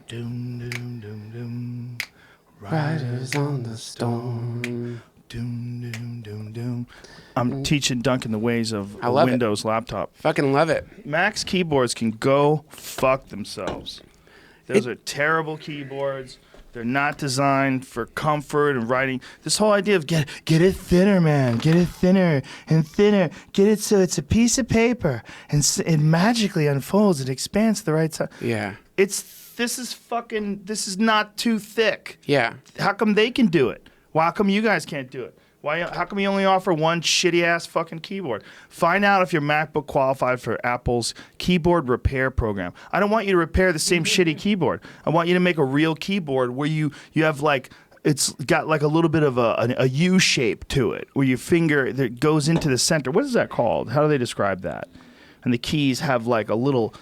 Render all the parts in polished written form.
Doom, doom, doom, doom. Riders on the storm. Doom, doom, doom, doom. I'm teaching Duncan the ways of a love Windows laptop. Fucking love it. Mac's keyboards can go fuck themselves. Those are terrible keyboards. They're not designed for comfort and writing. This whole idea of get it thinner, man. Get it thinner and thinner. Get it so it's a piece of paper and it magically unfolds. It expands to the right side. Yeah. This is not too thick. Yeah. How come they can do it? How come you guys can't do it? How come you only offer one shitty ass fucking keyboard? Find out if your MacBook qualified for Apple's keyboard repair program. I don't want you to repair the same shitty keyboard. I want you to make a real keyboard where you have like it's got like a little bit of a U shape to it, where your finger that goes into the center. What is that called? How do they describe that? And the keys have like a little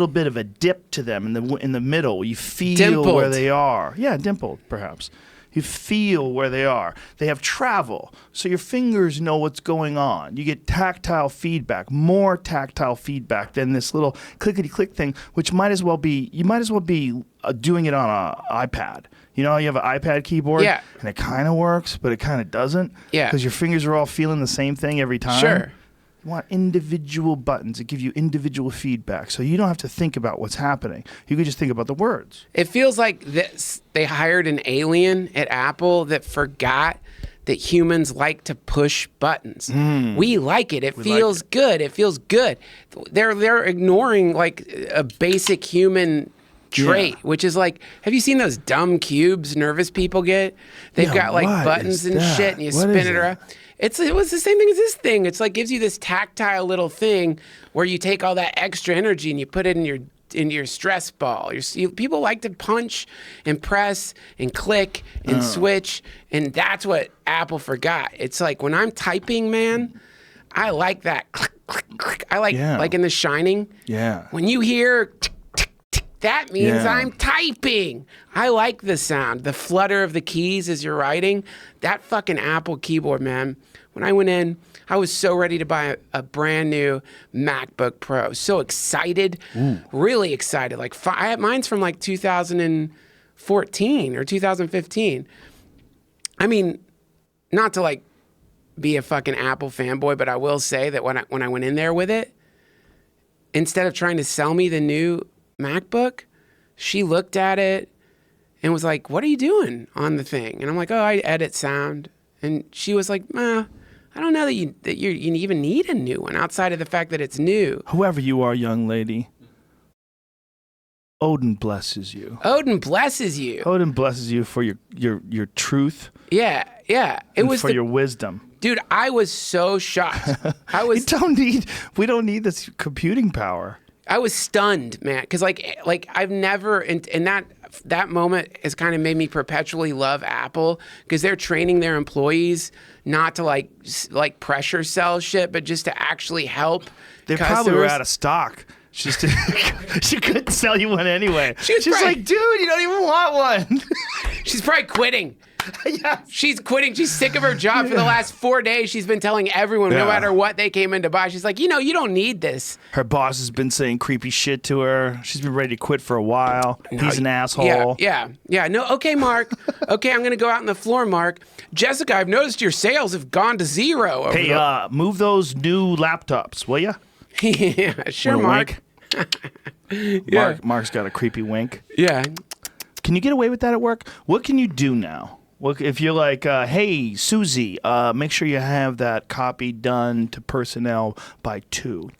bit of a dip to them in the middle. You feel Dimpled. where they are. Yeah, dimpled perhaps. You feel where they are. They have travel, so your fingers know what's going on. You get tactile feedback, more tactile feedback than this little clickety-click thing, which you might as well be doing it on an iPad. You know how you have an iPad keyboard? Yeah. And it kind of works, but it kind of doesn't? Yeah. Because your fingers are all feeling the same thing every time? Sure. You want individual buttons that give you individual feedback, so you don't have to think about what's happening. You can just think about the words. It feels like they hired an alien at Apple that forgot that humans like to push buttons. We like it. It feels good. It feels good. They're ignoring like a basic human trait, which is like, have you seen those dumb cubes nervous people get? They've got like buttons and shit, and you spin it around. It was the same thing as this thing. It's like gives you this tactile little thing where you take all that extra energy and you put it in your stress ball. People like to punch and press and click and switch, and that's what Apple forgot. It's like when I'm typing, man, I like that click, click, click. I like in The Shining. Yeah. When you hear tick, tick, tick, that means I'm typing. I like the sound, the flutter of the keys as you're writing. That fucking Apple keyboard, man. When I went in, I was so ready to buy a brand new MacBook Pro. So excited, really excited. Like mine's from like 2014 or 2015. I mean, not to like be a fucking Apple fanboy, but I will say that when I went in there with it, instead of trying to sell me the new MacBook, she looked at it and was like, "What are you doing on the thing?" And I'm like, "Oh, I edit sound." And she was like, I don't know that you even need a new one outside of the fact that it's new. Whoever you are, young lady, Odin blesses you. Odin blesses you. Odin blesses you for your truth. Yeah. It was for your wisdom. Dude, I was so shocked. We don't need this computing power. I was stunned, man, because like I've never and that moment has kind of made me perpetually love Apple because they're training their employees not to like pressure sell shit, but just to actually help. They probably were out of stock. She couldn't sell you one anyway. She's like, dude, you don't even want one. She's probably quitting. Yes. She's quitting. She's sick of her job. For the last 4 days, she's been telling everyone, no matter what they came in to buy, she's like, you don't need this. Her boss has been saying creepy shit to her. She's been ready to quit for a while. He's an asshole. Yeah. No, okay, Mark. Okay, I'm going to go out on the floor, Mark. Jessica, I've noticed your sales have gone to zero. Hey, move those new laptops, will you? Yeah, sure, Mark. Mark's got a creepy wink. Yeah. Can you get away with that at work? What can you do now? Well, if you're like, hey, Susie, make sure you have that copy done to personnel by 2.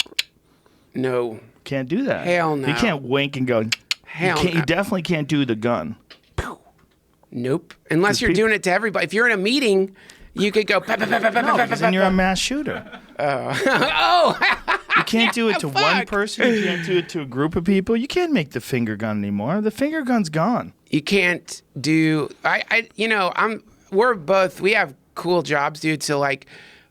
No. Can't do that. Hell no. You can't wink and go, you definitely can't do the gun. Nope. Unless you're doing it to everybody. If you're in a meeting, you could go. Because then you're a mass shooter. Oh. You can't do it to one person. You can't do it to a group of people. You can't make the finger gun anymore. The finger gun's gone. You can't do. We have cool jobs, dude. So like,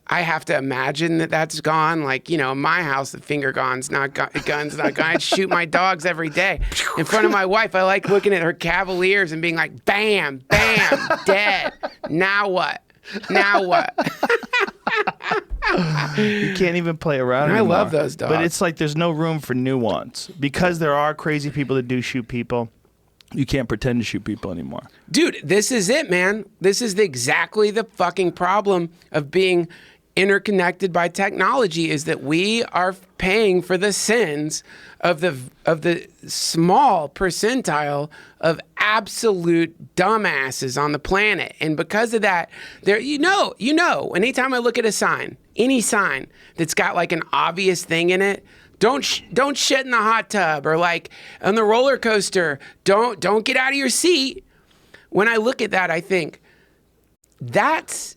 I have to imagine that's gone. Like, in my house, the finger gun's not gone. I shoot my dogs every day in front of my wife. I like looking at her Cavaliers and being like, bam, bam, dead. Now what? You can't even play around anymore. I love those dogs. But it's like there's no room for nuance. Because there are crazy people that do shoot people, You can't pretend to shoot people anymore. Dude, this is it, man. This is exactly the fucking problem of being interconnected by technology, is that we are paying for the sins of the small percentile of absolute dumbasses on the planet. And because of that, there, anytime I look at a sign, any sign that's got like an obvious thing in it, don't shit in the hot tub, or like on the roller coaster, don't get out of your seat. When I look at that, I think that's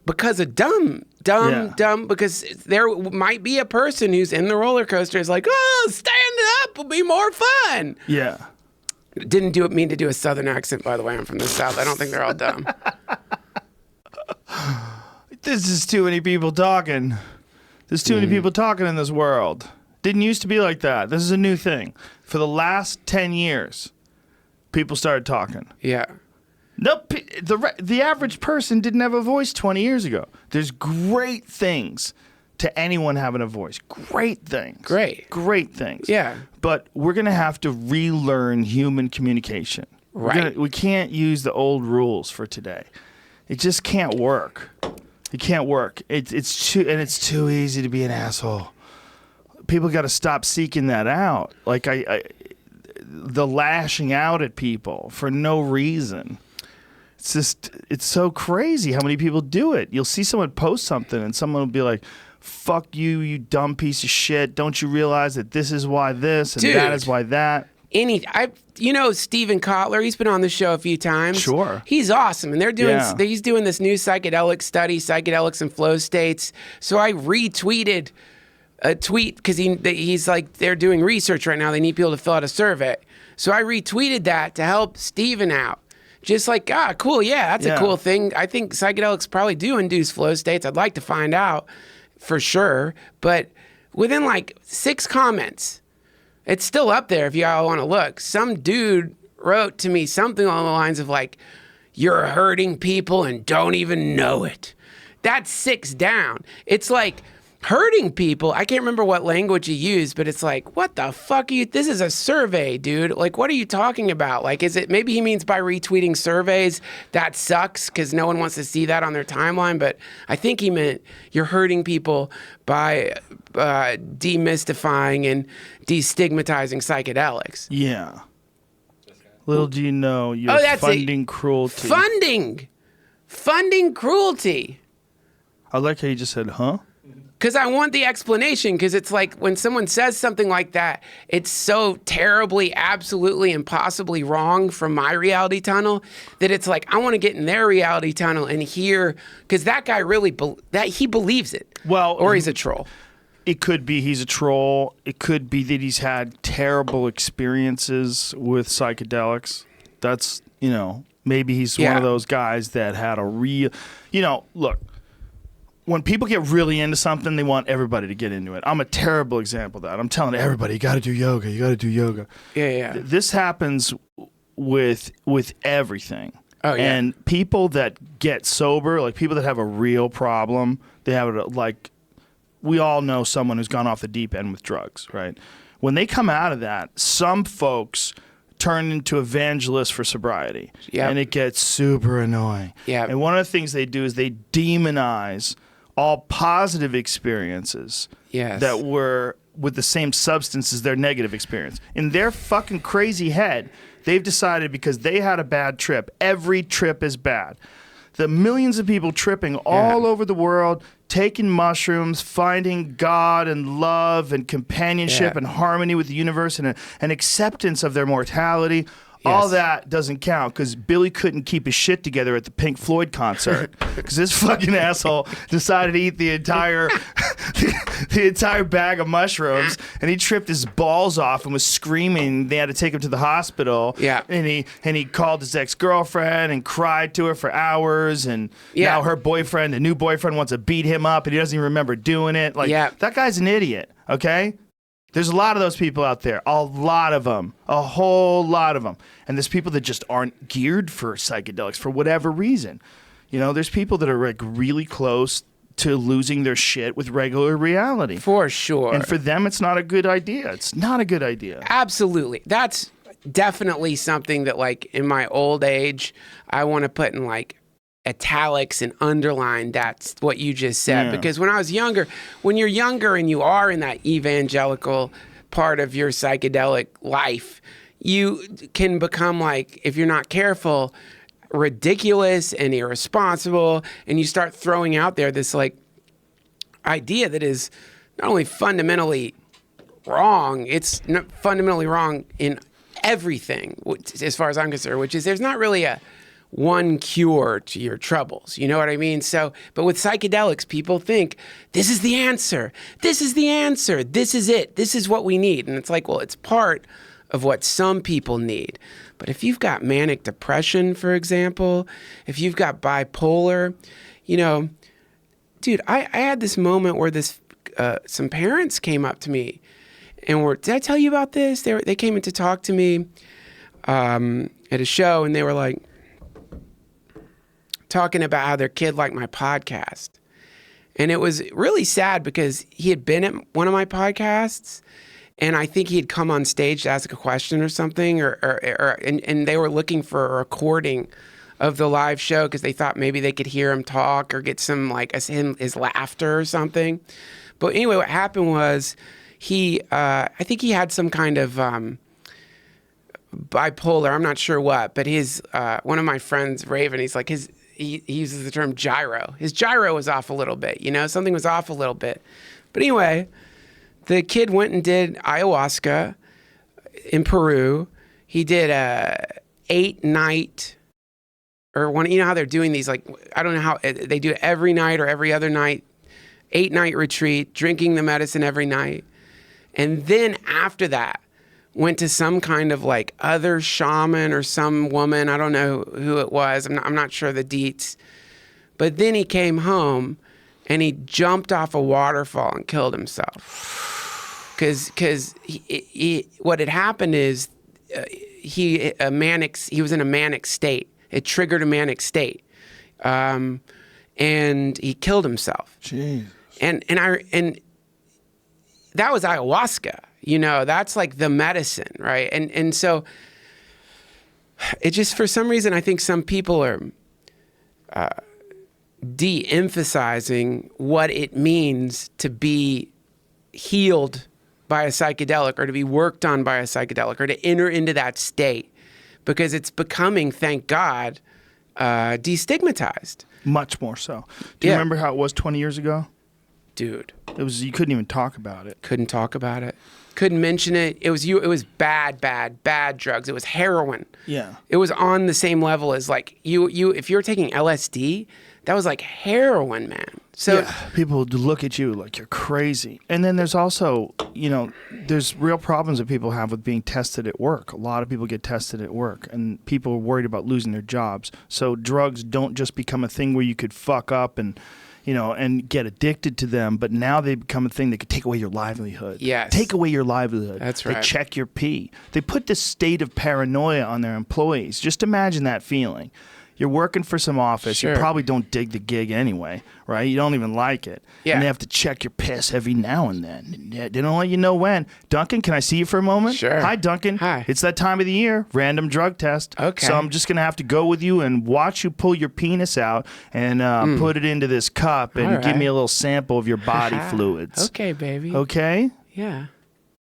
because of dumb, because there might be a person who's in the roller coaster is like, oh, stand up will be more fun. Yeah. Didn't mean to do a Southern accent, by the way. I'm from the South. I don't think they're all dumb. This is too many people talking. There's too many people talking in this world. Didn't used to be like that. This is a new thing. For the last 10 years, people started talking. Yeah. Nope. The average person didn't have a voice 20 years ago. There's great things to anyone having a voice. Great things. Great things. Yeah. But we're going to have to relearn human communication. Right. We can't use the old rules for today. It just can't work. It can't work. It's too easy to be an asshole. People got to stop seeking that out. Like the lashing out at people for no reason. It's so crazy how many people do it. You'll see someone post something and someone will be like, fuck you, you dumb piece of shit. Don't you realize that this is why this and that is why that? Steven Kotler, he's been on the show a few times. Sure. He's awesome. And he's doing this new psychedelic study, psychedelics and flow states. So I retweeted a tweet because he's like, they're doing research right now. They need people to fill out a survey. So I retweeted that to help Steven out. Just like, cool, yeah, that's a cool thing. I think psychedelics probably do induce flow states. I'd like to find out for sure. But within like 6 comments, it's still up there if y'all want to look. Some dude wrote to me something along the lines of like, you're hurting people and don't even know it. That's 6 down. It's like, hurting people, I can't remember what language he used, but it's like, what the fuck are you, this is a survey, dude. Like, what are you talking about? Like, maybe he means by retweeting surveys, that sucks because no one wants to see that on their timeline, but I think he meant you're hurting people by demystifying and destigmatizing psychedelics. Yeah. Little do you know, you're funding cruelty. Funding cruelty. I like how you just said, huh? Because I want the explanation, because it's like when someone says something like that, it's so terribly, absolutely, impossibly wrong from my reality tunnel that it's like, I want to get in their reality tunnel and hear, because that guy really, he believes it. Well, or he's a troll. It could be he's a troll. It could be that he's had terrible experiences with psychedelics. That's, maybe he's one of those guys that had a real, look. When people get really into something, they want everybody to get into it. I'm a terrible example of that. I'm telling everybody, you got to do yoga. You got to do yoga. Yeah. This happens with everything. Oh, yeah. And people that get sober, like people that have a real problem, they have it like, we all know someone who's gone off the deep end with drugs, right? When they come out of that, some folks turn into evangelists for sobriety. Yep. And it gets super annoying. Yep. And one of the things they do is they demonize all positive experiences that were with the same substance as their negative experience. In their fucking crazy head, they've decided because they had a bad trip, every trip is bad. The millions of people tripping all over the world, taking mushrooms, finding God and love and companionship and harmony with the universe and an acceptance of their mortality. All that doesn't count because Billy couldn't keep his shit together at the Pink Floyd concert because this fucking asshole decided to eat the entire bag of mushrooms and he tripped his balls off and was screaming. They had to take him to the hospital. Yeah. And he called his ex-girlfriend and cried to her for hours and now her boyfriend, the new boyfriend, wants to beat him up and he doesn't even remember doing it. Like that guy's an idiot, okay? There's a lot of those people out there, a lot of them, a whole lot of them. And there's people that just aren't geared for psychedelics for whatever reason. There's people that are like really close to losing their shit with regular reality. For sure. And for them, it's not a good idea. It's not a good idea. Absolutely. That's definitely something that like in my old age, I want to put in like italics and underline that's what you just said. Because when I was younger, when you're younger and you are in that evangelical part of your psychedelic life, you can become like, if you're not careful, ridiculous and irresponsible, and you start throwing out there this like idea that is not only fundamentally wrong, it's fundamentally wrong in everything, as far as I'm concerned, which is there's not really a one cure to your troubles. You know what I mean? So, but with psychedelics, people think this is the answer. This is the answer. This is it. This is what we need. And it's like, well, it's part of what some people need. But if you've got manic depression, for example, if you've got bipolar, you know, dude, I had this moment where some parents came up to me and did I tell you about this? They came in to talk to me at a show, and they were like talking about how their kid liked my podcast. And it was really sad because he had been at one of my podcasts, and I think he had come on stage to ask a question or something, and they were looking for a recording of the live show because they thought maybe they could hear him talk or get some like his laughter or something. But anyway, what happened was I think he had some kind of bipolar. I'm not sure what, but one of my friends, Raven, he's like he uses the term gyro. His gyro was off a little bit, you know, something was off a little bit. But anyway, the kid went and did ayahuasca in Peru. He did a 8-night or one, you know how they're doing these, like, I don't know how they do it every night or every other night, 8-night retreat, drinking the medicine every night. And then after that, went to some kind of like other shaman or some woman. I don't know who it was. I'm not sure the deets. But then he came home and he jumped off a waterfall and killed himself. Because what had happened is he was in a manic state. It triggered a manic state. And he killed himself. Jeez. And that was ayahuasca. You know, that's like the medicine, right? And so it just, for some reason, I think some people are de-emphasizing what it means to be healed by a psychedelic or to be worked on by a psychedelic or to enter into that state, because it's becoming, thank God, destigmatized. Much more so. Do you remember how it was 20 years ago? Dude. You couldn't even talk about it. Couldn't talk about it. Couldn't mention it. It was bad drugs. It was heroin. Yeah. It was on the same level as like if you were taking LSD, that was like heroin, man. So yeah, people would look at you like you're crazy. And then there's also, you know, there's real problems that people have with being tested at work. A lot of people get tested at work, and people are worried about losing their jobs. So drugs don't just become a thing where you could fuck up and, you know, and get addicted to them, but now they become a thing that could take away your livelihood. Yes. Take away your livelihood. That's right. They check your pee. They put this state of paranoia on their employees. Just imagine that feeling. You're working for some office. Sure. You probably don't dig the gig anyway, right? You don't even like it. Yeah. And they have to check your piss every now and then. They don't let you know when. Duncan, can I see you for a moment? Sure. Hi, Duncan. Hi. It's that time of the year, random drug test. Okay. So I'm just going to have to go with you and watch you pull your penis out and put it into this cup and All give right. me a little sample of your body fluids. Okay, baby. Okay? Yeah.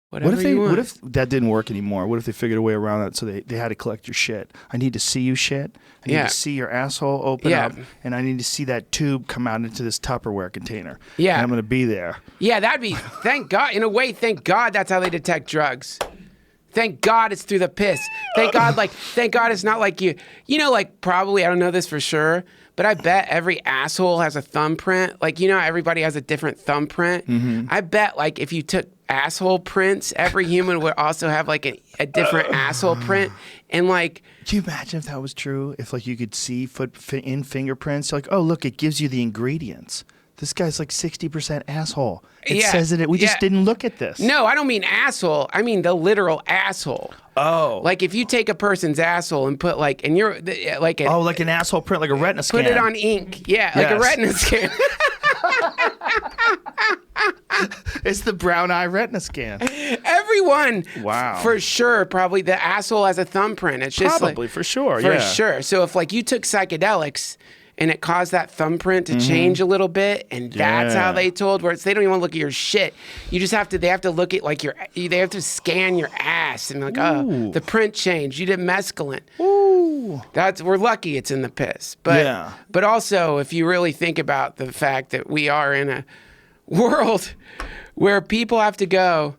What Whatever if that didn't work anymore? What if they figured a way around that so they had to collect your shit? I need to see you shit. I need to see your asshole open up, and I need to see that tube come out into this Tupperware container. Yeah. And I'm going to be there. Yeah, that'd be, thank God, in a way, thank God that's how they detect drugs. Thank God it's through the piss. Thank God it's not like you know, like probably, I don't know this for sure, but I bet every asshole has a thumbprint. Like, you know, everybody has a different thumbprint. Mm-hmm. I bet like if you took asshole prints, every human would also have like a different asshole print. And like, can you imagine if that was true? If like you could see in fingerprints, like, oh look, it gives you the ingredients. This guy's like 60% asshole. It says it. We just didn't look at this. No, I don't mean asshole. I mean the literal asshole. Oh. Like if you take a person's asshole and put like, and you're like like an asshole print, like a retina scan. Put it on ink. Yeah, like a retina scan. It's the brown eye retina scan. Everyone, Wow. for sure, probably the asshole has a thumbprint. It's just Probably, like, for sure, for yeah. sure. So if like you took psychedelics and it caused that thumbprint to change a little bit, and that's how Yeah. they told where it's, they don't even want to look at your shit. You just have to, they have to look at like they have to scan your ass and be like, oh, the print changed. You did mescaline. Ooh. We're lucky it's in the piss. But Yeah. but also if you really think about the fact that we are in a world where people have to go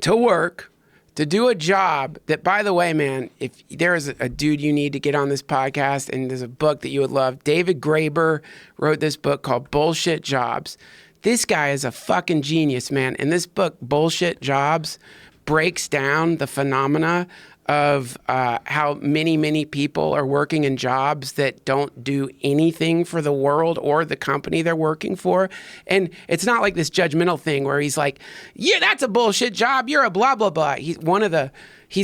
to work to do a job that, by the way, man, if there is a dude you need to get on this podcast, and there's a book that you would love. David Graeber wrote this book called Bullshit Jobs. This guy is a fucking genius, man. And this book, Bullshit Jobs, breaks down the phenomena of how many people are working in jobs that don't do anything for the world or the company they're working for. And it's not like this judgmental thing where he's like, yeah, that's a bullshit job. You're a blah, blah, blah. He's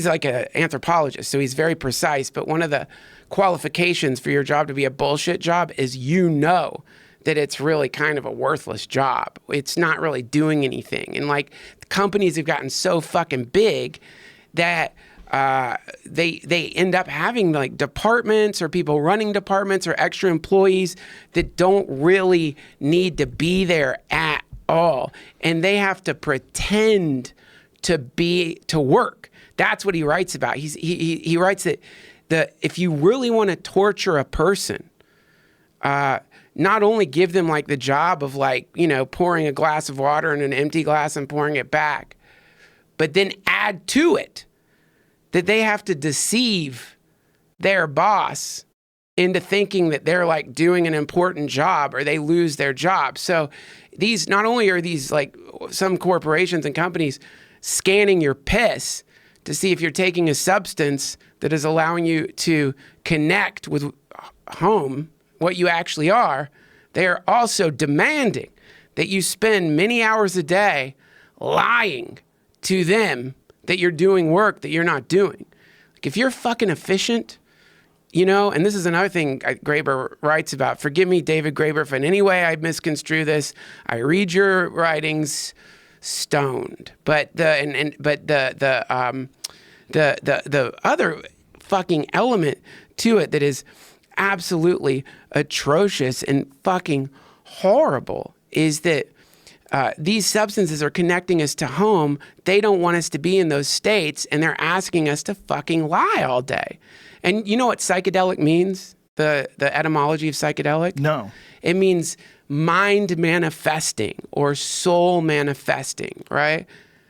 like an anthropologist, so he's very precise. But one of the qualifications for your job to be a bullshit job is that it's really kind of a worthless job. It's not really doing anything. And like companies have gotten so fucking big that they end up having like departments or people running departments or extra employees that don't really need to be there at all. And they have to pretend to work. That's what he writes about. He writes that if you really want to torture a person, not only give them like the job of like, pouring a glass of water in an empty glass and pouring it back, but then add to it that they have to deceive their boss into thinking that they're like doing an important job or they lose their job. So these, not only are these like some corporations and companies scanning your piss to see if you're taking a substance that is allowing you to connect with home, what you actually are, they are also demanding that you spend many hours a day lying to them that you're doing work that you're not doing. Like if you're fucking efficient, and this is another thing Graeber writes about. Forgive me, David Graeber, if in any way I misconstrue this. I read your writings stoned. But the other fucking element to it that is absolutely atrocious and fucking horrible is that these substances are connecting us to home. They don't want us to be in those states, and they're asking us to fucking lie all day. And you know what psychedelic means? The etymology of psychedelic? No. It means mind manifesting or soul manifesting, right?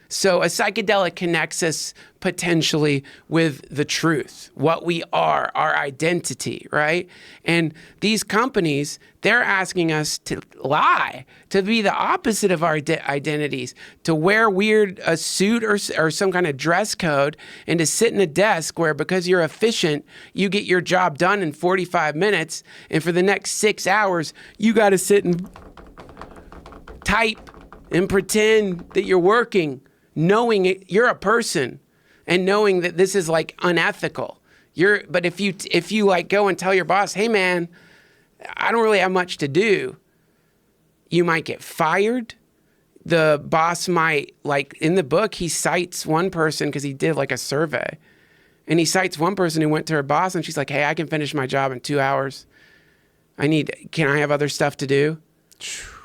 So a psychedelic connects us potentially with the truth, what we are, our identity, right? And these companies, they're asking us to lie, to be the opposite of our identities, to wear a suit or some kind of dress code, and to sit in a desk where, because you're efficient, you get your job done in 45 minutes, and for the next 6 hours, you got to sit and type and pretend that you're working, knowing you're a person and knowing that this is like unethical. But if you like go and tell your boss, hey man, I don't really have much to do, you might get fired. The boss might, like in the book, he cites one person because he did like a survey, and he cites one person who went to her boss and she's like, hey, I can finish my job in 2 hours. Can I have other stuff to do?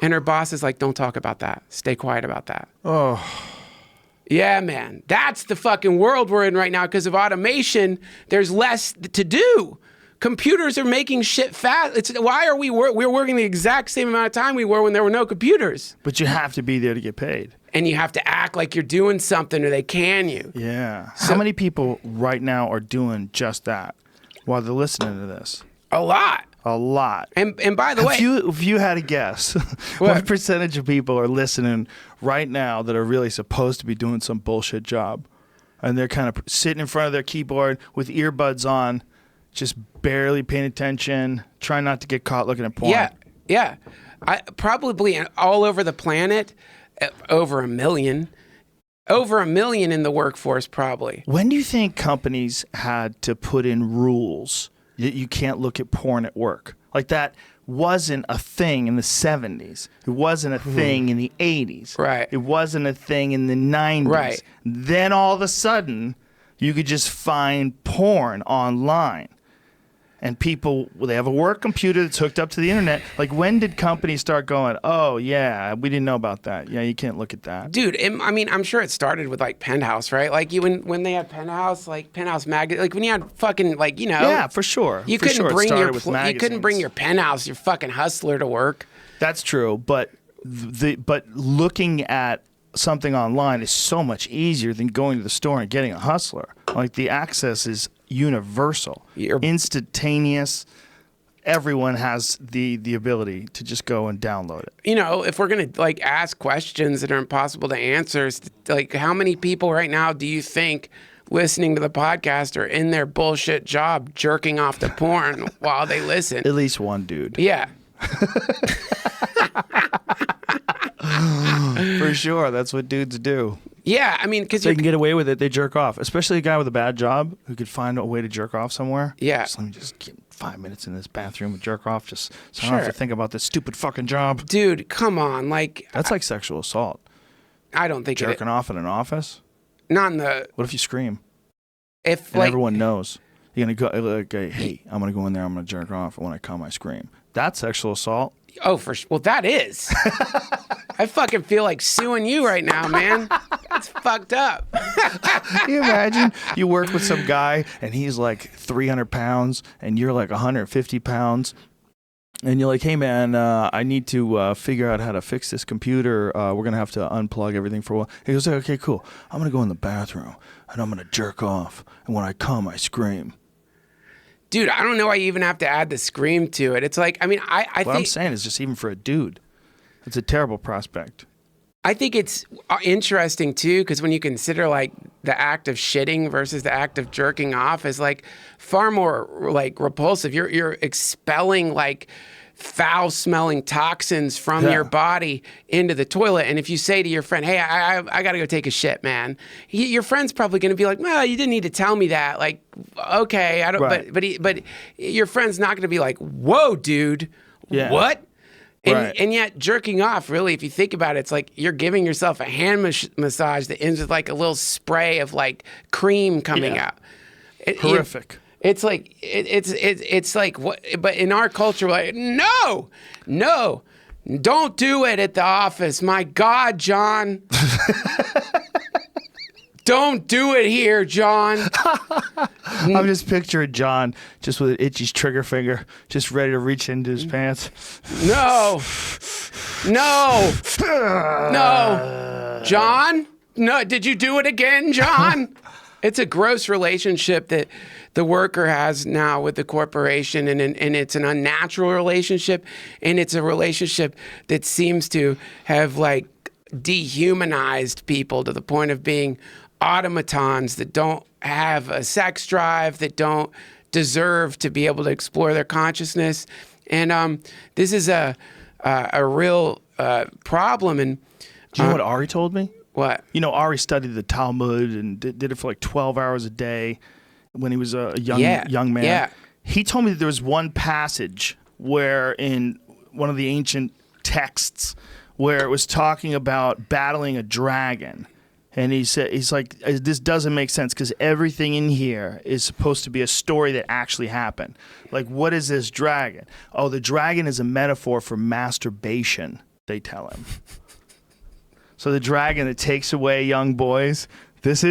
And her boss is like, don't talk about that. Stay quiet about that. Oh. Yeah, man. That's the fucking world we're in right now because of automation. There's less to do. Computers are making shit fast. Why are we're working the exact same amount of time we were when there were no computers? But you have to be there to get paid. And you have to act like you're doing something or they can you. Yeah. How many people right now are doing just that while they're listening to this? A lot. A lot. And by the way, if you had a guess, what percentage of people are listening right now that are really supposed to be doing some bullshit job, and they're kind of sitting in front of their keyboard with earbuds on, just barely paying attention, trying not to get caught looking at porn? Yeah. Probably all over the planet, over 1 million. Over 1 million in the workforce, probably. When do you think companies had to put in rules You can't look at porn at work. Like that wasn't a thing in the 70s. It wasn't a thing in the 80s. Right. It wasn't a thing in the 90s. Right. Then all of a sudden, you could just find porn online. And people, they have a work computer that's hooked up to the internet. Like, when did companies start going, oh, yeah, we didn't know about that. Yeah, you can't look at that. Dude, I mean, I'm sure it started with, like, Penthouse, right? Like, when they had Penthouse, like, Penthouse magazine, like, when you had fucking, like, you know. Yeah, for sure. You For couldn't sure. bring You you couldn't bring your Penthouse, your fucking Hustler to work. That's true, but looking at something online is so much easier than going to the store and getting a Hustler. Like, the access is universal, instantaneous. Everyone has the ability to just go and download it. You know, if we're gonna like ask questions that are impossible to answer, like how many people right now do you think listening to the podcast are in their bullshit job jerking off to porn while they listen? At least one dude. Yeah. For sure, that's what dudes do. Yeah, I mean, because they can get away with it, they jerk off. Especially a guy with a bad job who could find a way to jerk off somewhere. Yeah. Let me just get 5 minutes in this bathroom and jerk off just so I don't have to think about this stupid fucking job. Dude, come on. Like, that's like sexual assault. I don't think jerking off in an office? Not in the... What if you scream? If and everyone knows. You're going to go, like, hey, I'm going to go in there, I'm going to jerk off, and when I come, I scream. That's sexual assault. Oh, for sure. Well, that is. I fucking feel like suing you right now, man. That's fucked up. Can you imagine you work with some guy and he's like 300 pounds and you're like 150 pounds and you're like, hey man, I need to figure out how to fix this computer. We're going to have to unplug everything for a while. He goes, okay, cool. I'm going to go in the bathroom and I'm going to jerk off. And when I come, I scream. Dude, I don't know why you even have to add the scream to it. It's like, I mean, I think... What I'm saying is just even for a dude, it's a terrible prospect. I think it's interesting, too, because when you consider, like, the act of shitting versus the act of jerking off is, like, far more, like, repulsive. You're expelling, like, foul-smelling toxins from your body into the toilet. And if you say to your friend, hey, I got to go take a shit, man, your friend's probably going to be like, well, you didn't need to tell me that. Like, okay, I don't. Right. But your friend's not going to be like, whoa, dude, what? And yet jerking off, really, if you think about it, it's like you're giving yourself a hand massage that ends with like a little spray of like cream coming out. Horrific. It's like it's like what? But in our culture, we're like, no, don't do it at the office. My God, John. Don't do it here, John. I'm just picturing John just with an itchy trigger finger, just ready to reach into his pants. No. John? No, did you do it again, John? It's a gross relationship that the worker has now with the corporation, and it's an unnatural relationship, and it's a relationship that seems to have like dehumanized people to the point of being automatons that don't have a sex drive, that don't deserve to be able to explore their consciousness. And this is a real problem. And do you know what Ari told me? What? You know, Ari studied the Talmud and did it for like 12 hours a day when he was a young man. Yeah. He told me that there was one passage where in one of the ancient texts where it was talking about battling a dragon. And he said, he's like, this doesn't make sense because everything in here is supposed to be a story that actually happened. Like, what is this dragon? Oh, the dragon is a metaphor for masturbation, they tell him. So the dragon that takes away young boys, it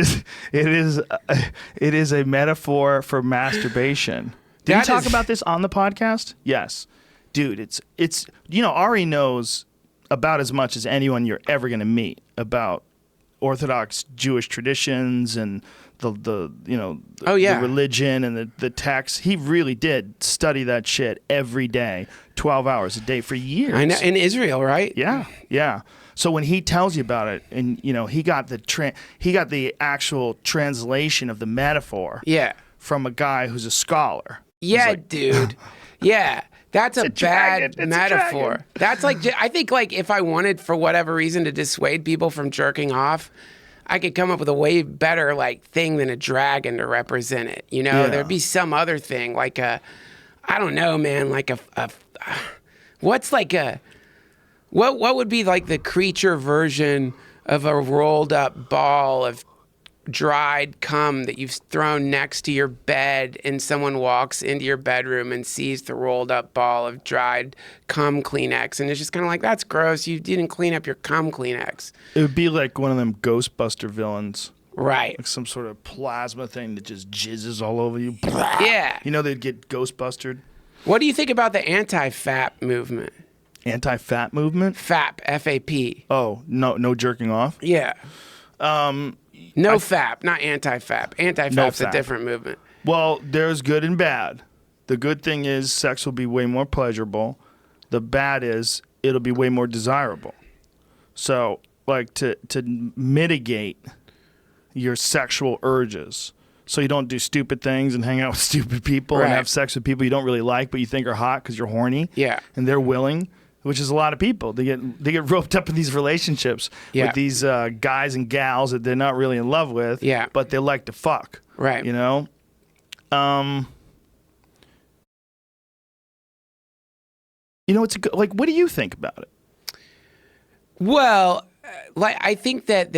is a metaphor for masturbation. Did you talk about this on the podcast? Yes. Dude, it's you know, Ari knows about as much as anyone you're ever going to meet about Orthodox Jewish traditions and the religion and the text. He really did study that shit every day, 12 hours a day for years. I know, in Israel, right? Yeah. So when he tells you about it, and you know, he got the actual translation of the metaphor from a guy who's a scholar. Yeah, like, dude. Yeah. That's a bad metaphor. That's like, I think like if I wanted for whatever reason to dissuade people from jerking off, I could come up with a way better like thing than a dragon to represent it. You know, there'd be some other thing like I don't know, man, like what's like what would be like the creature version of a rolled up ball of dried cum that you've thrown next to your bed, and someone walks into your bedroom and sees the rolled up ball of dried cum Kleenex, and it's just kind of like, that's gross, you didn't clean up your cum Kleenex. It would be like one of them Ghostbuster villains. Right. Like some sort of plasma thing that just jizzes all over you. Yeah. You know, they'd get Ghostbustered. What do you think about the anti-FAP movement? Anti-fat movement? FAP, F-A-P. Oh, no jerking off? Yeah. No FAP, not anti-FAP. Anti-FAP's a different movement. Well, there's good and bad. The good thing is sex will be way more pleasurable. The bad is it'll be way more desirable. So, like, to mitigate your sexual urges, so you don't do stupid things and hang out with stupid people and have sex with people you don't really like but you think are hot because you're horny. Yeah. And they're willing. Which is a lot of people. They get roped up in these relationships with these guys and gals that they're not really in love with, but they like to fuck. Right. You know? It's like, what do you think about it? Well, like, I think that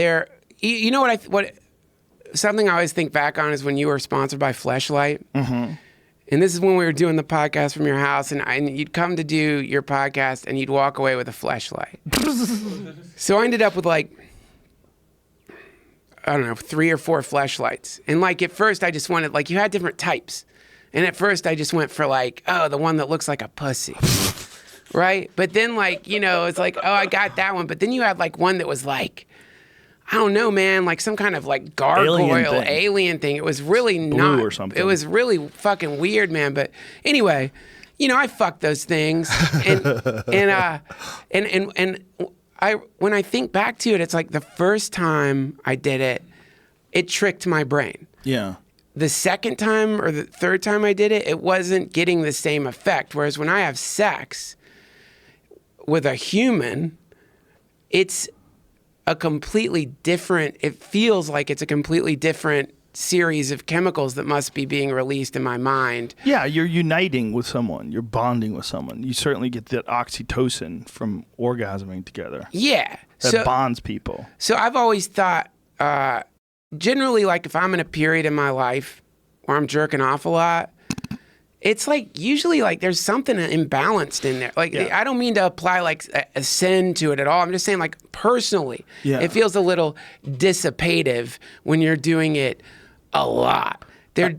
you know what something I always think back on is when you were sponsored by Fleshlight. Mm-hmm. And this is when we were doing the podcast from your house, and you'd come to do your podcast, and you'd walk away with a fleshlight. So I ended up with like, I don't know, 3 or 4 fleshlights. And like at first I just wanted, like, you had different types. And at first I just went for like, oh, the one that looks like a pussy. Right? But then like, you know, it's like, oh, I got that one. But then you had like one that was like, I don't know, man, like some kind of like gargoyle alien thing. It was really blue or something. It was really fucking weird, man. But anyway, you know, I fucked those things, and when I think back to it, it's like the first time I did it, it tricked my brain. Yeah. The second time or the third time I did it, it wasn't getting the same effect. Whereas when I have sex with a human, it's a completely different, it feels like it's a completely different series of chemicals that must be being released in my mind. Yeah, you're uniting with someone. You're bonding with someone. You certainly get that oxytocin from orgasming together. Yeah. That bonds people. So I've always thought, generally, like if I'm in a period in my life where I'm jerking off a lot, it's like usually like there's something imbalanced in there. Like I don't mean to apply like a sin to it at all. I'm just saying like personally, it feels a little dissipative when you're doing it a lot. I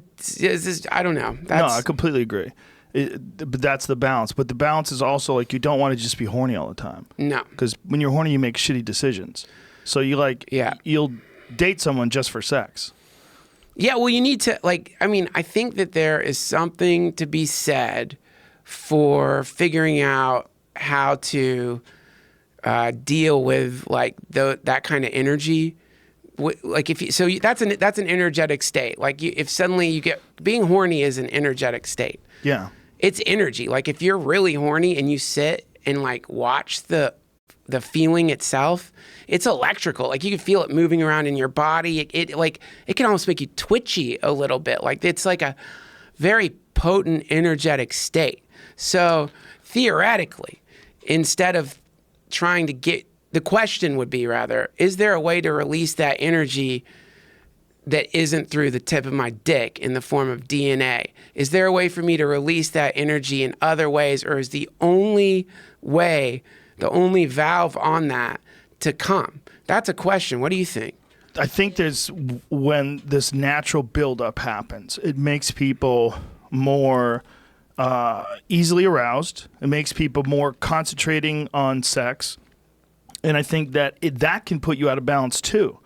don't know. No, I completely agree. But that's the balance. But the balance is also like you don't want to just be horny all the time. No. Because when you're horny, you make shitty decisions. So you you'll date someone just for sex. Yeah, well, you need to, like, I mean, I think that there is something to be said for figuring out how to deal with, like, that kind of energy. Like, that's an energetic state. Like, if suddenly you get, being horny is an energetic state. Yeah. It's energy. Like, if you're really horny and you sit and, like, watch the feeling itself, it's electrical. Like you can feel it moving around in your body. It can almost make you twitchy a little bit. Like it's like a very potent energetic state. So theoretically, instead of trying to the question would be rather, is there a way to release that energy that isn't through the tip of my dick in the form of DNA? Is there a way for me to release that energy in other ways, or is the only valve on that to come? That's a question. What do you think? I think when this natural buildup happens, it makes people more easily aroused. It makes people more concentrating on sex. And I think that that can put you out of balance too.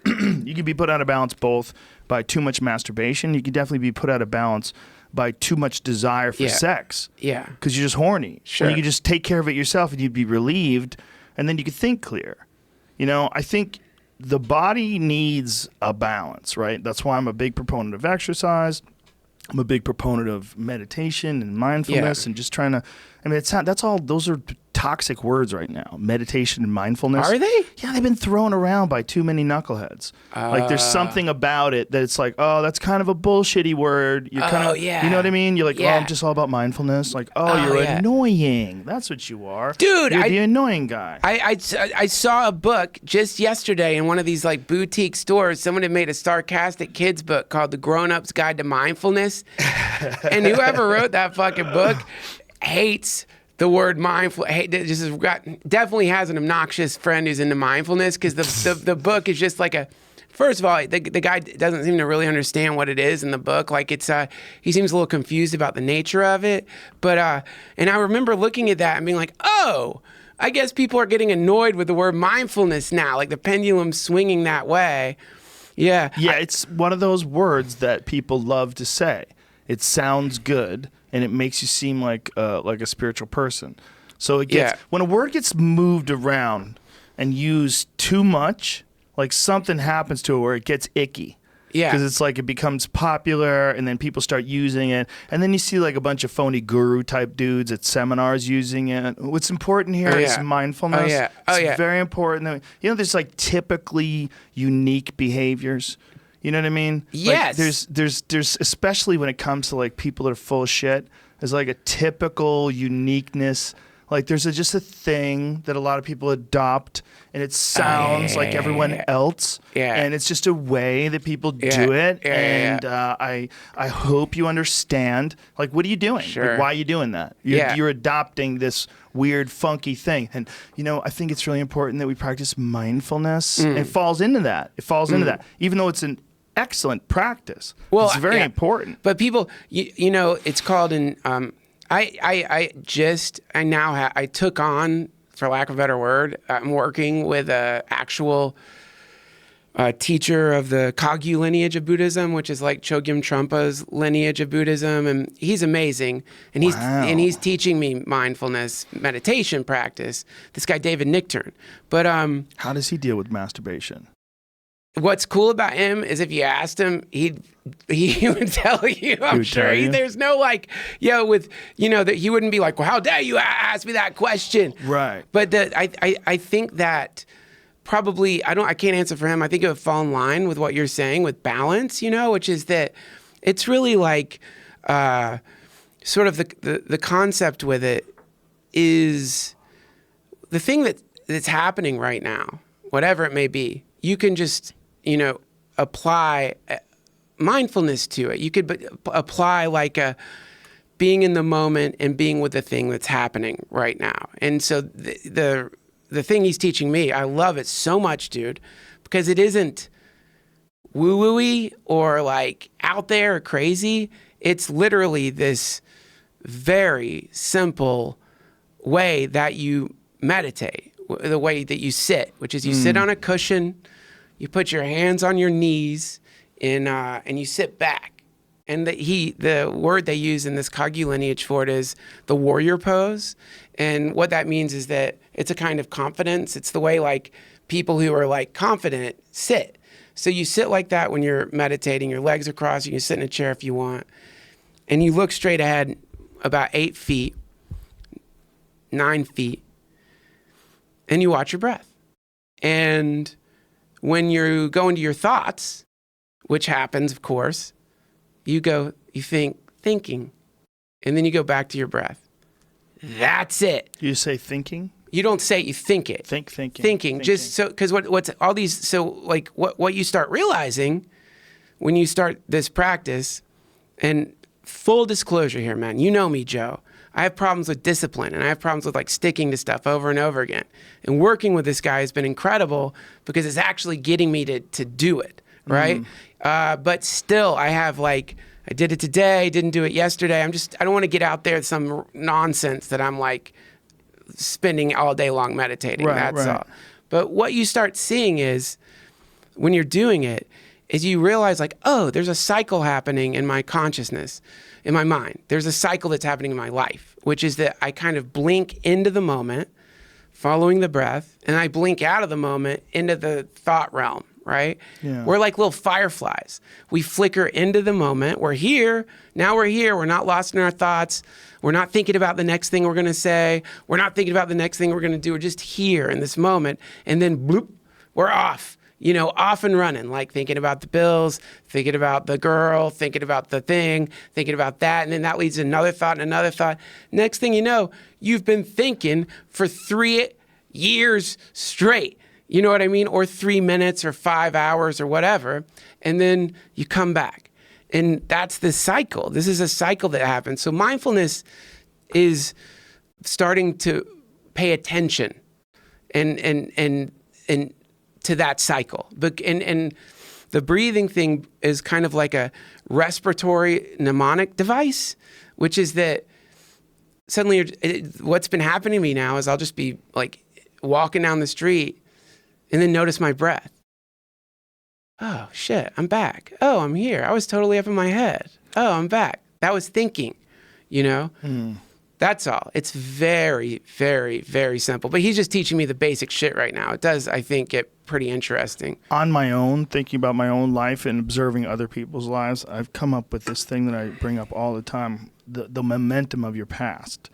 You can be put out of balance both by too much masturbation. You can definitely be put out of balance by too much desire for sex. Yeah. Because you're just horny. Sure. Or you could just take care of it yourself and you'd be relieved, and then you could think clear. You know, I think the body needs a balance, right? That's why I'm a big proponent of exercise. I'm a big proponent of meditation and mindfulness and just trying to, I mean, those are toxic words right now. Meditation and mindfulness. Are they? Yeah, they've been thrown around by too many knuckleheads. Like there's something about it that it's like, oh, that's kind of a bullshitty word. You're kind of, yeah. you know what I mean? You're like, Yeah. oh, I'm just all about mindfulness. Like, oh, you're annoying. That's what you are. Dude, you're the annoying guy. I saw a book just yesterday in one of these like boutique stores. Someone had made a sarcastic kids book called The Grown-Up's Guide to Mindfulness. And whoever wrote that fucking book hates the word mindful. Definitely has an obnoxious friend who's into mindfulness, because the book is just like a. First of all, the guy doesn't seem to really understand what it is in the book. Like it's he seems a little confused about the nature of it. But and I remember looking at that and being like, oh, I guess people are getting annoyed with the word mindfulness now. Like the pendulum's swinging that way. Yeah. Yeah, it's one of those words that people love to say. It sounds good, and it makes you seem like a spiritual person. So it gets when a word gets moved around and used too much, like something happens to it where it gets icky. Yeah. Because it's like it becomes popular, and then people start using it, and then you see like a bunch of phony guru type dudes at seminars using it. What's important here is mindfulness. It's very important. You know, there's like typically unique behaviors. You know what I mean? Yes. Like there's especially when it comes to like people that are full of shit. There's like a typical uniqueness. Like there's just a thing that a lot of people adopt, and it sounds like everyone else. Yeah. And it's just a way that people do it. I hope you understand. Like, what are you doing? Sure. Like, why are you doing that? You're adopting this weird, funky thing. And, you know, I think it's really important that we practice mindfulness. It falls into that. Even though it's an excellent practice. Well, it's very important. But people, you know, it's called I took on, for lack of a better word, I'm working with an actual teacher of the Kagyu lineage of Buddhism, which is like Chogyam Trungpa's lineage of Buddhism, and he's amazing. And he's teaching me mindfulness meditation practice. This guy David Nichtern. But how does he deal with masturbation? What's cool about him is if you asked him, he would tell you. I'm sure there's no like, that he wouldn't be like, well, how dare you ask me that question? Right. But I think that probably I can't answer for him. I think it would fall in line with what you're saying with balance, which is that it's really like sort of the concept with it is the thing that's happening right now, whatever it may be. You can just apply mindfulness to it. You could apply like being in the moment and being with the thing that's happening right now. And so the thing he's teaching me, I love it so much, dude, because it isn't woo-woo-y or like out there or crazy. It's literally this very simple way that you meditate, the way that you sit, which is you sit on a cushion. You put your hands on your knees and you sit back. And the word they use in this Kagyu lineage for it is the warrior pose. And what that means is that it's a kind of confidence. It's the way like people who are like confident sit. So you sit like that when you're meditating. Your legs are crossed. You can sit in a chair if you want. And you look straight ahead about 8 feet, 9 feet, and you watch your breath. And when you go into your thoughts, which happens, of course, you think thinking, and then you go back to your breath. That's it. You say thinking? You don't say it, you think it. Thinking. Just so, because what's all these, so like what you start realizing when you start this practice, and full disclosure here, man, you know me, Joe. I have problems with discipline, and I have problems with like sticking to stuff over and over again. And working with this guy has been incredible because it's actually getting me to do it, right? But still, I have like, I did it today, didn't do it yesterday. I don't want to get out there with some nonsense that I'm like spending all day long meditating. That's all. But what you start seeing is when you're doing it, is you realize like, oh, there's a cycle happening in my consciousness, in my mind. There's a cycle that's happening in my life, which is that I kind of blink into the moment, following the breath, and I blink out of the moment into the thought realm, right? Yeah. We're like little fireflies. We flicker into the moment. We're here. Now we're here. We're not lost in our thoughts. We're not thinking about the next thing we're going to say. We're not thinking about the next thing we're going to do. We're just here in this moment. And then bloop, we're off. Off and running, like thinking about the bills, thinking about the girl, thinking about the thing, thinking about that. And then that leads to another thought and another thought. Next thing you know, you've been thinking for 3 years straight. You know what I mean? Or 3 minutes or 5 hours or whatever. And then you come back. And that's the cycle. This is a cycle that happens. So mindfulness is starting to pay attention and to that cycle. But and the breathing thing is kind of like a respiratory mnemonic device, which is that suddenly what's been happening to me now is I'll just be like walking down the street and then notice my breath. Oh shit, I'm back. Oh, I'm here. I was totally up in my head. Oh, I'm back. That was thinking, That's all. It's very, very, very simple. But he's just teaching me the basic shit right now. It does, I think, get pretty interesting. On my own, thinking about my own life and observing other people's lives, I've come up with this thing that I bring up all the time: the momentum of your past.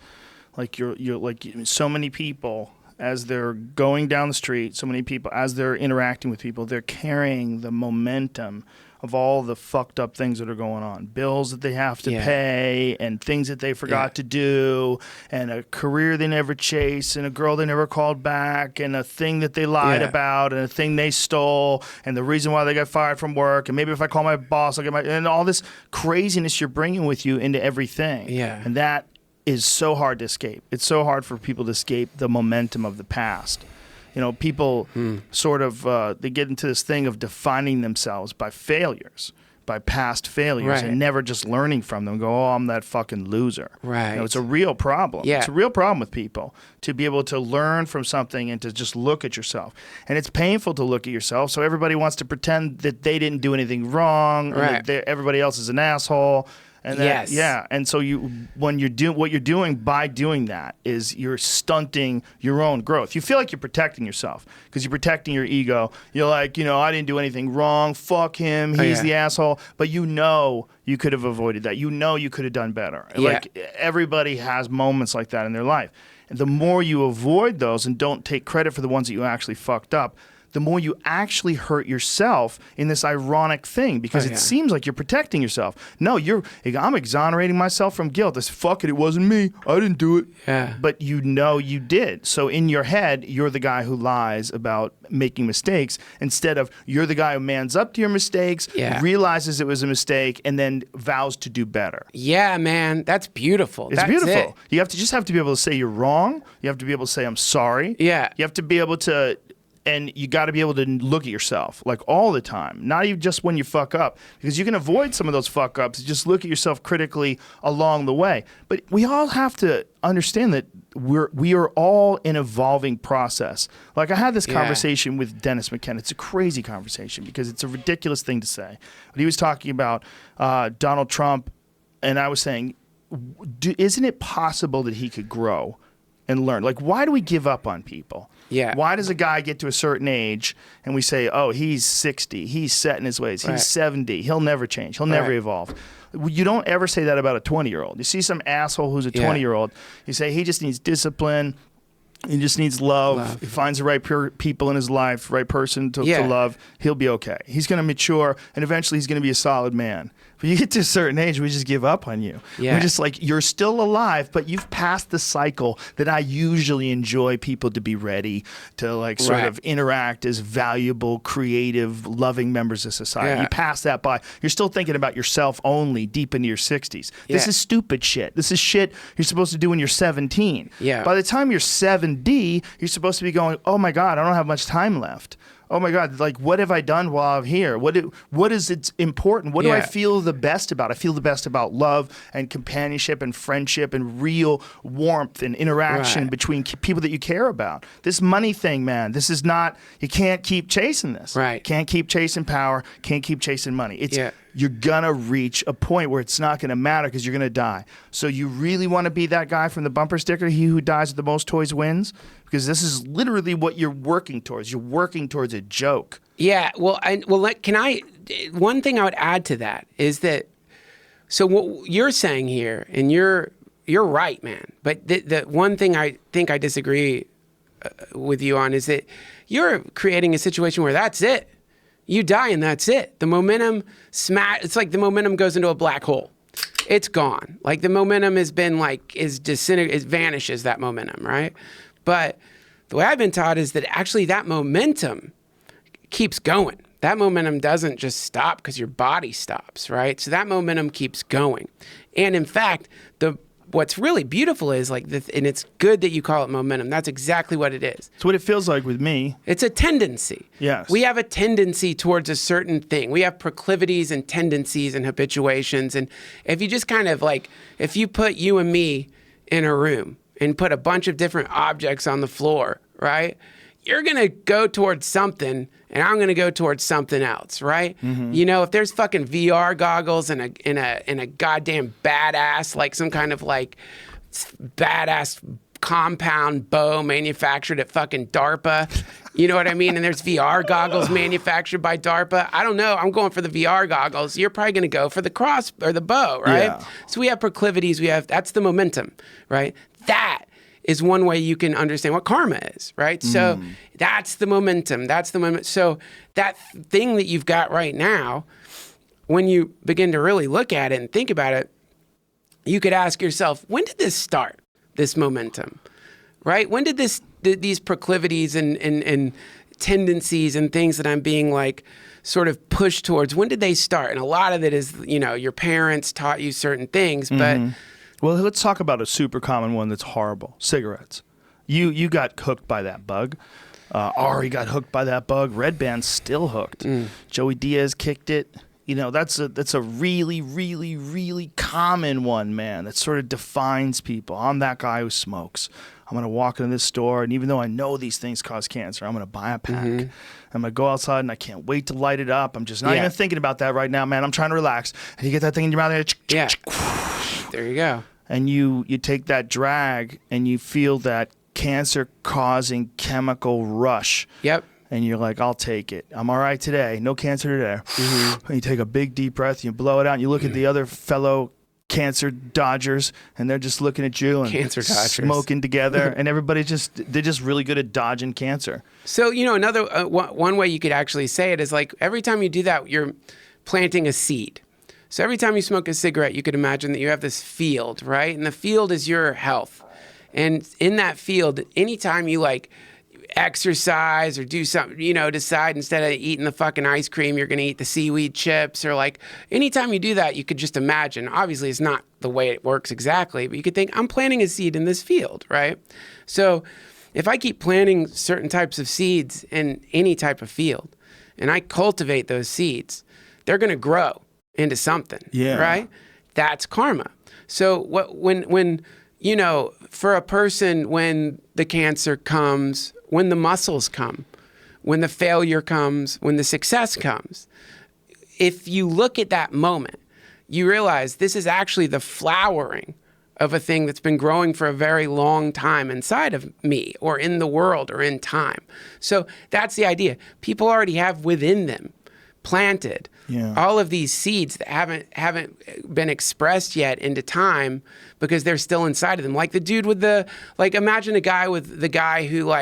Like you're like so many people as they're going down the street, so many people as they're interacting with people, they're carrying the momentum of all the fucked up things that are going on. Bills that they have to pay, and things that they forgot to do, and a career they never chased, and a girl they never called back, and a thing that they lied about, and a thing they stole, and the reason why they got fired from work, and maybe if I call my boss, I'll get and all this craziness you're bringing with you into everything. Yeah. And that is so hard to escape. It's so hard for people to escape the momentum of the past. People sort of, they get into this thing of defining themselves by failures, by past failures, and never just learning from them. Go, oh, I'm that fucking loser. Right. It's a real problem. Yeah. It's a real problem with people to be able to learn from something and to just look at yourself. And it's painful to look at yourself, so everybody wants to pretend that they didn't do anything wrong, and that everybody else is an asshole. And that, and so what you're doing by doing that is you're stunting your own growth. You feel like you're protecting yourself because you're protecting your ego. You're like, I didn't do anything wrong. Fuck him. He's the asshole. But you could have avoided that. You could have done better. Yeah. Like everybody has moments like that in their life. And the more you avoid those and don't take credit for the ones that you actually fucked up, the more you actually hurt yourself in this ironic thing because it seems like you're protecting yourself. No, I'm exonerating myself from guilt. Fuck it wasn't me. I didn't do it. Yeah. But you did. So in your head, you're the guy who lies about making mistakes instead of you're the guy who mans up to your mistakes, realizes it was a mistake, and then vows to do better. Yeah, man. That's beautiful. It's beautiful. You have to be able to say you're wrong. You have to be able to say I'm sorry. Yeah. You have to be able to... And you got to be able to look at yourself like all the time, not even just when you fuck up, because you can avoid some of those fuck ups. Just look at yourself critically along the way. But we all have to understand that we are all an evolving process. Like I had this conversation with Dennis McKenna. It's a crazy conversation because it's a ridiculous thing to say. But he was talking about Donald Trump, and I was saying, isn't it possible that he could grow and learn? Like, why do we give up on people? Yeah. Why does a guy get to a certain age and we say, oh, he's 60, he's set in his ways, he's 70, he'll never change, he'll never evolve. You don't ever say that about a 20-year-old. You see some asshole who's a 20-year-old, you say he just needs discipline, he just needs love. He finds the right people in his life, right person to love, he'll be okay. He's going to mature, and eventually he's going to be a solid man. But you get to a certain age, we just give up on you. Yeah. We're just like, you're still alive, but you've passed the cycle that I usually enjoy people to be ready to like sort of interact as valuable, creative, loving members of society. Yeah. You pass that by. You're still thinking about yourself only deep into your 60s. This is stupid shit. This is shit you're supposed to do when you're 17. Yeah. By the time you're 70, you're supposed to be going, oh my God, I don't have much time left. Oh my God, like what have I done while I'm here? What is it important? What do I feel the best about? I feel the best about love and companionship and friendship and real warmth and interaction between people that you care about. This money thing, man, this is not, you can't keep chasing this. Right. Can't keep chasing power, can't keep chasing money. It's you're gonna reach a point where it's not gonna matter because you're gonna die. So you really wanna be that guy from the bumper sticker, he who dies with the most toys wins? Because this is literally what you're working towards. You're working towards a joke. Yeah. Well, one thing I would add to that is that, so what you're saying here, and you're right, man. But the one thing I think I disagree with you on is that you're creating a situation where that's it. You die and that's it. The momentum it's like the momentum goes into a black hole. It's gone. Like the momentum has been it vanishes, that momentum, right? But the way I've been taught is that actually that momentum keeps going. That momentum doesn't just stop because your body stops, right? So that momentum keeps going. And in fact, what's really beautiful is and it's good that you call it momentum. That's exactly what it is. It's what it feels like with me. It's a tendency. Yes. We have a tendency towards a certain thing. We have proclivities and tendencies and habituations. And if you just kind of if you put you and me in a room and put a bunch of different objects on the floor, right? You're going to go towards something and I'm going to go towards something else, right? Mm-hmm. You know, if there's fucking VR goggles and a goddamn badass, some kind of badass compound bow manufactured at fucking DARPA, you know what I mean? And there's VR goggles manufactured by DARPA. I don't know. I'm going for the VR goggles. You're probably going to go for the cross or the bow, right? Yeah. So we have proclivities. That's the momentum, right? That is one way you can understand what karma is, right? So that's the momentum. That's the moment. So that thing that you've got right now, when you begin to really look at it and think about it, you could ask yourself, when did this start, this momentum, right? When did these proclivities and tendencies and things that I'm being sort of pushed towards, when did they start? And a lot of it is, your parents taught you certain things, but... Well, let's talk about a super common one that's horrible. Cigarettes. You got hooked by that bug. Ari got hooked by that bug. Red Band's still hooked. Joey Diaz kicked it. That's a really, really, really common one, man. That sort of defines people. I'm that guy who smokes. I'm going to walk into this store, and even though I know these things cause cancer, I'm going to buy a pack. I'm going to go outside, and I can't wait to light it up. I'm just not even thinking about that right now, man. I'm trying to relax. And you get that thing in your mouth, and there you go. And you take that drag, and you feel that cancer-causing chemical rush. Yep. And you're like, I'll take it. I'm all right today. No cancer today. And you take a big, deep breath, you blow it out, and you look at the other fellow cancer dodgers, and they're just looking at you and smoking together. And they're just really good at dodging cancer. So, another one way you could actually say it is every time you do that, you're planting a seed. So every time you smoke a cigarette, you could imagine that you have this field, right? And the field is your health. And in that field, anytime you exercise or do something, decide instead of eating the fucking ice cream, you're going to eat the seaweed chips, or anytime you do that, you could just imagine. Obviously, it's not the way it works exactly, but you could think, I'm planting a seed in this field, right? So if I keep planting certain types of seeds in any type of field, and I cultivate those seeds, they're going to grow into something, right? That's karma. So when for a person, when the cancer comes, when the muscles come, when the failure comes, when the success comes, if you look at that moment, you realize this is actually the flowering of a thing that's been growing for a very long time inside of me or in the world or in time. So that's the idea. People already have within them planted all of these seeds that haven't been expressed yet into time because they're still inside of them. Like the dude with imagine a guy with the guy who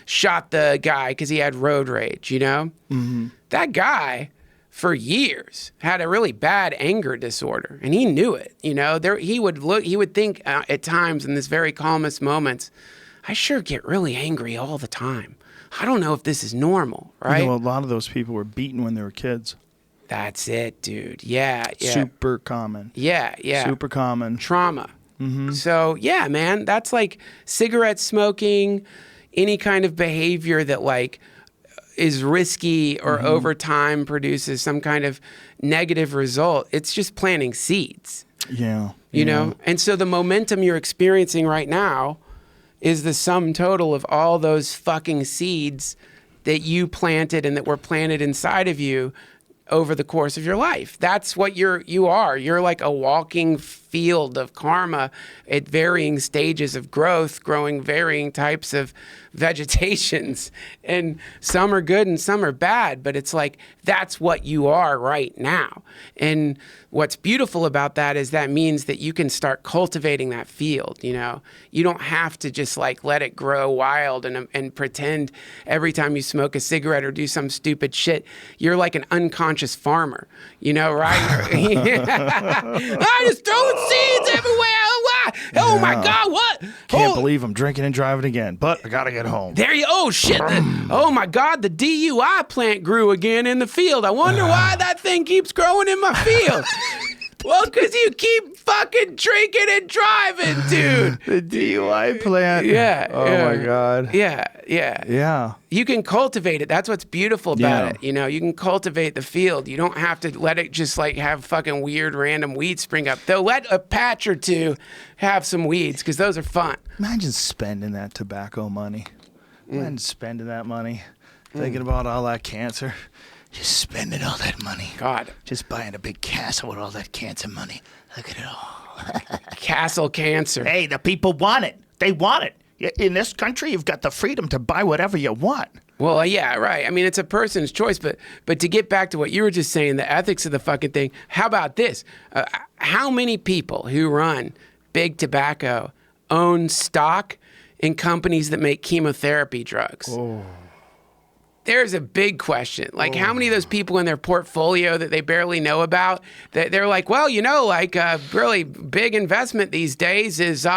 shot the guy because he had road rage, That guy for years had a really bad anger disorder, and he knew it. He would think at times in this very calmest moments, I sure get really angry all the time. I don't know if this is normal, right? A lot of those people were beaten when they were kids. That's it, dude. Yeah. Super common. Yeah. Super common. Trauma. So, yeah, man, that's cigarette smoking, any kind of behavior that is risky or over time produces some kind of negative result. It's just planting seeds. Yeah. You know? And so the momentum you're experiencing right now is the sum total of all those fucking seeds that you planted and that were planted inside of you over the course of your life. That's what you are. You're like a walking field of karma at varying stages of growth, growing varying types of vegetations, and some are good and some are bad, but it's like that's what you are right now. And what's beautiful about that is that means that you can start cultivating that field. You don't have to just like let it grow wild and pretend every time you smoke a cigarette or do some stupid shit you're like an unconscious farmer, right? I just throwing seeds everywhere. Oh my God, what? Can't believe I'm drinking and driving again, but I gotta get home. There you, oh shit. Oh my God, the DUI plant grew again in the field. I wonder why that thing keeps growing in my field. Well, because you keep fucking drinking and driving, dude. The DUI plant. Yeah. Oh my God. Yeah. Yeah. You can cultivate it. That's what's beautiful about it. You can cultivate the field. You don't have to let it just like have fucking weird random weeds spring up. They'll let a patch or two have some weeds because those are fun. Imagine spending that tobacco money. Imagine spending that money. Thinking about all that cancer. Just spending all that money. God. Just buying a big castle with all that cancer money. Look at it all. Castle cancer. Hey, the people want it. They want it. In this country, you've got the freedom to buy whatever you want. Well, yeah, right. I mean, it's a person's choice, but to get back to what you were just saying, the ethics of the fucking thing, how about this? How many people who run big tobacco own stock in companies that make chemotherapy drugs? Oh. There's a big question. Like, how many of those people in their portfolio that they barely know about, that they're like, well, like a really big investment these days is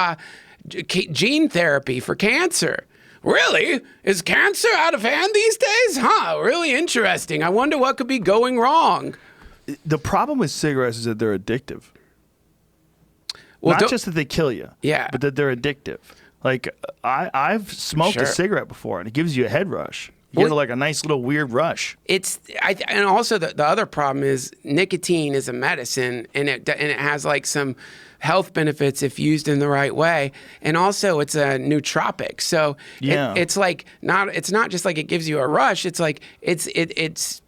gene therapy for cancer. Really? Is cancer out of hand these days? Huh, really interesting. I wonder what could be going wrong. The problem with cigarettes is that they're addictive. Well, Not just that they kill you, but that they're addictive. Like, I've smoked a cigarette before, and it gives you a head rush. You get like a nice little weird rush. And also the other problem is nicotine is a medicine, and it has like some health benefits if used in the right way, and also it's a nootropic. So it's like it's not just like it gives you a rush. It's like it's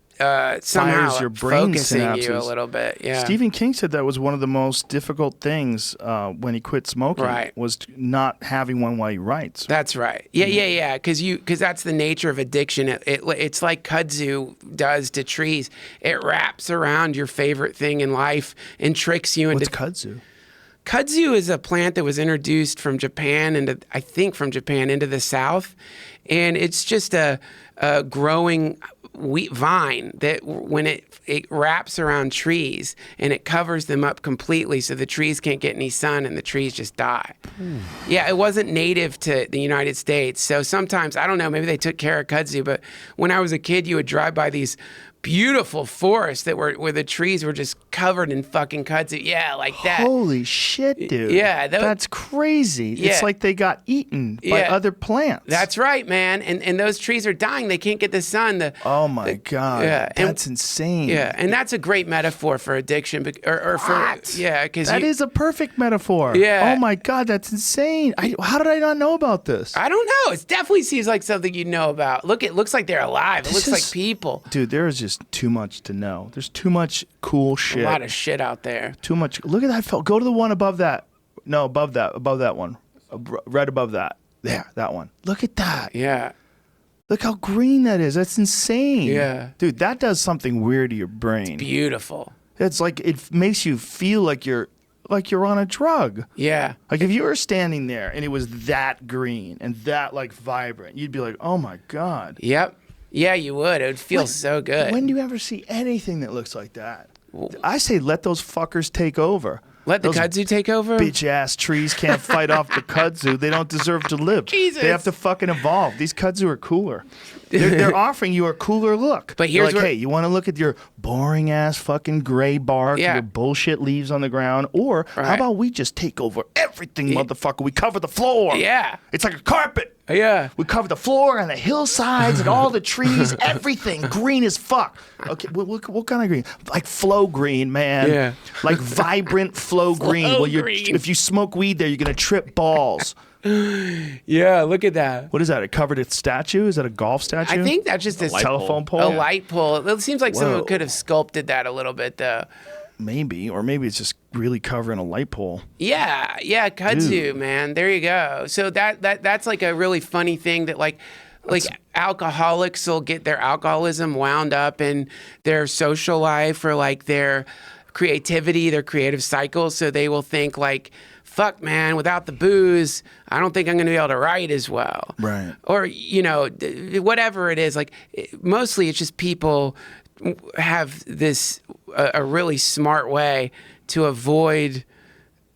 somehow your brain focusing synapses. you a little bit. Yeah. Stephen King said that was one of the most difficult things when he quit smoking. Right. Was not having one while he writes. That's right. Yeah. Because that's the nature of addiction. It's like kudzu does to trees. It wraps around your favorite thing in life and tricks you into. What's kudzu? Kudzu is a plant that was introduced from Japan into the South, and it's just a growing wheat vine that when it wraps around trees and it covers them up completely so the trees can't get any sun and the trees just die. Yeah, it wasn't native to the United States. So sometimes, I don't know, maybe they took care of kudzu, but when I was a kid, you would drive by these beautiful forests where the trees were just covered in fucking kudzu. Yeah, like that. Holy shit, dude. Yeah. That's crazy. Yeah. It's like they got eaten by other plants. That's right, man. And those trees are dying. They can't get the sun. Oh, my God. Yeah. That's insane. Yeah, and that's a great metaphor for addiction. That is a perfect metaphor. Yeah. Oh, my God, that's insane. How did I not know about this? I don't know. It definitely seems like something you know about. It looks like they're alive. It looks like people. Dude, there is just too much to know. There's too much cool shit. A lot of shit out there. Too much. Look at that. Go to the one above that. No, above that one. Right above that. There, that one. Look at that. Yeah. Look how green that is. That's insane. Yeah. Dude, that does something weird to your brain. It's beautiful. It's like it makes you feel like you're on a drug. Yeah. Like if you were standing there and it was that green and that like vibrant, you'd be like, "Oh my God." Yep. Yeah, you would. It would feel so good. When do you ever see anything that looks like that? I say let those fuckers take over. Let the kudzu take over? Bitch-ass trees can't fight off the kudzu. They don't deserve to live. Jesus. They have to fucking evolve. These kudzu are cooler. They're offering you a cooler look. But here's hey, you want to look at your boring-ass fucking gray bark, your bullshit leaves on the ground, or how about we just take over everything, motherfucker? We cover the floor. Yeah. It's like a carpet. Yeah. We cover the floor and the hillsides and all the trees, everything green as fuck. Okay, what kind of green? Like flow green, man. Yeah. Like vibrant flow green. Well, if you smoke weed there, you're going to trip balls. Yeah, look at that. What is that? A covered statue? Is that a golf statue? I think that's just a telephone pole. A light pole. It seems like someone could have sculpted that a little bit, though. Maybe, or maybe it's just really covering a light pole. Yeah, kudzu, man. There you go. So that's like a really funny thing that like alcoholics will get their alcoholism wound up in their social life or like their creativity, their creative cycle. So they will think like, fuck, man, without the booze, I don't think I'm going to be able to write as well. Right. Or, whatever it is. Like, mostly it's just people have this a really smart way to avoid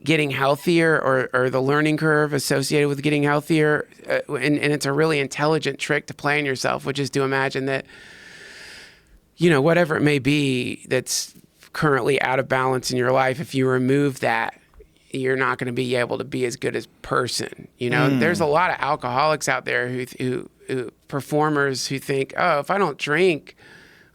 getting healthier or the learning curve associated with getting healthier. And it's a really intelligent trick to play on yourself, which is to imagine that, whatever it may be that's currently out of balance in your life, if you remove that, you're not going to be able to be as good as person. There's a lot of alcoholics out there who performers who think, oh, if I don't drink,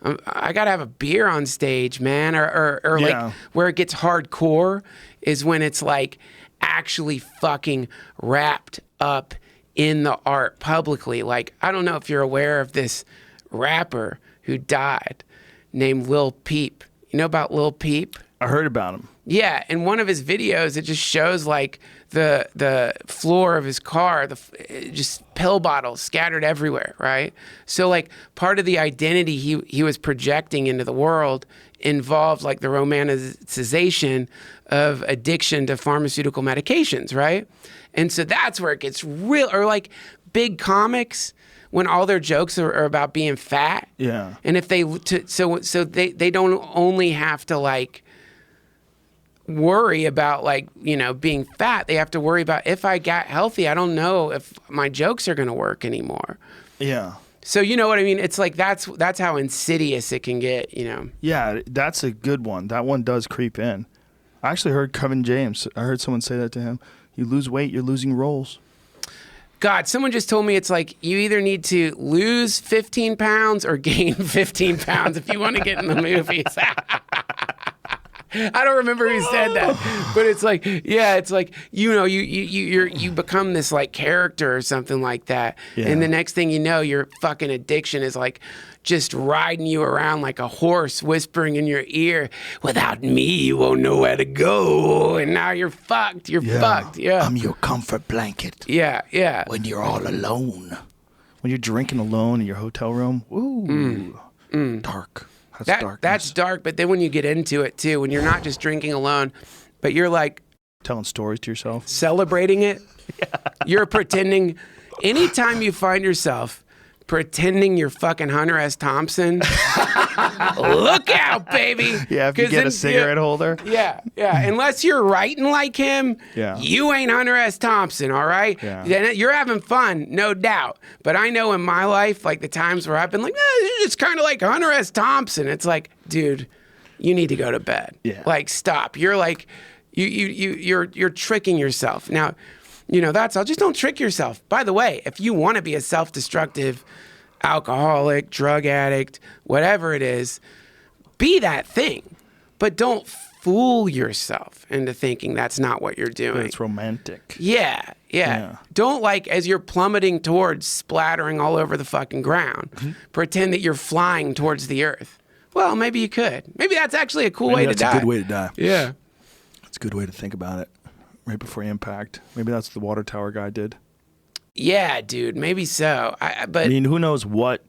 I got to have a beer on stage, man. Or like where it gets hardcore is when it's like actually fucking wrapped up in the art publicly. Like, I don't know if you're aware of this rapper who died named Lil Peep. You know about Lil Peep? I heard about him. Yeah, in one of his videos, it just shows like the floor of his car, just pill bottles scattered everywhere, right? So like part of the identity he was projecting into the world involved like the romanticization of addiction to pharmaceutical medications, right? And so that's where it gets real. Or like big comics, when all their jokes are about being fat. Yeah. And if they they don't only have to like worry about like, being fat, they have to worry about if I got healthy, I don't know if my jokes are going to work anymore. Yeah. So you know what I mean? It's like that's how insidious it can get, Yeah, that's a good one. That one does creep in. I actually heard Kevin James. I heard someone say that to him. You lose weight, you're losing roles. God, someone just told me it's like you either need to lose 15 pounds or gain 15 pounds if you want to get in the movies. I don't remember who said that, but it's like, yeah, it's like, you become this like character or something like that. Yeah. And the next thing you know, your fucking addiction is like just riding you around like a horse, whispering in your ear, without me, you won't know where to go. And now you're fucked. You're fucked. Yeah. I'm your comfort blanket. Yeah. Yeah. When you're all alone. When you're drinking alone in your hotel room. Ooh. Dark. That's dark, but then when you get into it too, when you're not just drinking alone, but you're like telling stories to yourself, celebrating it. Yeah. You're pretending. Anytime you find yourself pretending you're fucking Hunter S. Thompson, look out, baby. Yeah, if you get a cigarette holder. Yeah. Unless you're writing like him, you ain't Hunter S. Thompson, all right? Yeah. Then you're having fun, no doubt. But I know in my life, like the times where I've been like, it's kind of like Hunter S. Thompson. It's like, dude, you need to go to bed. Yeah. Like, stop. You're like, you're tricking yourself. Now, that's all. Just don't trick yourself. By the way, if you want to be a self-destructive alcoholic, drug addict, whatever it is, be that thing. But don't fool yourself into thinking that's not what you're doing. It's romantic. Yeah. Don't like, as you're plummeting towards splattering all over the fucking ground, pretend that you're flying towards the earth. Well, maybe you could. Maybe that's actually a cool way to die. That's a good way to die. Yeah. It's a good way to think about it. Right before impact. Maybe that's what the water tower guy did. Yeah, dude. Maybe so. But I mean, who knows what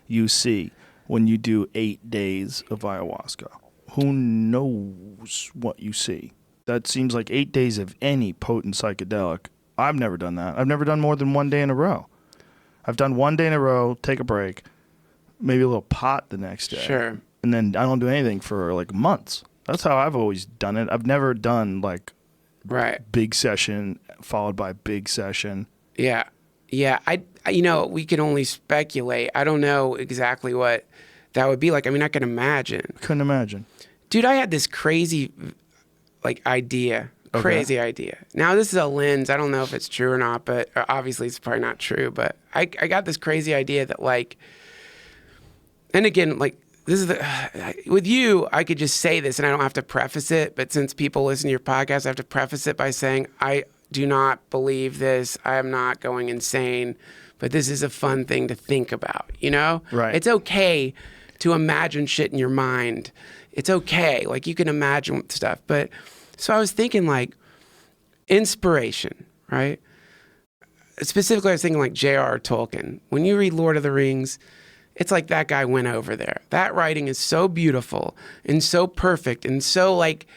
you see when you do 8 days of ayahuasca? Who knows what you see? That seems like 8 days of any potent psychedelic. I've never done that. I've never done more than 1 day in a row. I've done 1 day in a row, take a break, maybe a little pot the next day. Sure. And then I don't do anything for like months. That's how I've always done it. I've never done like big session followed by big session. Yeah. I we can only speculate. I don't know exactly what that would be like. I mean, I can imagine. Couldn't imagine. Dude, I had this crazy idea. Crazy idea. Now, this is a lens. I don't know if it's true or not, but obviously it's probably not true. But I got this crazy idea that and again, this is with you, I could just say this and I don't have to preface it. But since people listen to your podcast, I have to preface it by saying, I do not believe this. I am not going insane, but this is a fun thing to think about, Right. It's okay to imagine shit in your mind It's okay. Like, you can imagine stuff. But so I was thinking, like, inspiration, right? Specifically, I was thinking like J.R.R. Tolkien. When you read Lord of the Rings, it's like that guy went over there. That writing is so beautiful and so perfect and so like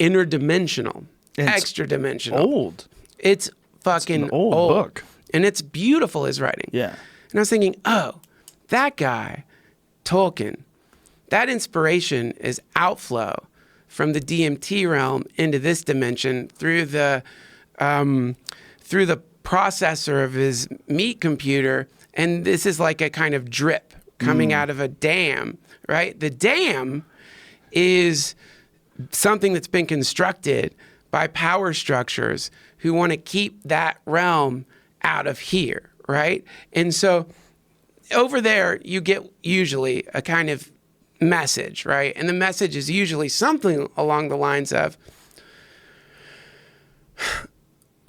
interdimensional, extra dimensional. Old. It's fucking an old book. And it's beautiful, his writing. Yeah. And I was thinking, oh, that guy, Tolkien, that inspiration is outflow from the DMT realm into this dimension through the processor of his meat computer. And this is like a kind of drip coming out of a dam, right? The dam is something that's been constructed by power structures who want to keep that realm out of here, right? And so over there, you get usually a kind of message, right? And the message is usually something along the lines of,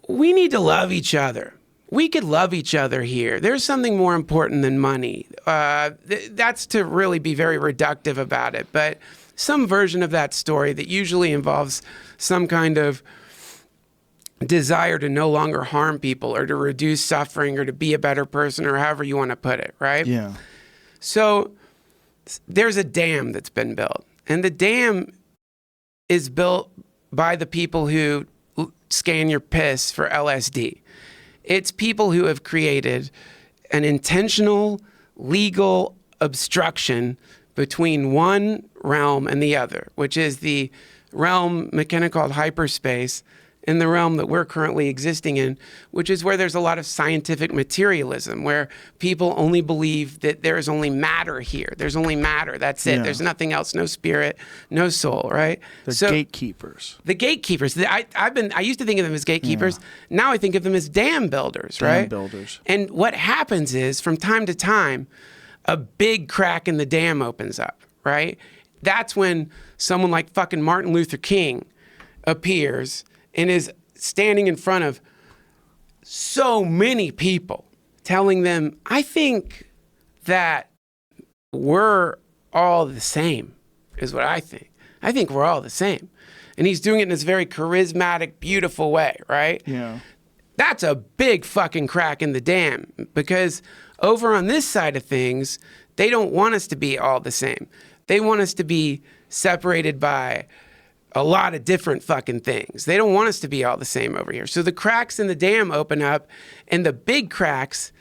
we need to love each other. We could love each other here. There's something more important than money. That's to really be very reductive about it. But some version of that story that usually involves some kind of desire to no longer harm people or to reduce suffering or to be a better person or however you want to put it, right? Yeah. So there's a dam that's been built. And the dam is built by the people who scan your piss for LSD. It's people who have created an intentional, legal obstruction between one realm and the other, which is the realm McKenna called hyperspace, and the realm that we're currently existing in, which is where there's a lot of scientific materialism, where people only believe that there is only matter here. There's only matter. That's it. Yeah. There's nothing else. No spirit, no soul. Right? The gatekeepers. The gatekeepers. I used to think of them as gatekeepers. Yeah. Now I think of them as dam builders. Right? Dam builders. And what happens is, from time to time, a big crack in the dam opens up. Right? That's when someone like fucking Martin Luther King appears and is standing in front of so many people telling them, I think that we're all the same, is what I think. I think we're all the same. And he's doing it in this very charismatic, beautiful way, right? Yeah. That's a big fucking crack in the dam, because over on this side of things, they don't want us to be all the same. They want us to be separated by a lot of different fucking things. They don't want us to be all the same over here. So the cracks in the dam open up, and the big cracks,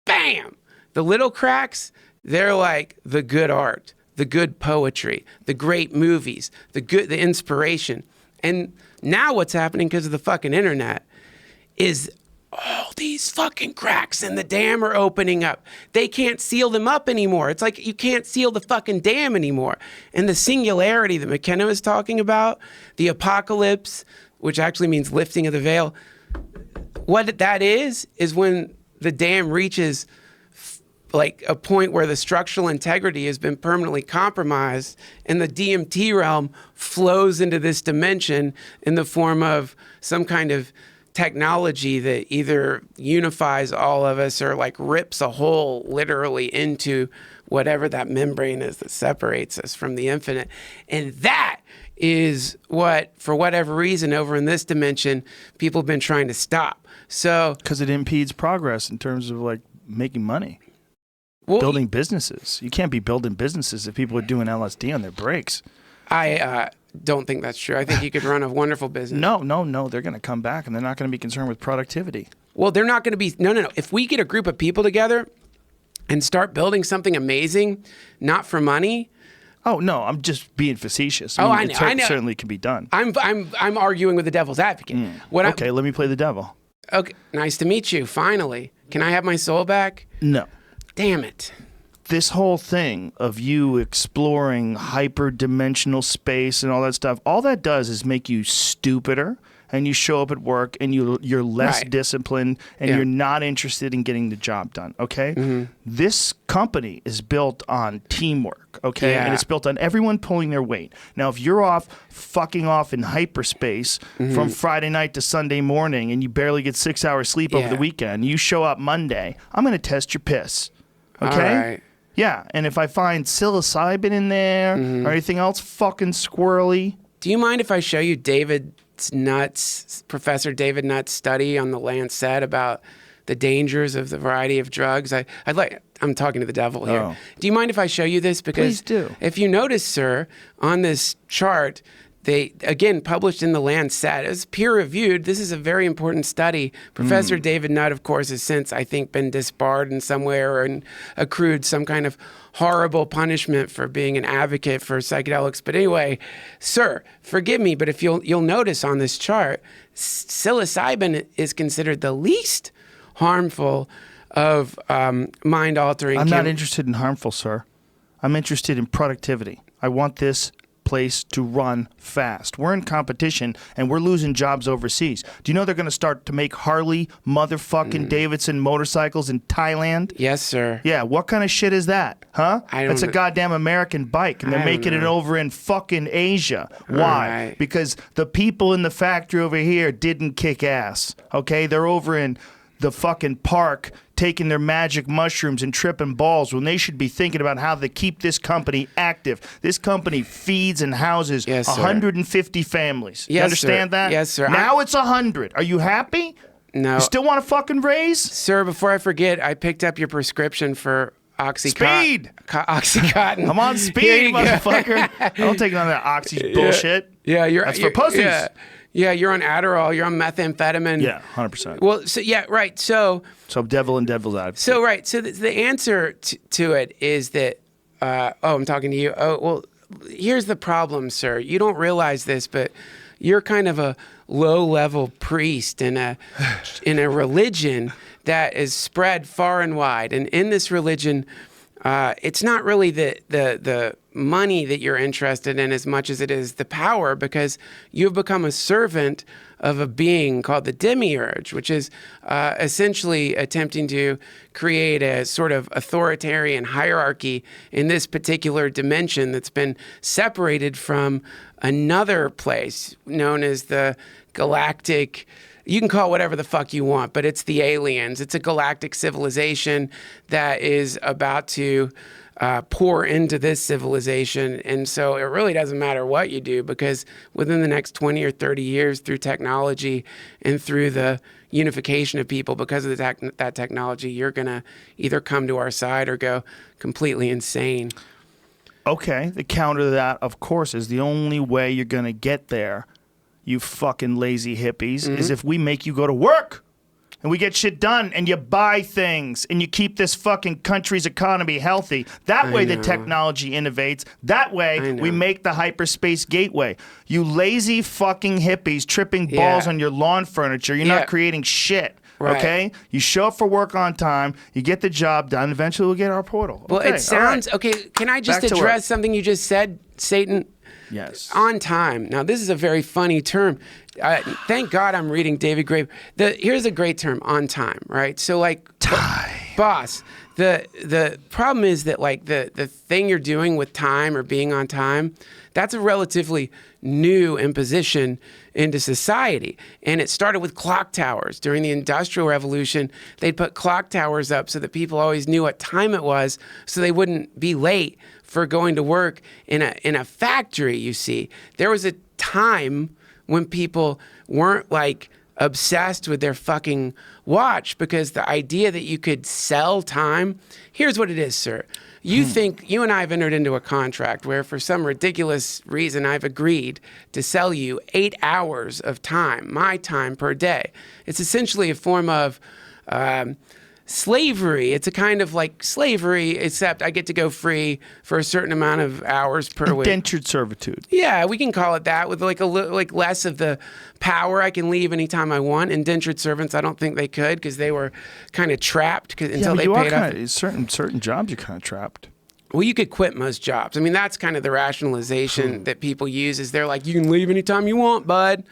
bam! The little cracks, they're like the good art, the good poetry, the great movies, the inspiration. And now what's happening because of the fucking internet is all these fucking cracks in the dam are opening up. They can't seal them up anymore. It's like you can't seal the fucking dam anymore. And the singularity that McKenna was talking about, the apocalypse, which actually means lifting of the veil, what that is when the dam reaches like a point where the structural integrity has been permanently compromised, and the DMT realm flows into this dimension in the form of some kind of technology that either unifies all of us or like rips a hole literally into whatever that membrane is that separates us from the infinite. And that is what, for whatever reason, over in this dimension, people have been trying to stop. So, because it impedes progress in terms of like making money, well, building businesses. You can't be building businesses if people are doing LSD on their breaks. I don't think that's true. I think you could run a wonderful business. No. They're going to come back, and they're not going to be concerned with productivity. Well, they're not going to be. No. If we get a group of people together and start building something amazing, not for money. Oh no, I'm just being facetious. I know. It certainly can be done. I'm arguing with the devil's advocate. Okay, let me play the devil. Okay, nice to meet you. Finally, can I have my soul back? No. Damn it. This whole thing of you exploring hyper-dimensional space and all that stuff, all that does is make you stupider, and you show up at work and you're less disciplined, and you're not interested in getting the job done, okay? Mm-hmm. This company is built on teamwork, okay? Yeah. And it's built on everyone pulling their weight. Now, if you're fucking off in hyperspace from Friday night to Sunday morning and you barely get 6 hours sleep over the weekend, you show up Monday, I'm going to test your piss, okay? All right. Yeah, and if I find psilocybin in there or anything else fucking squirrely. Do you mind if I show you Professor David Nutt's study on the Lancet about the dangers of the variety of drugs? I'm talking to the devil here. Oh. Do you mind if I show you this? Because Please do. If you notice, sir, on this chart, they, again, published in the Lancet. It's peer-reviewed. This is a very important study. Professor David Nutt, of course, has since, I think, been disbarred in some way or accrued some kind of horrible punishment for being an advocate for psychedelics. But anyway, sir, forgive me, but if you'll notice on this chart, psilocybin is considered the least harmful of mind-altering. I'm not interested in harmful, sir. I'm interested in productivity. I want this place to run fast. We're in competition and we're losing jobs overseas. Do you know they're going to start to make Harley motherfucking Davidson motorcycles in Thailand? Yes, sir. Yeah, what kind of shit is that? Huh? It's a goddamn American bike and they're making it over in fucking Asia. Why? Right. Because the people in the factory over here didn't kick ass. Okay? They're over in the fucking park taking their magic mushrooms and tripping balls when they should be thinking about how to keep this company active. This company feeds and houses 150 families. Yes, you understand sir. that? Yes, sir. Now it's 100. Are you happy? No. You still want to fucking raise? Sir, before I forget, I picked up your prescription for Oxycontin. Speed! Oxycontin. I'm on speed, motherfucker. I don't take none of that oxy bullshit. Yeah, That's for pussies. Yeah, you're on Adderall. You're on methamphetamine. Yeah, 100%. Well, so yeah, right. So devil and devil's advocate. So right. So the answer to it is that. I'm talking to you. Oh, well, here's the problem, sir. You don't realize this, but you're kind of a low-level priest in a religion that is spread far and wide. And in this religion, it's not really the money that you're interested in as much as it is the power, because you've become a servant of a being called the demiurge, which is essentially attempting to create a sort of authoritarian hierarchy in this particular dimension that's been separated from another place known as the galactic. You can call it whatever the fuck you want, but it's the aliens. It's a galactic civilization that is about to pour into this civilization. And so it really doesn't matter what you do, because within the next 20 or 30 years, through technology and through the unification of people because of that technology, you're going to either come to our side or go completely insane. Okay, the counter to that, of course, is the only way you're going to get there, you fucking lazy hippies, is if we make you go to work. And we get shit done, and you buy things, and you keep this fucking country's economy healthy. That way the technology innovates. That way we make the hyperspace gateway. You lazy fucking hippies tripping balls on your lawn furniture. You're not creating shit. Right. Okay? You show up for work on time, you get the job done, eventually we'll get our portal. Well, okay, it sounds... Okay, can I just address something you just said, Satan? Yes. On time. Now, this is a very funny term. Thank God I'm reading David Graeber. Here's a great term, on time, right? So, like, time. Boss, the problem is that, like, the thing you're doing with time or being on time, that's a relatively new imposition into society. And it started with clock towers. During the Industrial Revolution, they'd put clock towers up so that people always knew what time it was, so they wouldn't be late for going to work in a factory, you see. There was a time when people weren't, like, obsessed with their fucking watch, because the idea that you could sell time... Here's what it is, sir. You think... You and I have entered into a contract where, for some ridiculous reason, I've agreed to sell you 8 hours of time, my time per day. It's essentially a form of... slavery. It's a kind of like slavery, except I get to go free for a certain amount of hours per week. Indentured servitude. Yeah, we can call it that, with like less of the power. I can leave anytime I want. Indentured servants, I don't think they could, because they were kind of trapped until they paid off. Certain jobs you're kind of trapped. Well, you could quit most jobs. I mean, that's kind of the rationalization that people use, is they're like, you can leave anytime you want, bud.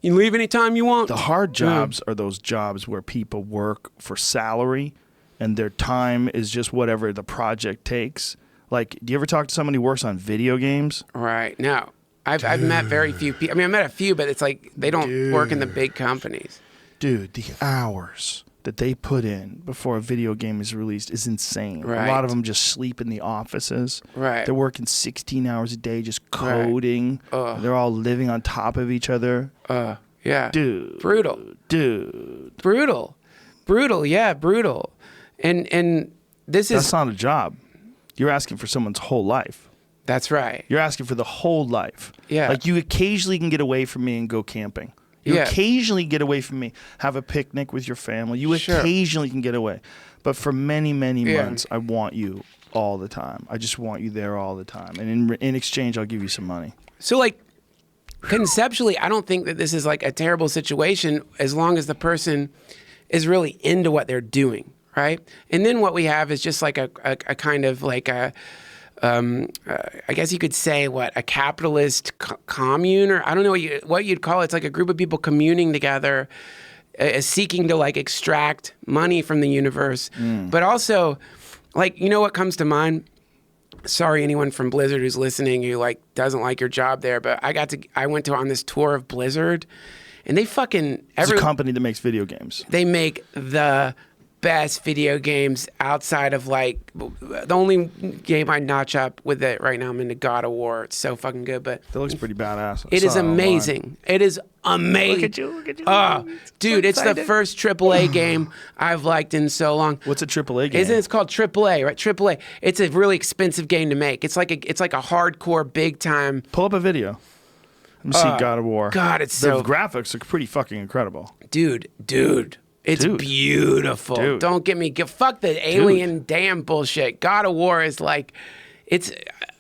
You can leave anytime you want. The hard jobs are those jobs where people work for salary and their time is just whatever the project takes. Like, do you ever talk to somebody who works on video games? Right. No. I've met very few people. I mean, I met a few, but it's like they don't work in the big companies. Dude, the hours that they put in before a video game is released is insane. Right. A lot of them just sleep in the offices. Right. They're working 16 hours a day just coding. Right. They're all living on top of each other. Yeah. Dude. Brutal. Dude. Brutal. Yeah, brutal. And that's not a job. You're asking for someone's whole life. That's right. You're asking for the whole life. Yeah. Like you occasionally can get away from me and go camping. You occasionally get away from me, have a picnic with your family. You occasionally can get away. But for many, many months, I want you all the time. I just want you there all the time. And in exchange, I'll give you some money. So, like, conceptually, I don't think that this is, like, a terrible situation as long as the person is really into what they're doing, right? And then what we have is just, like, a kind of, like, a... I guess you could say a capitalist commune, or I don't know what you'd call it. It's like a group of people communing together, seeking to like extract money from the universe, but also, like, you know what comes to mind? Sorry, anyone from Blizzard who's listening who like doesn't like your job there, but I went on this tour of Blizzard, and they fucking it's a company that makes video games. They make the best video games outside of like the only game I notch up with it right now. I'm into God of War. It's so fucking good, but that looks pretty badass. It is amazing. It is amazing. Look at you. Dude, it's the first AAA game I've liked in so long. What's a AAA game? It's called AAA, right? AAA. It's a really expensive game to make. It's like a hardcore, big time. Pull up a video. Let me see God of War. God, it's the graphics are pretty fucking incredible. Dude. It's beautiful. Dude. Don't get me... Fuck the alien damn bullshit. God of War is like... It's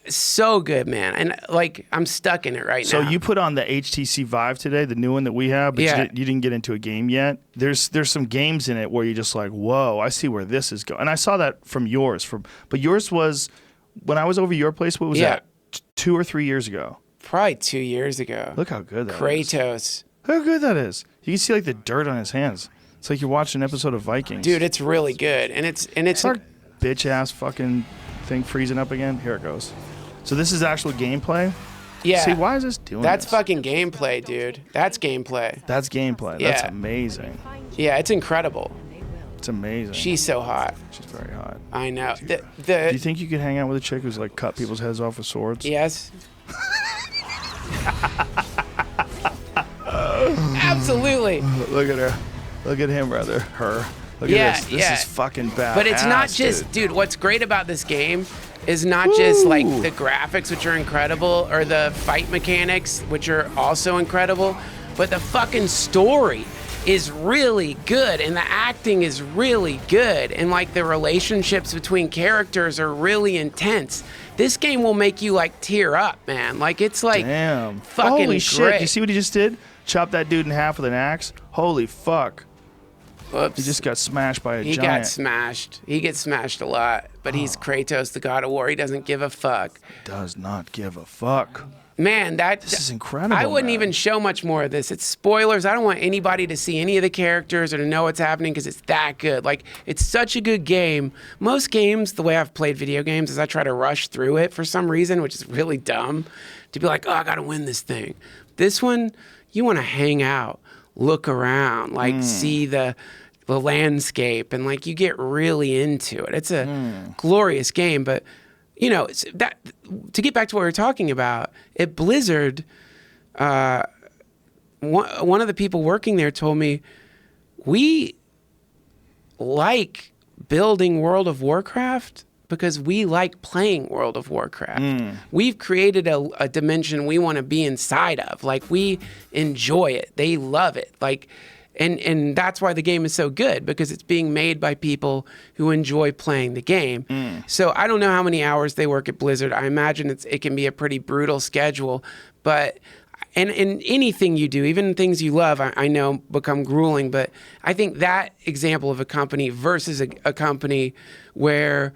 so good, man. And like, I'm stuck in it right now. So you put on the HTC Vive today, the new one that we have, but you didn't get into a game yet. There's some games in it where you're just like, whoa, I see where this is going. And I saw that from yours. But yours was... When I was over your place, what was that? 2 or 3 years ago? Probably 2 years ago. Look how good that is. Kratos. How good that is. You can see like the dirt on his hands. It's like you're watching an episode of Vikings. Dude, it's really good. And it's our bitch ass fucking thing freezing up again. Here it goes. So this is actual gameplay? Yeah. See, why is this doing That's this? fucking gameplay, dude. That's gameplay. That's gameplay. Yeah. That's amazing. Yeah, it's incredible. It's amazing. She's so hot. She's very hot. I know. Do you think you could hang out with a chick who's like cut people's heads off with swords? Yes. Absolutely. Look at her. Look at him, rather. Her. Look at this. This is fucking bad. But it's not just, dude, what's great about this game is not just like the graphics, which are incredible, or the fight mechanics, which are also incredible, but the fucking story is really good, and the acting is really good, and like the relationships between characters are really intense. This game will make you like tear up, man. Like it's like damn. Fucking holy great. shit. You see what he just did? Chopped that dude in half with an axe? Holy fuck. Whoops. He just got smashed by a giant. He got smashed. He gets smashed a lot, but he's Kratos, the God of War. He doesn't give a fuck. Does not give a fuck. Man, this is incredible. I wouldn't even show much more of this. It's spoilers. I don't want anybody to see any of the characters or to know what's happening because it's that good. Like, it's such a good game. Most games, the way I've played video games is I try to rush through it for some reason, which is really dumb, to be like, oh, I got to win this thing. This one, you want to hang out, look around, like see the landscape, and like you get really into it. It's a glorious game, but you know, that to get back to what we were talking about, at Blizzard, one of the people working there told me, we like building World of Warcraft because we like playing World of Warcraft. We've created a dimension we want to be inside of. Like, we enjoy it. They love it. Like, and that's why the game is so good, because it's being made by people who enjoy playing the game. So I don't know how many hours they work at Blizzard. I imagine it can be a pretty brutal schedule, but and anything you do, even things you love, I know become grueling. But I think that example of a company versus a company where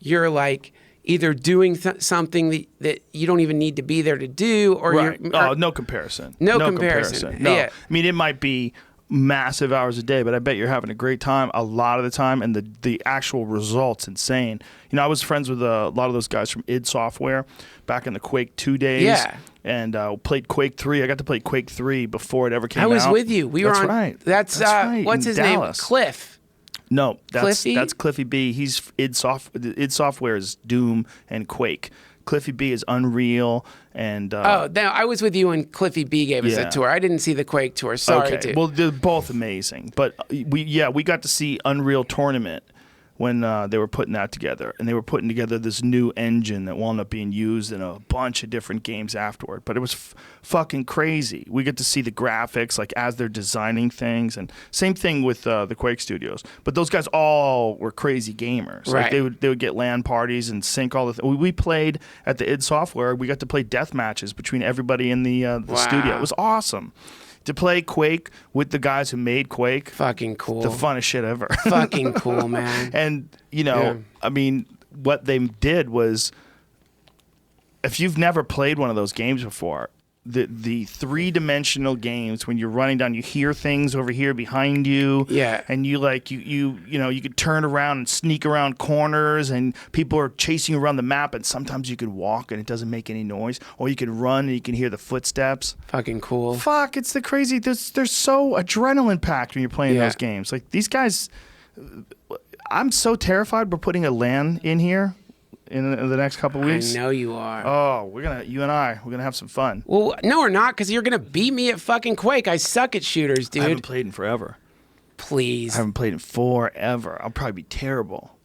you're like either doing something that you don't even need to be there to do, or right. you're no comparison. No comparison. No. Yeah. I mean, it might be massive hours a day, but I bet you're having a great time a lot of the time, and the actual results insane. You know, I was friends with a lot of those guys from id Software back in the Quake 2 days. Yeah. And played Quake 3. I got to play Quake 3 before it ever came out. I was with you. We were on. Right. That's right. what's his name? Cliff. No, Cliffy? that's Cliffy B. He's id Software is Doom and Quake. Cliffy B is Unreal and I was with you when Cliffy B gave us Yeah. a tour. I didn't see the Quake tour. Sorry, okay. dude. Well, they're both amazing, but we got to see Unreal Tournament when they were putting that together, and they were putting together this new engine that wound up being used in a bunch of different games afterward. But it was fucking crazy. We get to see the graphics like as they're designing things, and same thing with the Quake Studios. But those guys all were crazy gamers. Right. Like they would get LAN parties and sync all the. We played at the id Software. We got to play death matches between everybody in the studio. It was awesome. To play Quake with the guys who made Quake, Fucking cool. the funnest shit ever. Fucking cool, man. And, Yeah. I mean, what they did was, if you've never played one of those games before, the three-dimensional games, when you're running down, you hear things over here behind you. Yeah. And you could turn around and sneak around corners, and people are chasing you around the map, and sometimes you could walk and it doesn't make any noise, or you can run and you can hear the footsteps. Fucking cool. Fuck, it's the crazy. They're so adrenaline packed when you're playing Yeah. those games. Like these guys, I'm so terrified we're putting a LAN in here in the next couple weeks. I know you are. Oh, you and I, we're gonna have some fun. Well, no, we're not, because you're going to beat me at fucking Quake. I suck at shooters, I haven't dude. played in forever. Please. I haven't played in forever. I'll probably be terrible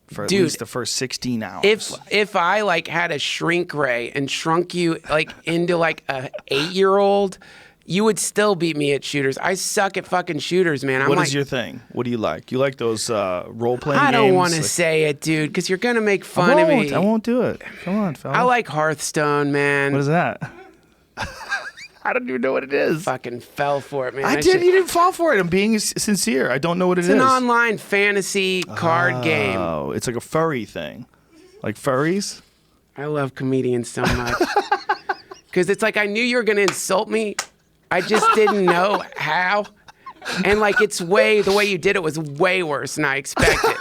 for at Dude, least the first 16 hours. If I like had a shrink ray and shrunk you like into like a 8-year-old, you would still beat me at shooters. I suck at fucking shooters, man. I'm What like, is your thing? What do you like? You like those role-playing games? I don't want to Like- say it, dude, because you're gonna make fun of me. I won't do it. Come on, fella. I like Hearthstone, man. What is that? I don't even know what it is. Fucking fell for it, man. You didn't fall for it. I'm being sincere. I don't know what It's an online fantasy card game. Oh, it's like a furry thing. Like furries? I love comedians so much. Because it's like I knew you were going to insult me. I just didn't know how. And like the way you did it was way worse than I expected.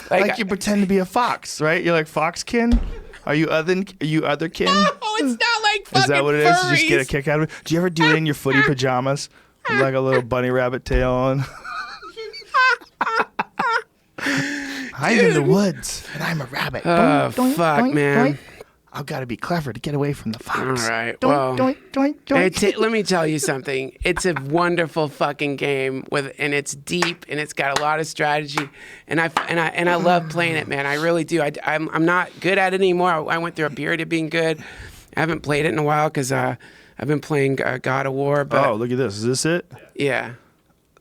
Like you pretend to be a fox, right? You're like Foxkin? Are you otherkin? Oh, it's not like fucking Is that what it is? You just get a furries. kick out of it? Do you ever do it in your footy pajamas? With like a little bunny rabbit tail on? I'm in the woods, and I'm a rabbit. Oh, fuck, man. I've got to be clever to get away from the fox. All right, Doink, well, doink, doink, doink. Let me tell you something. It's a wonderful fucking game and it's deep and it's got a lot of strategy and I love playing it, man. I really do. I'm not good at it anymore. I went through a period of being good. I haven't played it in a while because I've been playing God of War. But Oh, look at this. Is this it? yeah,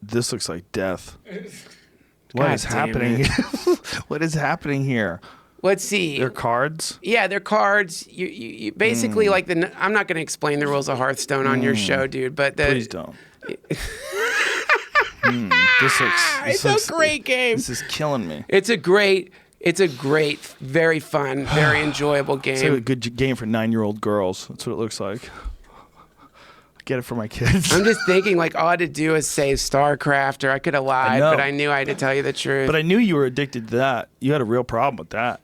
This looks like death. What God is damn happening? What is happening here? let's see. They're cards? Yeah, they're cards. You basically like I'm not going to explain the rules of Hearthstone on your show, dude. But Please don't. It's a great game. This is killing me. It's a great, very fun, very enjoyable It's like a game. good game for 9-year-old girls. That's what it looks like. Get it for my kids. I'm just thinking, like, all I had to do is say StarCraft, or I could have lied, know. but I knew I had to tell you the truth. But I knew you were addicted to that. You had a real problem with that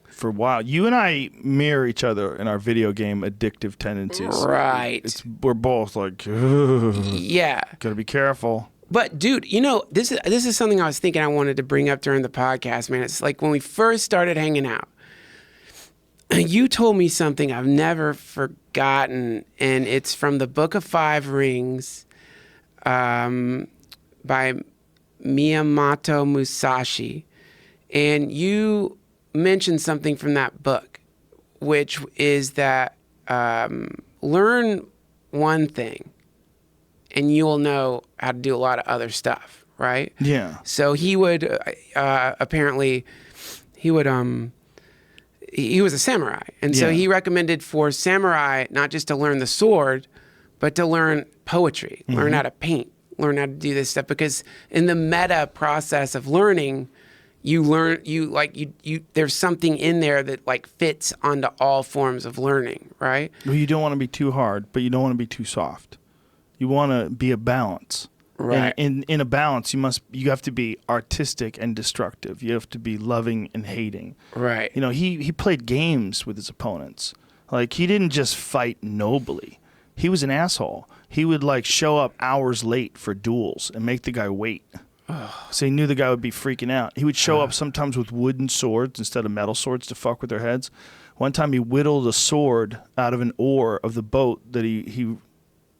for a while. You and I mirror each other in our video game addictive tendencies. Right. We're both like, ugh, Yeah. gotta be careful. But dude, this is something I was thinking I wanted to bring up during the podcast, man. It's like when we first started hanging out, you told me something I've never forgotten, and it's from the Book of Five Rings by Miyamoto Musashi. And you mentioned something from that book, which is that learn one thing and you'll know how to do a lot of other stuff, right? Yeah. So he would apparently he was a samurai, and so Yeah. he recommended for samurai not just to learn the sword, but to learn poetry, learn how to paint, learn how to do this stuff, because in the meta process of learning, there's something in there that like fits onto all forms of learning, right? Well, you don't want to be too hard, but you don't want to be too soft. You want to be a balance. Right. And in a balance, you have to be artistic and destructive. You have to be loving and hating. Right. You know, he played games with his opponents. Like, he didn't just fight nobly. He was an asshole. He would, like, show up hours late for duels and make the guy wait. So he knew the guy would be freaking out. He would show up sometimes with wooden swords instead of metal swords to fuck with their heads. One time he whittled a sword out of an oar of the boat that he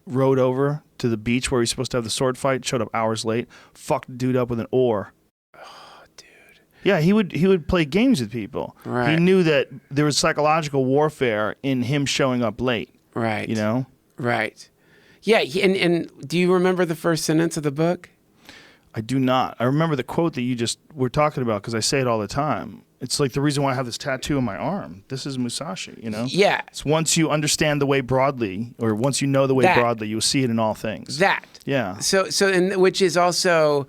rowed over to the beach where he was supposed to have the sword fight, showed up hours late, fucked the dude up with an oar. Oh, dude. Yeah, he would play games with people. Right. He knew that there was psychological warfare in him showing up late. Right. You know? Right. Yeah, and do you remember the first sentence of the book? I do not. I remember the quote that you just were talking about because I say it all the time. It's like the reason why I have this tattoo on my arm. This is Musashi, you know? Yeah. It's once you understand the way broadly, or once you know the way broadly, you'll see it in all things. Yeah. So and which is also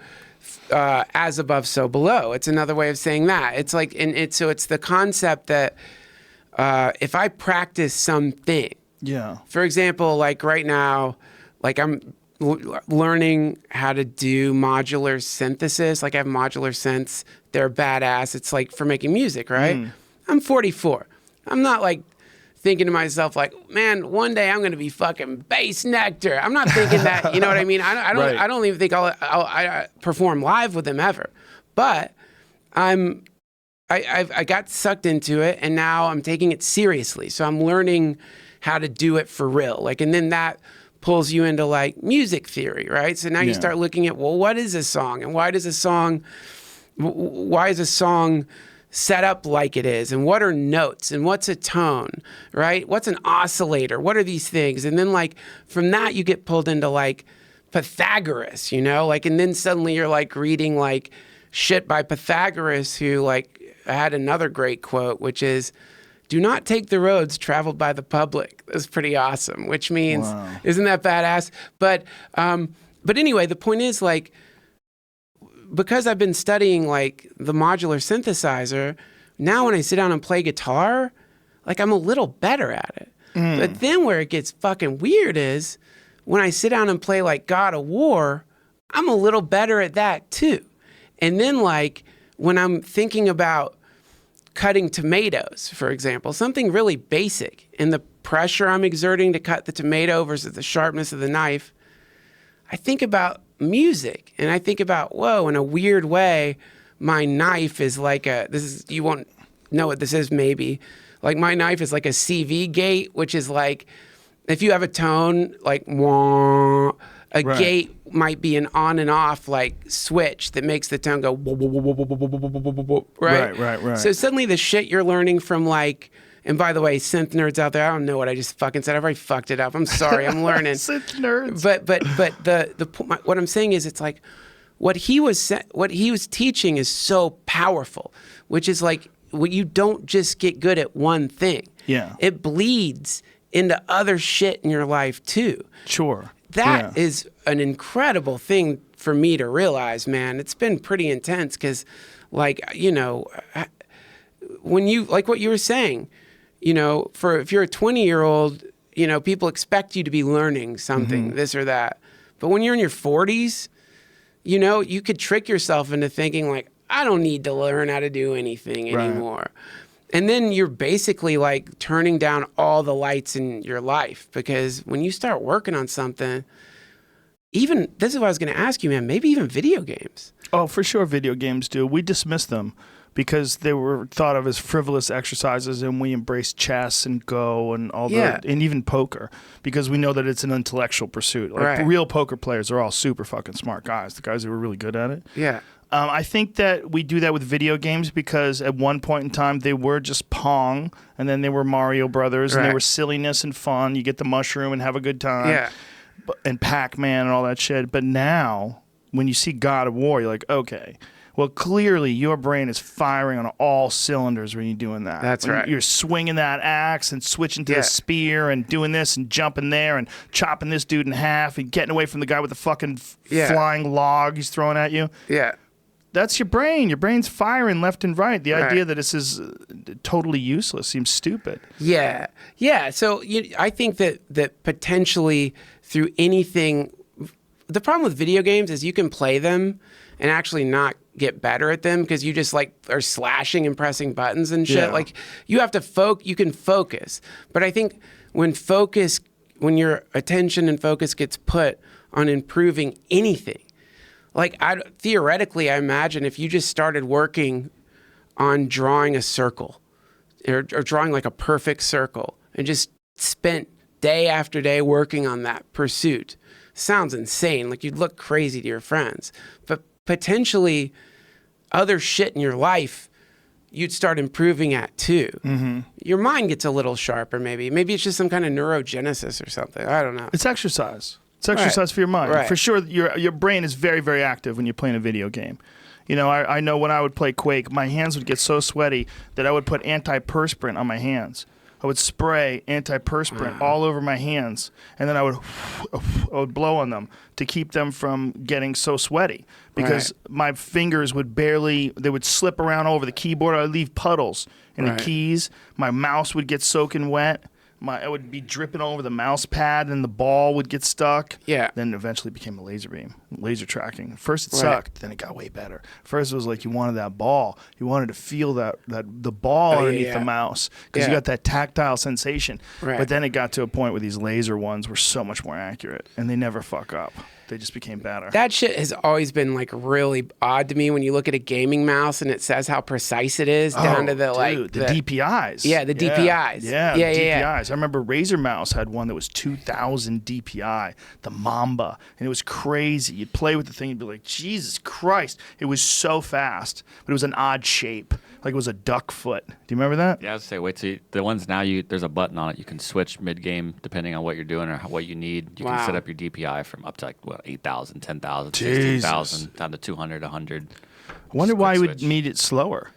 as above, so below. It's another way of saying that. It's like, so it's the concept that if I practice something, for example, like right now, like I'm learning how to do modular synthesis. Like I have modular synths. They're badass. It's like for making music, right? I'm 44. I'm not like thinking to myself like, man, one day I'm going to be fucking bass nectar. I'm not thinking that, you know what I mean? I don't even think I perform live with them ever. But I got sucked into it and now I'm taking it seriously. So I'm learning how to do it for real. Like, and then that pulls you into like music theory, right? So now you start looking at, well, what is a song and why is a song set up like it is? And what are notes and what's a tone, right? What's an oscillator? What are these things? And then like from that you get pulled into like Pythagoras, you know, like, and then suddenly you're like reading like shit by Pythagoras, who like had another great quote, which is, do not take the roads traveled by the public. That's pretty awesome, which means, isn't that badass? But anyway, the point is like, because I've been studying like the modular synthesizer, now when I sit down and play guitar, like I'm a little better at it. But then where it gets fucking weird is when I sit down and play like God of War, I'm a little better at that too. And then like when I'm thinking about cutting tomatoes, for example, something really basic, and the pressure I'm exerting to cut the tomato versus the sharpness of the knife, I think about music and I think about, whoa, in a weird way, my knife is like you won't know what this is maybe, like my knife is like a CV gate, which is like, if you have a tone, like wah, a gate might be an on and off like switch that makes the tone go right. So suddenly the shit you're learning from like, and by the way, synth nerds out there, I don't know what I just fucking said. I've already fucked it up. I'm sorry. I'm learning. Synth nerds. But what I'm saying is, it's like what he was teaching is so powerful, which is like, you don't just get good at one thing. Yeah. It bleeds into other shit in your life too. Sure. That is an incredible thing for me to realize, man. It's been pretty intense because, like, you know, when you, like what you were saying, you know, if you're a 20-year-old, you know, people expect you to be learning something, this or that. But when you're in your 40s, you know, you could trick yourself into thinking, like, I don't need to learn how to do anything anymore. And then you're basically like turning down all the lights in your life, because when you start working on something, even, this is what I was going to ask you, man, maybe even video games. Oh, for sure video games do. We dismiss them because they were thought of as frivolous exercises, and we embrace chess and Go and all and even poker, because we know that it's an intellectual pursuit. Like real poker players are all super fucking smart guys, the guys who are really good at it. Yeah. I think that we do that with video games because at one point in time they were just Pong, and then they were Mario Brothers, and they were silliness and fun. You get the mushroom and have a good time. Yeah. And Pac-Man and all that shit. But now, when you see God of War, you're like, okay, well, clearly your brain is firing on all cylinders when you're doing that. That's right. You're swinging that axe and switching to the spear and doing this and jumping there and chopping this dude in half and getting away from the guy with the fucking flying log he's throwing at you. Yeah. That's your brain. Your brain's firing left and right. The idea that this is totally useless seems stupid. Yeah. Yeah. So I think that potentially through anything, the problem with video games is you can play them and actually not get better at them because you just like are slashing and pressing buttons and shit. Like you have to you can focus. But I think when your attention and focus gets put on improving anything, Like, theoretically, I imagine if you just started working on drawing a circle or drawing like a perfect circle and just spent day after day working on that pursuit, sounds insane. Like, you'd look crazy to your friends. But potentially other shit in your life you'd start improving at too. Mm-hmm. Your mind gets a little sharper maybe. Maybe it's just some kind of neurogenesis or something. I don't know. It's exercise. It's exercise for your mind. Right. For sure, your brain is very, very active when you're playing a video game. You know, I know when I would play Quake, my hands would get so sweaty that I would put antiperspirant on my hands. I would spray antiperspirant all over my hands, and then I would blow on them to keep them from getting so sweaty, because my fingers would they would slip around over the keyboard. I'd leave puddles in the keys. My mouse would get soaking wet. It would be dripping all over the mouse pad, and the ball would get stuck. Yeah. Then eventually became a laser beam, laser tracking. First it sucked, then it got way better. First it was like you wanted that ball. You wanted to feel the ball underneath the mouse, because you got that tactile sensation. Right. But then it got to a point where these laser ones were so much more accurate, and they never fuck up. They just became better. That shit has always been like really odd to me when you look at a gaming mouse and it says how precise it is down to the the DPIs. Yeah, the DPIs. Yeah, DPIs. I remember Razer Mouse had one that was 2,000 DPI, the Mamba, and it was crazy. You'd play with the thing, you'd be like, Jesus Christ. It was so fast, but it was an odd shape. Like it was a duck foot. Do you remember that? Yeah, I was say, wait till the ones now. There's a button on it. You can switch mid game depending on what you're doing or what you need. You can set up your DPI from up to like 8,000, 10,000, 16,000 down to 200, 100. I wonder why you would need it slower.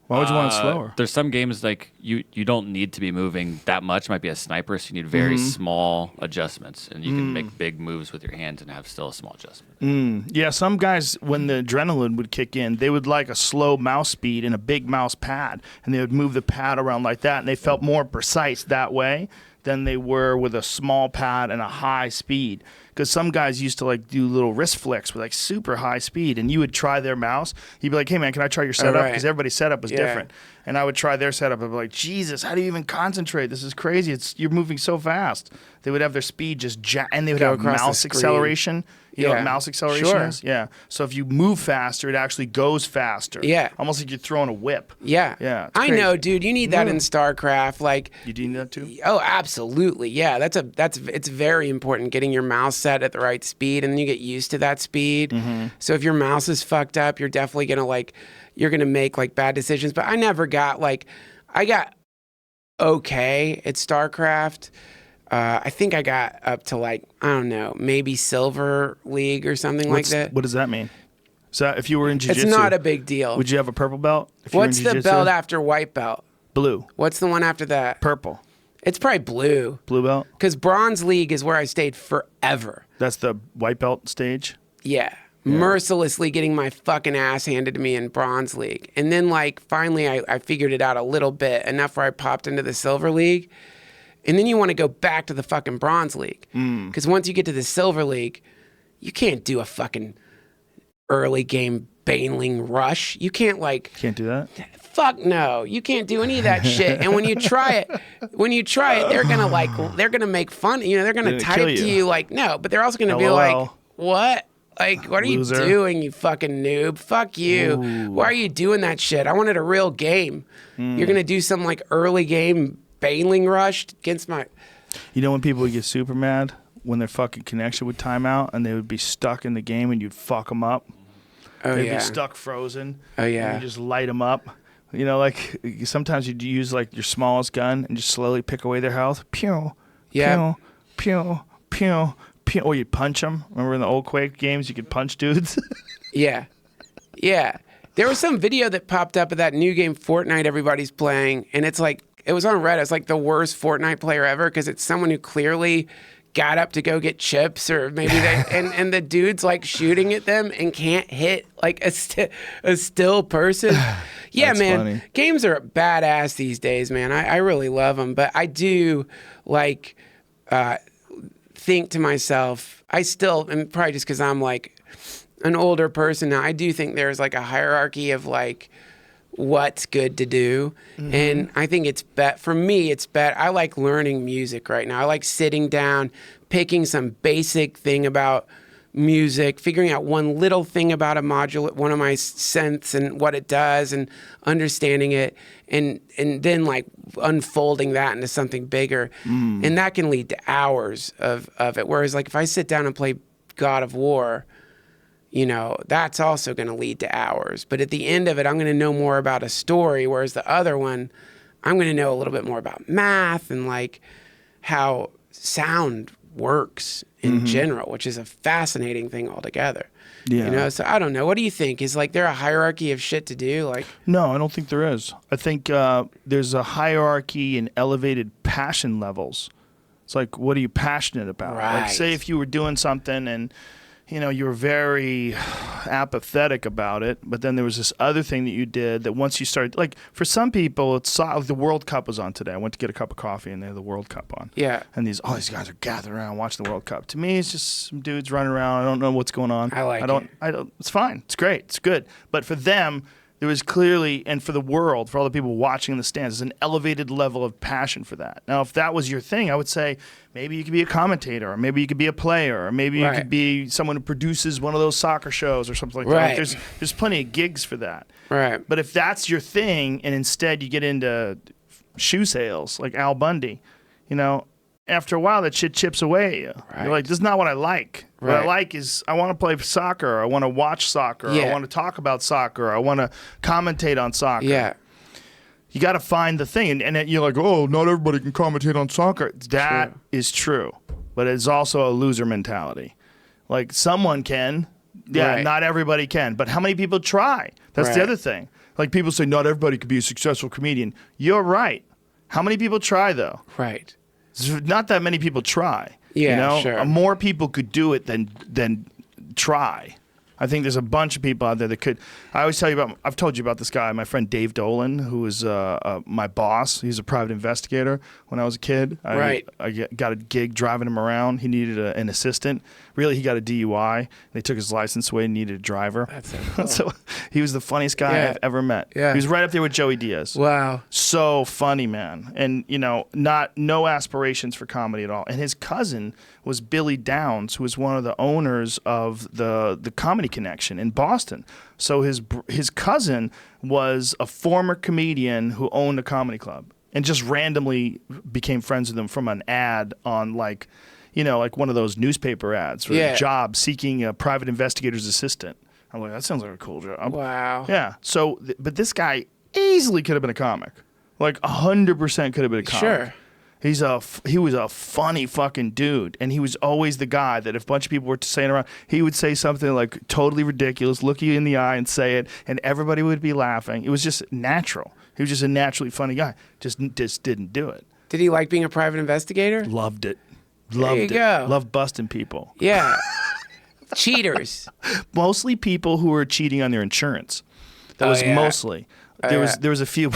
Why would you want it slower? There's some games like you don't need to be moving that much. It might be a sniper, so you need very small adjustments, and you can make big moves with your hands and have still a small adjustment. Yeah, some guys, when the adrenaline would kick in, they would like a slow mouse speed and a big mouse pad, and they would move the pad around like that, and they felt more precise that way than they were with a small pad and a high speed. Because some guys used to like do little wrist flicks with like super high speed, and you would try their mouse. You'd be like, "Hey man, can I try your setup?" Because everybody's setup was different, and I would try their setup. I'd be like, "Jesus, how do you even concentrate? This is crazy. You're moving so fast." They would have their speed just and they would have mouse acceleration. You know what mouse acceleration is? Yeah. So if you move faster, it actually goes faster. Yeah. Almost like you're throwing a whip. Yeah. Yeah. I know, dude. You need that in StarCraft. Like, you do need that too? Oh, absolutely. Yeah. It's very important getting your mouse set at the right speed, and then you get used to that speed. So if your mouse is fucked up, you're definitely you're gonna make like bad decisions. But I never got I got okay at StarCraft. I think I got up to like, I don't know, maybe Silver League or something like that. What does that mean? So if you were in jiu-jitsu, it's not a big deal. Would you have a purple belt? If you were in What's the jiu-jitsu? belt after white belt? Blue. What's the one after that? Purple. It's probably blue. Blue belt? Because Bronze League is where I stayed forever. That's the white belt stage? Yeah. Mercilessly getting my fucking ass handed to me in Bronze League. And then like finally I figured it out a little bit, enough where I popped into the Silver League. And then you want to go back to the fucking Bronze League. Because once you get to the Silver League, you can't do a fucking early game baneling rush. You can't Can't do that? Fuck no. You can't do any of that shit. And when you try it, they're gonna make fun. You know, they're gonna type to you like, no, but they're also gonna be like, what? Like, what are Loser. you doing, you fucking noob? Fuck you. Ooh. Why are you doing that shit? I wanted a real game. You're gonna do some like early game baneling rush against my... You know when people would get super mad? When their fucking connection would time out and they would be stuck in the game and you'd fuck them up? Oh, They'd be stuck frozen. Oh, yeah. And you just light them up. You know, like sometimes you'd use like your smallest gun and just slowly pick away their health. Pew, Yeah. pew, pew, pew, pew. Or you'd punch them. Remember in the old Quake games, you could punch dudes? Yeah. Yeah. There was some video that popped up of that new game Fortnite everybody's playing, and it's like, it was on Reddit. It's like the worst Fortnite player ever because it's someone who clearly got up to go get chips, or maybe they and the dude's like shooting at them and can't hit like a still person. Yeah, That's man. funny. Games are badass these days, man. I really love them, but I do like think to myself, I still, and probably just because I'm like an older person now, I do think there's like a hierarchy of like what's good to do. And I think for me, it's better. I like learning music right now. I like sitting down, picking some basic thing about music, figuring out one little thing about a module, one of my synths and what it does, and understanding it, and then like unfolding that into something bigger. And that can lead to hours of it. Whereas like if I sit down and play God of War, you know, that's also going to lead to hours. But at the end of it, I'm going to know more about a story, whereas the other one, I'm going to know a little bit more about math and like how sound works in general, which is a fascinating thing altogether. Yeah. You know, so I don't know. What do you think? Is like there a hierarchy of shit to do? Like, No, I don't think there is. I think there's a hierarchy in elevated passion levels. It's like, what are you passionate about? Right. Like, say if you were doing something and, you know, you were very apathetic about it, but then there was this other thing that you did that once you started, like for some people, it's like the World Cup was on today. I went to get a cup of coffee and they had the World Cup on. yeah, And these guys are gathered around watching the World Cup. To me, it's just some dudes running around. I don't know what's going on. I don't. It's fine. It's great. It's good. But for them, there was clearly, and for the world, for all the people watching in the stands, there's an elevated level of passion for that. Now, if that was your thing, I would say maybe you could be a commentator, or maybe you could be a player, or maybe you could be someone who produces one of those soccer shows or something like that. Like, there's plenty of gigs for that. right. But if that's your thing, and instead you get into shoe sales like Al Bundy, you know, after a while that shit chips away at you. Right. You're like, this is not what I like. What I Right. like is I want to play soccer. I want to watch soccer. Yeah. I want to talk about soccer. I want to commentate on soccer. Yeah, You got to find the thing. And you're like, oh, not everybody can commentate on soccer. That is true. But it's also a loser mentality. Like someone can. Yeah, Right. not everybody can. But how many people try? That's the Right. other thing. Like people say, not everybody could be a successful comedian. You're right. How many people try, though? right. Not that many people try. Yeah, you know? sure. More people could do it than try. I think there's a bunch of people out there that could. I always tell you about. I've told you about this guy, my friend Dave Dolan, who was my boss. He's a private investigator. When I was a kid, Right. I got a gig driving him around. He needed an assistant. Really, he got a DUI. They took his license away and needed a driver. That's so cool. So he was the funniest guy Yeah. I've ever met. Yeah. He was right up there with Joey Diaz. Wow. So funny, man. And, you know, no aspirations for comedy at all. And his cousin was Billy Downs, who was one of the owners of the Comedy Connection in Boston. So his cousin was a former comedian who owned a comedy club and just randomly became friends with him from an ad on like one of those newspaper ads for a job seeking a private investigator's assistant. I'm like, that sounds like a cool job. Wow. Yeah. So, but this guy easily could have been a comic. Like 100% could have been a comic. Sure. He was a funny fucking dude, and he was always the guy that if a bunch of people were saying around, he would say something like totally ridiculous, look you in the eye and say it, and everybody would be laughing. It was just natural. He was just a naturally funny guy. Just didn't do it. Did he like being a private investigator? Loved it. There you go. Loved busting people. Yeah. Cheaters. Mostly people who were cheating on their insurance. That was yeah. mostly. There was a few.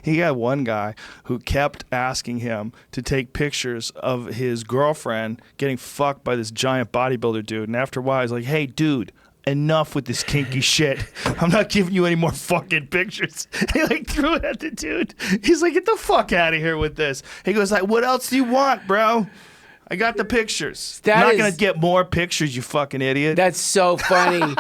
He had one guy who kept asking him to take pictures of his girlfriend getting fucked by this giant bodybuilder dude, and after a while, he's like, "Hey, dude, enough with this kinky shit. I'm not giving you any more fucking pictures." He like threw it at the dude. He's like, "Get the fuck out of here with this." He goes like, "What else do you want, bro? I got the pictures. I'm not gonna get more pictures, you fucking idiot." That's so funny.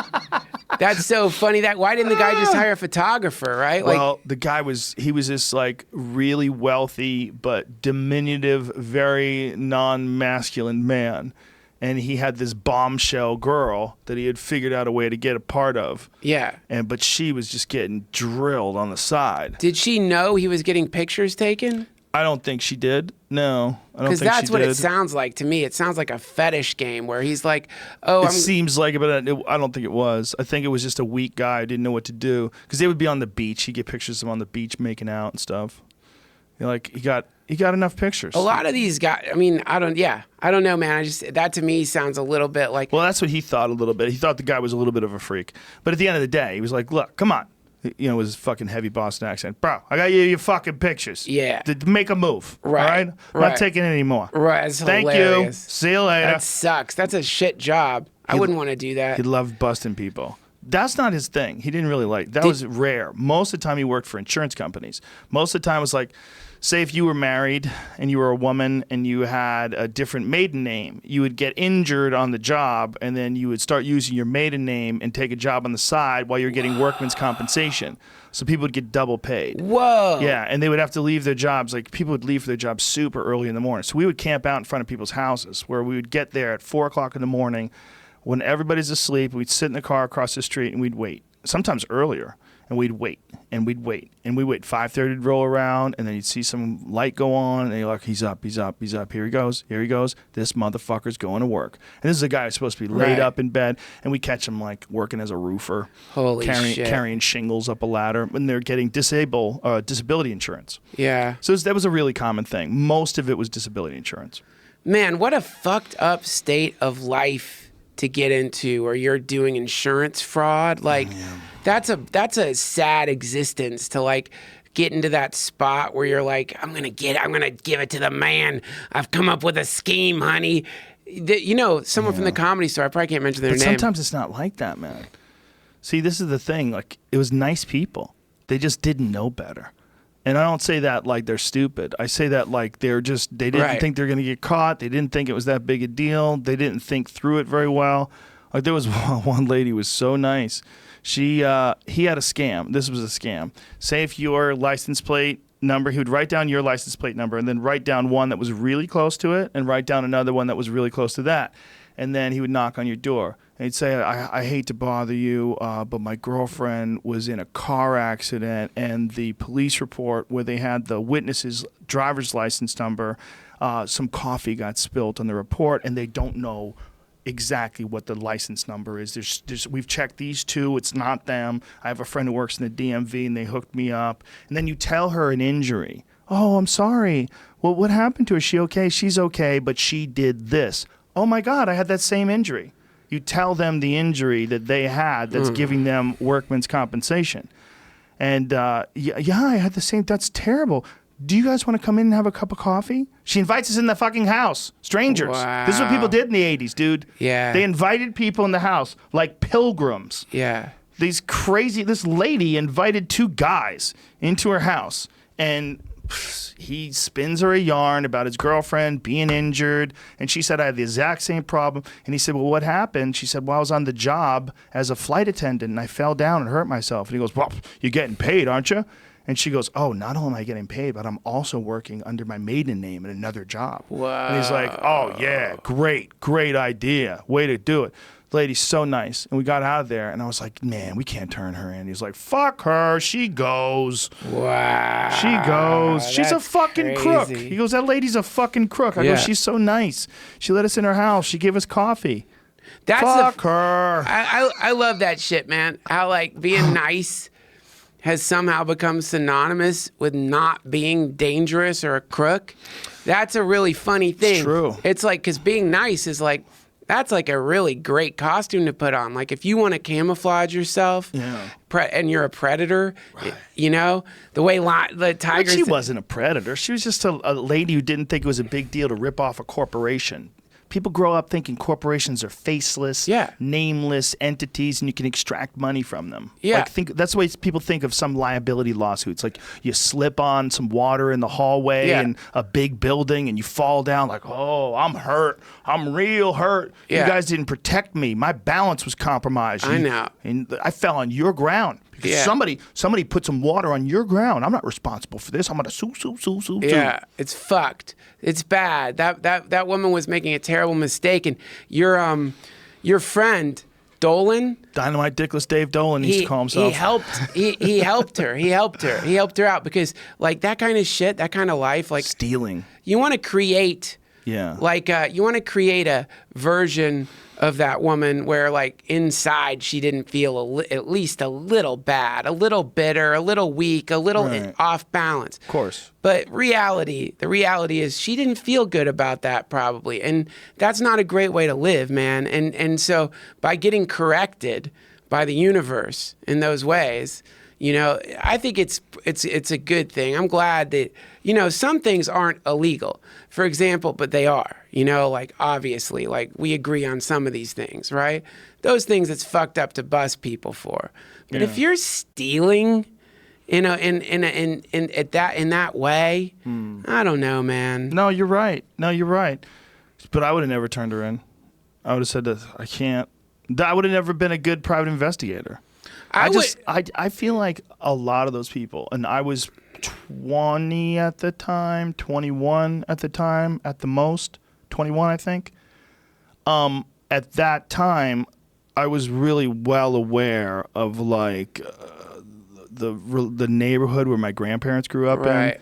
That's so funny. Why didn't the guy just hire a photographer, right? Well, the guy was this like really wealthy but diminutive, very non-masculine man. And he had this bombshell girl that he had figured out a way to get a part of. Yeah. But she was just getting drilled on the side. Did she know he was getting pictures taken? I don't think she did. No, I don't think she did. Because that's what it sounds like to me. It sounds like a fetish game where he's like, "Oh, It seems like it, but I don't think it was. I think it was just a weak guy who didn't know what to do. Because they would be on the beach. He'd get pictures of them on the beach making out and stuff. Like he got enough pictures. A lot of these guys. I mean, I don't know, man. That to me sounds a little bit like. Well, that's what he thought a little bit. He thought the guy was a little bit of a freak. But at the end of the day, he was like, "Look, come on." You know, with his fucking heavy Boston accent. "Bro, I got you your fucking pictures. Yeah. Make a move. Right. All right? I'm not taking it anymore. Right. It's Thank hilarious. you. See you later." That sucks. That's a shit job. I wouldn't want to do that. He loved busting people. That's not his thing. He didn't really like that. Was rare. Most of the time he worked for insurance companies. Most of the time it was like, say if you were married and you were a woman and you had a different maiden name, you would get injured on the job and then you would start using your maiden name and take a job on the side while you're getting workman's compensation. So people would get double paid. Whoa. Yeah, and they would have to leave their jobs. Like people would leave for their jobs super early in the morning. So we would camp out in front of people's houses where we would get there at 4 o'clock in the morning when everybody's asleep. We'd sit in the car across the street and we'd wait. Sometimes earlier. And we'd wait, and we'd wait, and we'd wait. 5:30 would roll around, and then you'd see some light go on, and you're like, he's up. Here he goes. This motherfucker's going to work. And this is a guy who's supposed to be laid up in bed, and we catch him like working as a roofer, Holy shit. carrying shingles up a ladder, and they're getting disability insurance. Yeah. So that was a really common thing. Most of it was disability insurance. Man, what a fucked up state of life to get into, where you're doing insurance fraud. Like, that's a sad existence to like get into that spot where you're like, I'm gonna give it to the man. I've come up with a scheme, honey. Someone from the Comedy Store. I probably can't mention their name. Sometimes it's not like that, man. See, this is the thing. Like, it was nice people. They just didn't know better. And I don't say that like they're stupid. I say that like they didn't think they're going to get caught. They didn't think it was that big a deal. They didn't think through it very well. Like there was one lady who was so nice. He had a scam. This was a scam. Say if your license plate number, he would write down your license plate number and then write down one that was really close to it and write down another one that was really close to that. And then he would knock on your door. And he'd say, I hate to bother you, but my girlfriend was in a car accident, and the police report where they had the witness's driver's license number, some coffee got spilt on the report, and they don't know exactly what the license number is. We've checked these two. It's not them. I have a friend who works in the DMV, and they hooked me up. And then you tell her an injury. Oh, I'm sorry. Well, what happened to her? Is she okay? She's okay, but she did this. Oh, my God, I had that same injury. You tell them the injury that they had that's giving them workman's compensation. And, I had the same. That's terrible. Do you guys want to come in and have a cup of coffee? She invites us in the fucking house. Strangers. Wow. This is what people did in the 80s, dude. Yeah. They invited people in the house like pilgrims. Yeah. This lady invited 2 guys into her house, and he spins her a yarn about his girlfriend being injured, and she said, I had the exact same problem. And he said, well, what happened? She said, well, I was on the job as a flight attendant, and I fell down and hurt myself. And he goes, well, you're getting paid, aren't you? And she goes, oh, not only am I getting paid, but I'm also working under my maiden name in another job. Wow. And he's like, oh, yeah, great idea. Way to do it. The lady's so nice. And we got out of there, and I was like, man, we can't turn her in. He's like, fuck her. She goes. Wow. She goes. She's a fucking crook. crazy. He goes, that lady's a fucking crook. I go, she's so nice. She let us in her house. She gave us coffee. Fuck her. I love that shit, man. How like being nice has somehow become synonymous with not being dangerous or a crook. That's a really funny thing. It's true. It's like, because being nice is like, that's like a really great costume to put on. Like if you want to camouflage yourself and you're a predator, the way the tigers... But she wasn't a predator. She was just a lady who didn't think it was a big deal to rip off a corporation. People grow up thinking corporations are faceless, nameless entities, and you can extract money from them. Yeah. That's the way people think of some liability lawsuits. Like you slip on some water in the hallway in a big building and you fall down like, oh, I'm hurt. I'm real hurt. You guys didn't protect me. My balance was compromised. I know. And I fell on your ground. Because somebody put some water on your ground. I'm not responsible for this. I'm going to sue. Yeah, it's fucked. It's bad. That woman was making a terrible mistake, and your friend Dolan, Dynamite Dickless Dave Dolan used to call himself. He helped her. He helped her out because like that kind of shit, that kind of life, like stealing. You want to create. Yeah. Like you want to create a version of that woman where like inside she didn't feel at least a little bad, a little bitter, a little weak, a little off balance. Of course. But the reality is she didn't feel good about that probably. And that's not a great way to live, man. And so by getting corrected by the universe in those ways, You know, I think it's a good thing. I'm glad that, you know, some things aren't illegal, for example, but they are, you know, like obviously, like we agree on some of these things, right? Those things it's fucked up to bust people for. But if you're stealing in that way, I don't know, man. No, you're right. But I would have never turned her in. I would have said that I can't. I would have never been a good private investigator. I feel like a lot of those people, and I was 20 at the time, 21 at the time, at the most, 21 I think. At that time, I was really well aware of like the neighborhood where my grandparents grew up in,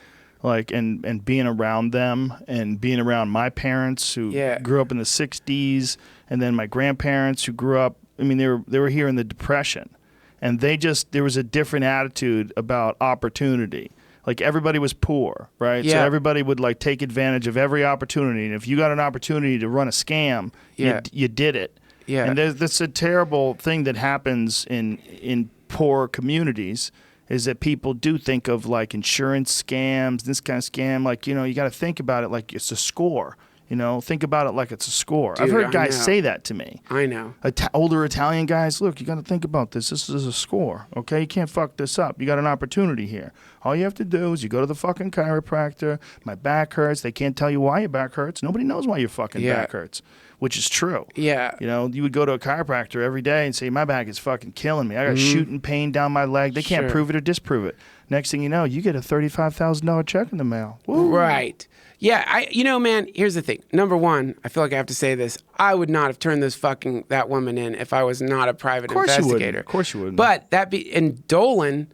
like and being around them and being around my parents who grew up in the 60s, and then my grandparents who grew up. I mean, they were here in the Depression. And there was a different attitude about opportunity. Like everybody was poor, right? Yeah. So everybody would like take advantage of every opportunity. And if you got an opportunity to run a scam, you did it. Yeah. And that's a terrible thing that happens in poor communities, is that people do think of like insurance scams, this kind of scam. Like, you know, you got to think about it like it's a score. You know, think about it like it's a score. Dude, I've heard guys say that to me. I know. Older Italian guys, look, you got to think about this. This is a score, okay? You can't fuck this up. You got an opportunity here. All you have to do is you go to the fucking chiropractor. My back hurts. They can't tell you why your back hurts. Nobody knows why your fucking back hurts, which is true. Yeah. You know, you would go to a chiropractor every day and say, my back is fucking killing me. I got shooting pain down my leg. They can't prove it or disprove it. Next thing you know, you get a $35,000 check in the mail. Woo. Right. Yeah, you know, man, here's the thing. Number one, I feel like I have to say this. I would not have turned that woman in if I was not a private investigator. Of course you wouldn't. But and Dolan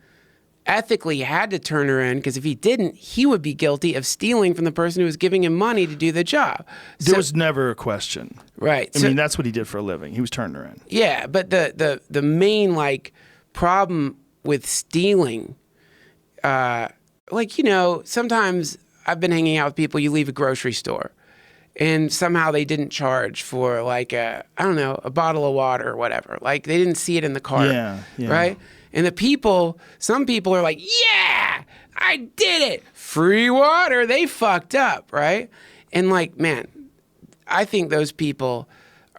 ethically had to turn her in, because if he didn't, he would be guilty of stealing from the person who was giving him money to do the job. There was never a question. Right. I mean, that's what he did for a living. He was turning her in. Yeah, but the main like problem with stealing, like, you know, sometimes I've been hanging out with people, you leave a grocery store and somehow they didn't charge for like a bottle of water or whatever. Like they didn't see it in the cart, right? And some people are like, yeah, I did it. Free water. They fucked up, right? And like, man, I think those people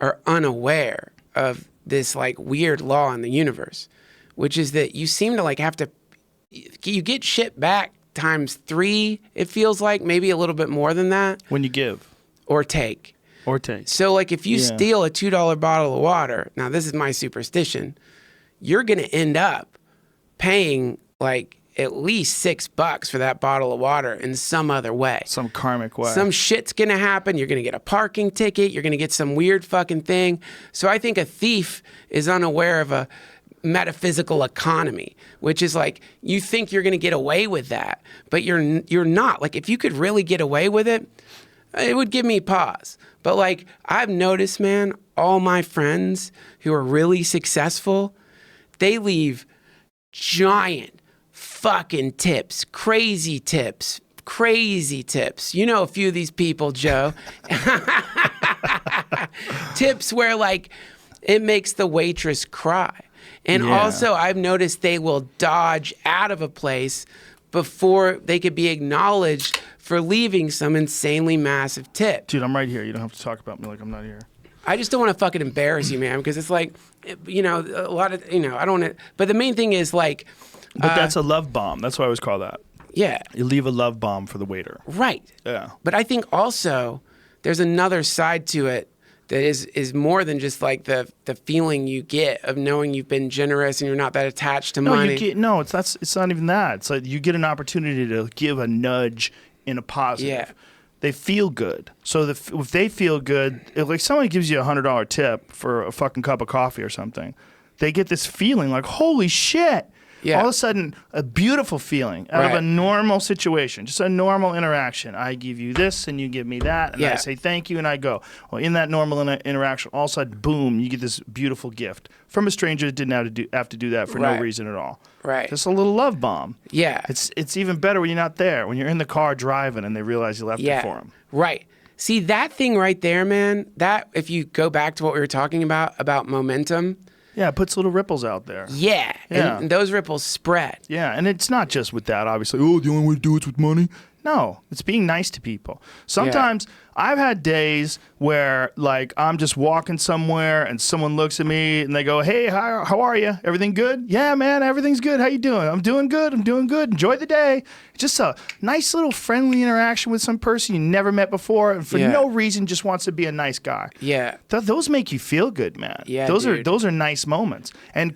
are unaware of this like weird law in the universe, which is that you seem to like you get shit back times 3, it feels like, maybe a little bit more than that. When you give. Or take. So like if you steal a $2 bottle of water, now this is my superstition, you're going to end up paying like at least $6 for that bottle of water in some other way. Some karmic way. Some shit's going to happen. You're going to get a parking ticket. You're going to get some weird fucking thing. So I think a thief is unaware of a metaphysical economy, which is like you think you're going to get away with that, but you're not. Like if you could really get away with it, it would give me pause. But like I've noticed, man, all my friends who are really successful, they leave giant fucking tips, crazy tips. You know a few of these people, Joe. Tips where like it makes the waitress cry. And also, I've noticed they will dodge out of a place before they could be acknowledged for leaving some insanely massive tip. Dude, I'm right here. You don't have to talk about me like I'm not here. I just don't want to fucking embarrass you, man, because it's like, you know, a lot of, you know, I don't want to. But the main thing is like. But that's a love bomb. That's what I always call that. Yeah. You leave a love bomb for the waiter. Right. Yeah. But I think also there's another side to it that is more than just like the feeling you get of knowing you've been generous and you're not that attached to money. It's not even that. It's like you get an opportunity to give a nudge in a positive. Yeah. They feel good. So if they feel good, if like somebody gives you a $100 tip for a fucking cup of coffee or something, they get this feeling like, holy shit. Yeah. All of a sudden, a beautiful feeling out of a normal situation, just a normal interaction. I give you this and you give me that, and I say thank you and I go. Well, in that normal interaction, all of a sudden, boom, you get this beautiful gift from a stranger that didn't have to do that for no reason at all. Right. Just a little love bomb. Yeah. It's even better when you're not there, when you're in the car driving and they realize you left it for them. Right. See, that thing right there, man, that if you go back to what we were talking about momentum, Yeah, it puts little ripples out there. Yeah. Yeah. And those ripples spread. Yeah, and it's not just with that, obviously. Oh, the only way to do it's with money. No, it's being nice to people. Sometimes I've had days where, like, I'm just walking somewhere and someone looks at me and they go, hey, how are you? Everything good? Yeah, man, everything's good. How you doing? I'm doing good. Enjoy the day. Just a nice little friendly interaction with some person you never met before and for no reason just wants to be a nice guy. Yeah. Those make you feel good, man. Yeah, those are nice moments. And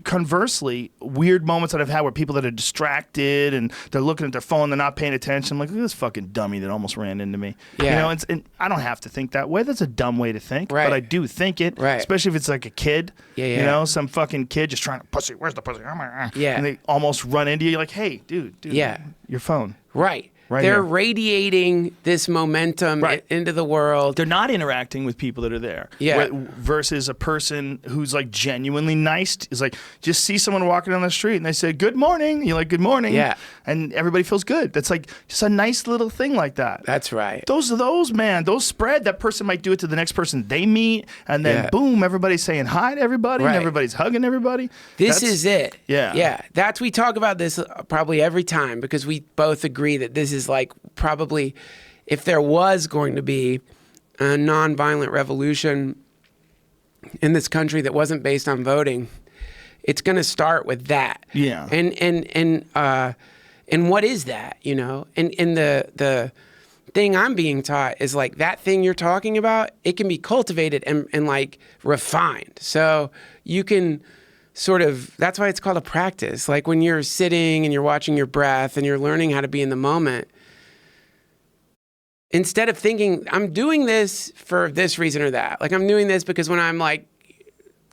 conversely, weird moments that I've had where people that are distracted and they're looking at their phone, they're not paying attention. I'm like, look at this fucking dummy that almost ran into me. Yeah. You know, and I don't have to think that way. That's a dumb way to think. Right. But I do think it. Right. Especially if it's like a kid. Yeah, yeah. You know, some fucking kid just trying to pussy. Where's the pussy? Yeah. And they almost run into you. You're like, hey, dude. Yeah. Your phone. Right. Right They're here. radiating this momentum into the world. They're not interacting with people that are there. Yeah. Versus a person who's like genuinely nice. Is like, just see someone walking down the street and they say, good morning. You're like, good morning. Yeah. And everybody feels good. That's like just a nice little thing like that. That's right. Those spread. That person might do it to the next person they meet. And then boom, everybody's saying hi to everybody and everybody's hugging everybody. This is it. Yeah. Yeah. We talk about this probably every time because we both agree that this is like probably if there was going to be a nonviolent revolution in this country that wasn't based on voting, it's going to start with that. Yeah. And what is that, you know? And the thing I'm being taught is like that thing you're talking about, it can be cultivated and like refined. So you can sort of, that's why it's called a practice. Like when you're sitting and you're watching your breath and you're learning how to be in the moment, instead of thinking, I'm doing this for this reason or that. Like I'm doing this because when I'm like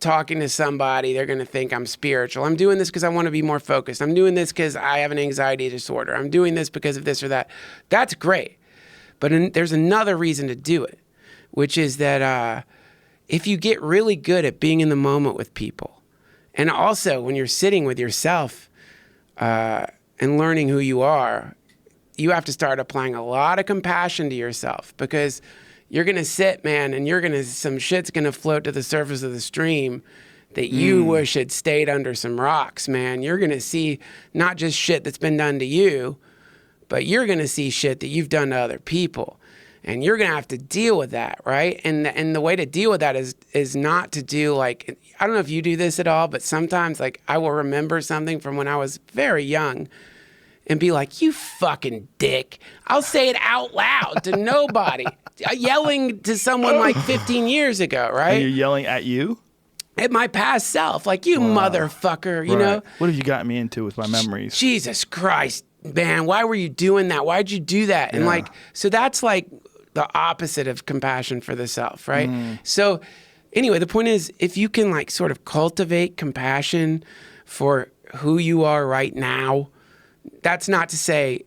talking to somebody, they're going to think I'm spiritual. I'm doing this because I want to be more focused. I'm doing this because I have an anxiety disorder. I'm doing this because of this or that. That's great. But there's another reason to do it, which is that if you get really good at being in the moment with people, and also when you're sitting with yourself and learning who you are, you have to start applying a lot of compassion to yourself because you're going to sit, man, and some shit's going to float to the surface of the stream that you wish had stayed under some rocks, man. You're going to see not just shit that's been done to you, but you're going to see shit that you've done to other people. And you're going to have to deal with that, right? And the way to deal with that is not to do like, I don't know if you do this at all, but sometimes like I will remember something from when I was very young and be like, you fucking dick. I'll say it out loud to nobody. Yelling to someone like 15 years ago, right? And you're yelling at you? At my past self. Like, you motherfucker, you know? What have you gotten me into with my memories? Jesus Christ, man. Why were you doing that? Why'd you do that? And like, so that's like the opposite of compassion for the self, right? So anyway, the point is, if you can like sort of cultivate compassion for who you are right now, that's not to say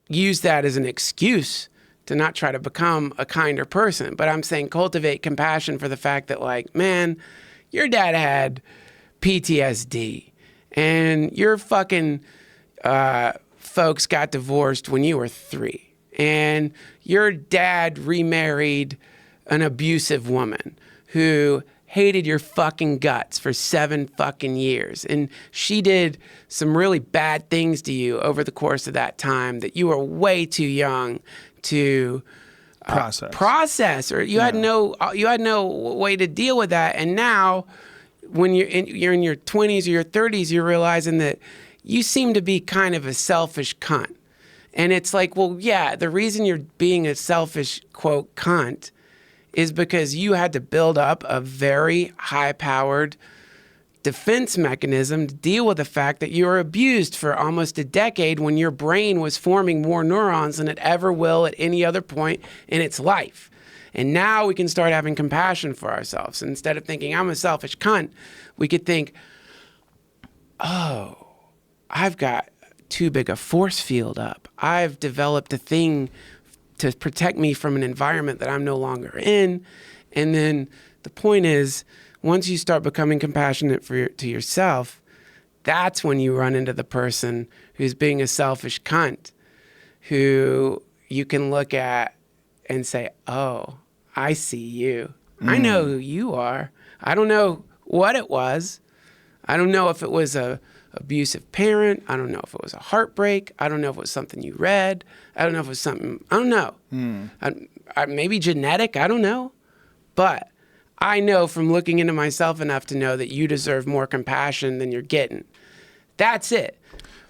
use that as an excuse to not try to become a kinder person. But I'm saying cultivate compassion for the fact that like, man, your dad had PTSD and your fucking folks got divorced when you were 3 and your dad remarried an abusive woman who hated your fucking guts for 7 fucking years. And she did some really bad things to you over the course of that time that you were way too young to process, or you had no way to deal with that. And now when you're in your 20s or your 30s, you're realizing that you seem to be kind of a selfish cunt. And it's like, well, yeah, the reason you're being a selfish, quote, cunt is because you had to build up a very high-powered defense mechanism to deal with the fact that you were abused for almost a decade when your brain was forming more neurons than it ever will at any other point in its life. And now we can start having compassion for ourselves. Instead of thinking, I'm a selfish cunt, we could think, oh, I've got too big a force field up. I've developed a thing to protect me from an environment that I'm no longer in. And then the point is, once you start becoming compassionate to yourself, that's when you run into the person who's being a selfish cunt, who you can look at and say, oh, I see you. I know who you are. I don't know what it was. I don't know if it was a abusive parent. I don't know if it was a heartbreak. I don't know if it was something you read. I don't know if it was something, I don't know. Maybe genetic, I don't know. But I know from looking into myself enough to know that you deserve more compassion than you're getting. That's it.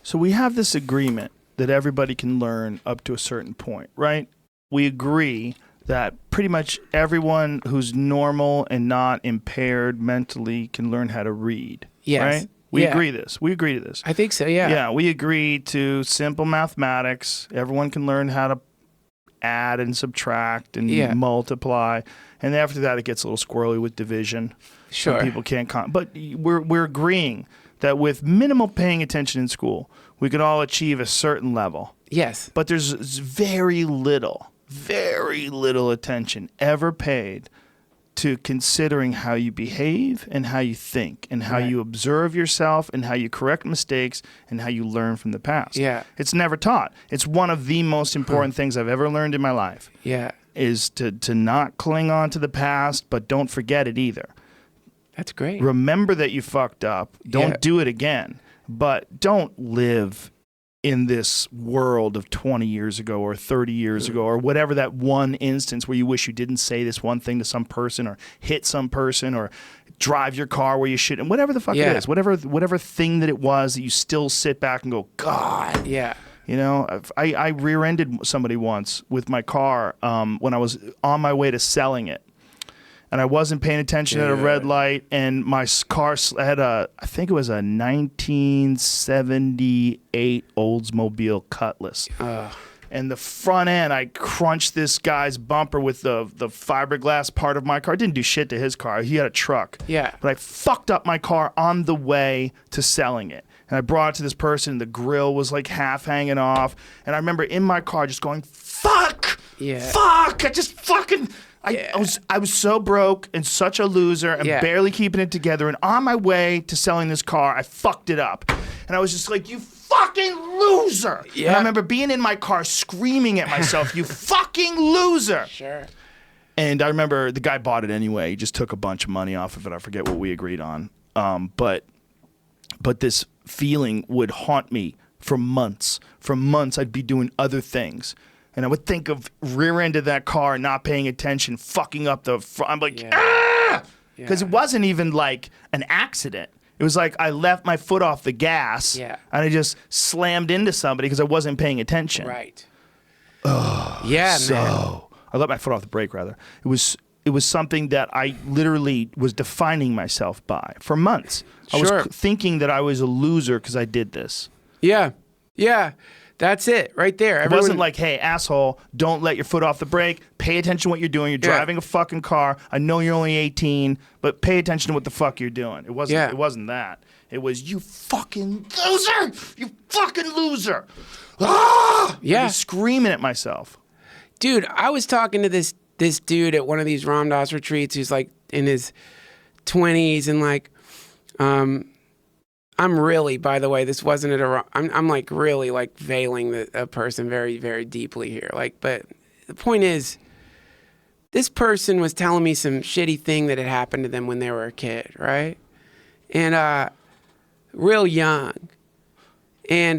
So we have this agreement that everybody can learn up to a certain point, right? We agree that pretty much everyone who's normal and not impaired mentally can learn how to read. Yes. Right? We agree to this. I think so, yeah. Yeah, we agree to simple mathematics. Everyone can learn how to add and subtract and multiply. And after that, it gets a little squirrely with division. Sure. Some people can't but we're agreeing that with minimal paying attention in school, we can all achieve a certain level. Yes. But there's very little attention ever paid to considering how you behave and how you think and how you observe yourself and how you correct mistakes and how you learn from the past. Yeah. It's never taught. It's one of the most important things I've ever learned in my life. Yeah. Is to not cling on to the past, but don't forget it either. That's great. Remember that you fucked up. Don't do it again. But don't live in this world of 20 years ago or 30 years ago or whatever, that one instance where you wish you didn't say this one thing to some person or hit some person or drive your car where you shouldn't, whatever the fuck it is, whatever thing that it was that you still sit back and go, God. Yeah. You know, I rear-ended somebody once with my car when I was on my way to selling it. And I wasn't paying attention at a red light, and my car had I think it was a 1978 Oldsmobile Cutlass. And the front end, I crunched this guy's bumper with the fiberglass part of my car. It didn't do shit to his car. He had a truck. Yeah. But I fucked up my car on the way to selling it. And I brought it to this person, and the grill was like half hanging off. And I remember in my car just going, fuck! Yeah. Fuck! I just fucking... I was so broke and such a loser and barely keeping it together. And on my way to selling this car, I fucked it up. And I was just like, you fucking loser. Yeah. And I remember being in my car screaming at myself, you fucking loser. Sure. And I remember the guy bought it anyway. He just took a bunch of money off of it. I forget what we agreed on. But this feeling would haunt me for months. For months, I'd be doing other things. And I would think of rear-ended that car, not paying attention, fucking up the front. I'm like, ah! Because it wasn't even like an accident. It was like I left my foot off the gas and I just slammed into somebody because I wasn't paying attention. Right. Man. I let my foot off the brake, rather. It was something that I literally was defining myself by for months. I was thinking that I was a loser because I did this. Yeah. Yeah. That's it right there. It wasn't like, hey, asshole, don't let your foot off the brake. Pay attention to what you're doing. You're driving a fucking car. I know you're only 18, but pay attention to what the fuck you're doing. It wasn't. It wasn't that. It was, you fucking loser. You fucking loser. Ah! Yeah. I was screaming at myself. Dude, I was talking to this dude at one of these Ram Dass retreats who's like in his 20s and like, I'm really, by the way, this wasn't at a. I'm like really like veiling a person very, very deeply here. Like, but the point is, this person was telling me some shitty thing that had happened to them when they were a kid, right? And real young, and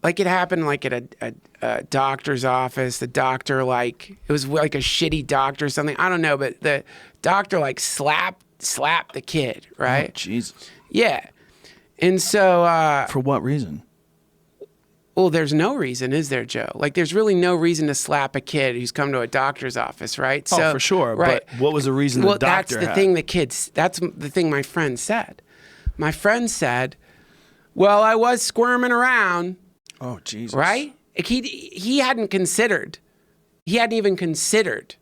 like it happened like at a doctor's office. The doctor like it was like a shitty doctor or something. I don't know, but the doctor like slapped the kid, right? Oh, Jesus. Yeah. And so... for what reason? Well, there's no reason, is there, Joe? Like, there's really no reason to slap a kid who's come to a doctor's office, right? Oh, for sure. Right. But what was the reason the doctor that's the had? thing that's the thing my friend said. My friend said, well, I was squirming around. Oh, Jesus. Right? Like he hadn't even considered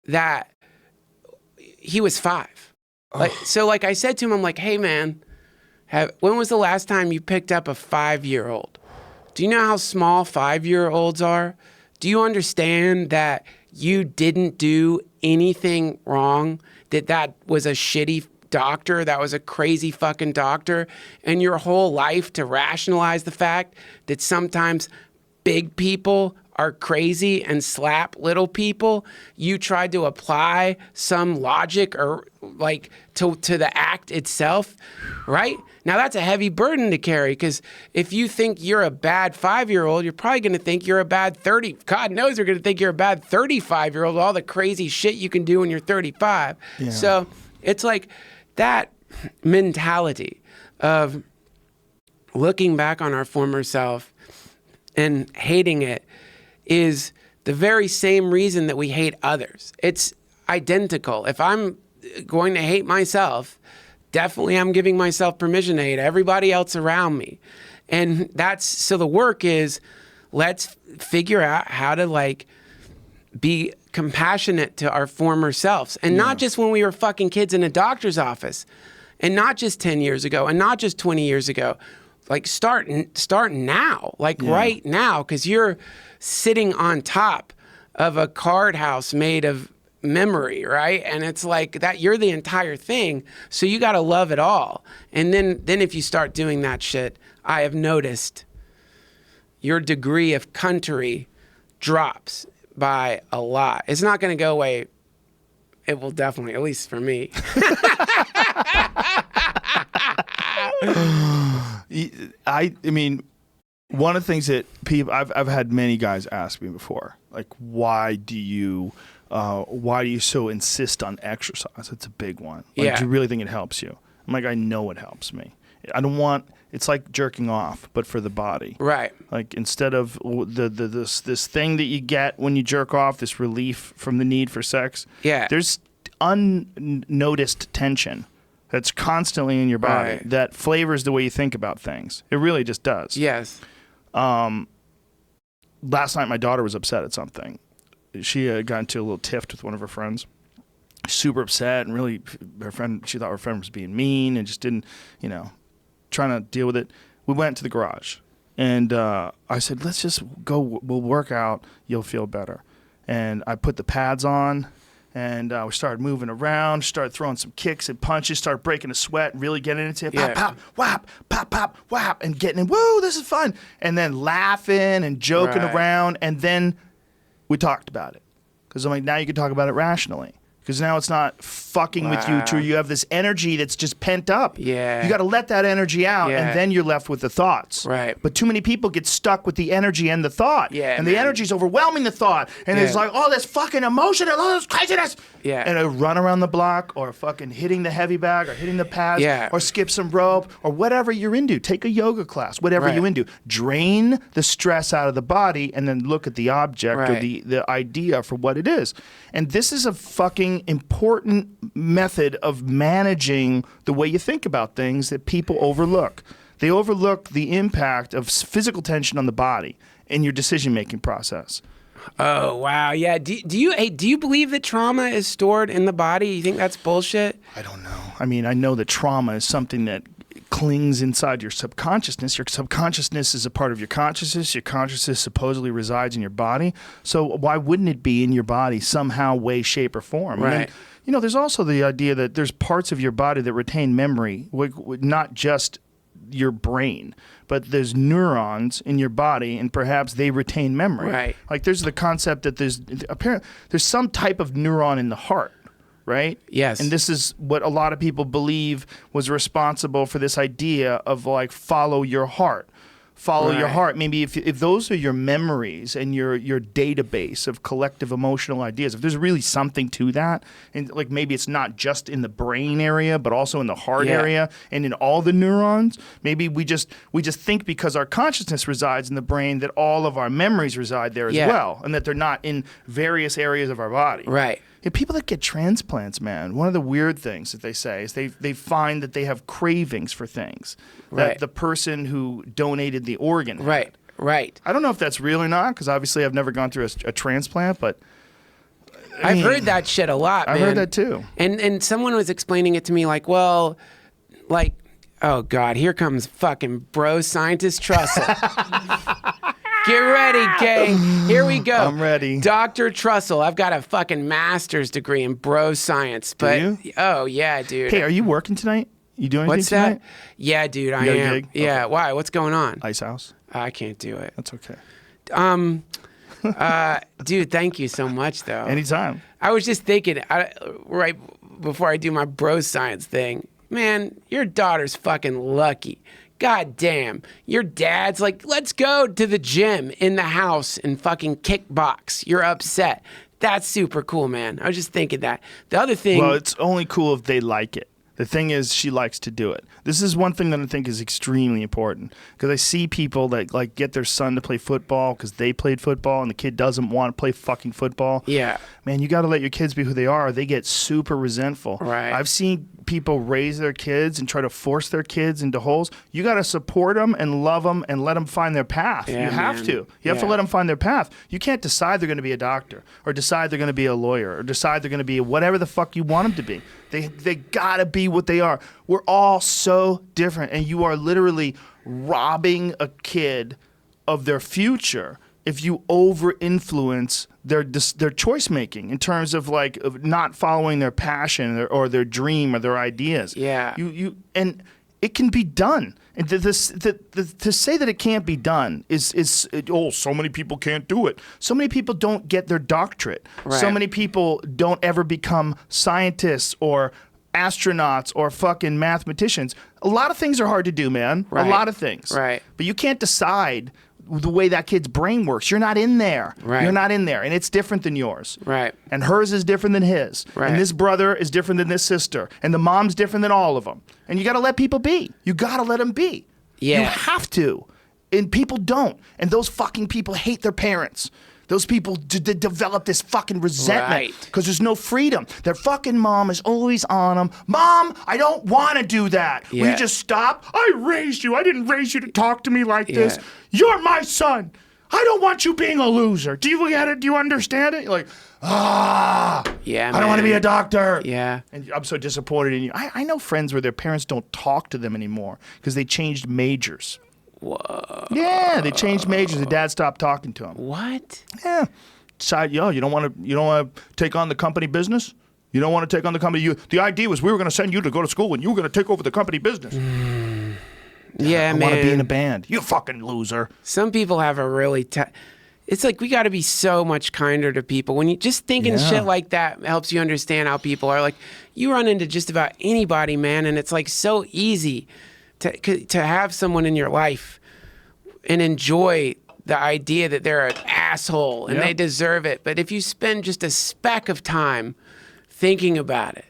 that he was 5. Like, so like I said to him, I'm like, hey man, when was the last time you picked up a 5-year-old? Do you know how small 5-year-olds are? Do you understand that you didn't do anything wrong? That was a shitty doctor, that was a crazy fucking doctor, and your whole life to rationalize the fact that sometimes big people are crazy and slap little people, you try to apply some logic or like to the act itself, right? Now that's a heavy burden to carry, because if you think you're a bad 5-year-old, you're probably going to think you're a bad 30. God knows you're going to think you're a bad 35-year-old, all the crazy shit you can do when you're 35. Yeah. So it's like that mentality of looking back on our former self and hating it is the very same reason that we hate others. It's identical. If I'm going to hate myself, definitely I'm giving myself permission to hate everybody else around me. And so the work is, let's figure out how to like be compassionate to our former selves. And not just when we were fucking kids in a doctor's office, and not just 10 years ago, and not just 20 years ago. Like start now, like right now, because you're sitting on top of a card house made of memory, right? And it's like that, you're the entire thing. So you got to love it all. And then if you start doing that shit, I have noticed your degree of country drops by a lot. It's not going to go away. It will definitely, at least for me. I mean, one of the things that people I've had many guys ask me before, like, why do you so insist on exercise? It's a big one. Like, do you really think it helps you? I'm like, I know it helps me. I don't want. It's like jerking off, but for the body. Right. Like, instead of this thing that you get when you jerk off, this relief from the need for sex. Yeah. There's unnoticed tension that's constantly in your body that flavors the way you think about things. It really just does. Yes. Last night, my daughter was upset at something. She got into a little tiff with one of her friends. Super upset, and really, she thought her friend was being mean and just didn't, trying to deal with it. We went to the garage, and I said, let's just go, we'll work out, you'll feel better. And I put the pads on, and we started moving around, started throwing some kicks and punches, started breaking a sweat, really getting into it. Pop, pop, whap, pop, pop, whap, and getting in, woo, this is fun. And then laughing and joking around, and then we talked about it. Because I'm like, now you can talk about it rationally. Because now it's not fucking with you till you have this energy that's just pent up. Yeah. You got to let that energy out, and then you're left with the thoughts. Right. But too many people get stuck with the energy and the thought. Yeah. And the energy's overwhelming the thought. And it's like, oh, this fucking emotion and all this craziness. Yeah. And a run around the block, or fucking hitting the heavy bag, or hitting the pads, or skip some rope, or whatever you're into. Take a yoga class, whatever you're into. Drain the stress out of the body, and then look at the object or the idea for what it is. And this is a fucking important method of managing the way you think about things that people overlook. They overlook the impact of physical tension on the body in your decision-making process. Oh, wow. Yeah. Do you believe that trauma is stored in the body? You think that's bullshit? I don't know. I mean, I know that trauma is something that clings inside your subconsciousness. Your subconsciousness is a part of your consciousness. Your consciousness supposedly resides in your body. So why wouldn't it be in your body somehow, way, shape, or form? Right. And then, there's also the idea that there's parts of your body that retain memory, not just your brain, but there's neurons in your body, and perhaps they retain memory. Right. Like, there's the concept that there's some type of neuron in the heart. Right? Yes. And this is what a lot of people believe was responsible for this idea of, like, follow your heart. Follow your heart. Maybe if those are your memories and your database of collective emotional ideas, if there's really something to that, and like maybe it's not just in the brain area, but also in the heart area and in all the neurons, maybe we just think because our consciousness resides in the brain that all of our memories reside there as well, and that they're not in various areas of our body. Right. Yeah, people that get transplants, man, one of the weird things that they say is they find that they have cravings for things that the person who donated the organ had. Right. I don't know if that's real or not, because obviously I've never gone through a transplant, but I've heard that shit a lot, man. I've heard that too. And someone was explaining it to me like, well, like, oh God, here comes fucking bro scientist Trussell. Get ready, gang. Here we go. I'm ready. Dr. Trussell. I've got a fucking master's degree in bro science. But, do you? Oh, yeah, dude. Hey, are you working tonight? You doing anything tonight? What's that? Yeah, dude, I am. Gig? Yeah, okay. Why? What's going on? Ice House? I can't do it. That's okay. Dude, thank you so much, though. Anytime. I was just thinking, right before I do my bro science thing, man, your daughter's fucking lucky. God damn. Your dad's like, let's go to the gym in the house and fucking kickbox. You're upset. That's super cool, man. I was just thinking that. The other thing... Well, it's only cool if they like it. The thing is, she likes to do it. This is one thing that I think is extremely important because I see people that like get their son to play football because they played football and the kid doesn't want to play fucking football. Yeah. Man, you got to let your kids be who they are. They get super resentful. Right. I've seen people raise their kids and try to force their kids into holes. You got to support them and love them and let them find their path. Yeah, you have man. to. You have to let them find their path. You can't decide they're going to be a doctor or decide they're going to be a lawyer or decide they're going to be whatever the fuck you want them to be. They got to be what they are. We're all so different, and you are literally robbing a kid of their future if you over-influence their choice making in terms of like of not following their passion or their dream or their ideas. Yeah. You and it can be done. And to say that it can't be done is so many people can't do it. So many people don't get their doctorate. Right. So many people don't ever become scientists or astronauts or fucking mathematicians. A lot of things are hard to do, man. Right. A lot of things. Right. But you can't decide the way that kid's brain works. You're not in there. Right. You're not in there. And it's different than yours. Right. And hers is different than his. Right. And this brother is different than this sister. And the mom's different than all of them. And you got to let people be. You got to let them be. Yeah. You have to. And people don't. And those fucking people hate their parents. Those people develop this fucking resentment Right. because there's no freedom. Their fucking mom is always on them. Mom, I don't want to do that. Will Yeah. you just stop? I raised you. I didn't raise you to talk to me like this. Yeah. You're my son. I don't want you being a loser. Do you get it? Do you understand it? You're like, Yeah, I don't want to be a doctor. Yeah. And I'm so disappointed in you. I know friends where their parents don't talk to them anymore because they changed majors. Whoa. Yeah, they changed majors. The dad stopped talking to them. What? Yeah. Decide, you don't want to take on the company business? You don't want to take on the company. The idea was we were going to send you to go to school and you were going to take over the company business. Yeah, I man. want to be in a band. You fucking loser. Some people have a really it's like we got to be so much kinder to people. When you just thinking shit like that helps you understand how people are. Like you run into just about anybody, man, and it's like so easy to have someone in your life and enjoy the idea that they're an asshole and they deserve it. But if you spend just a speck of time thinking about it,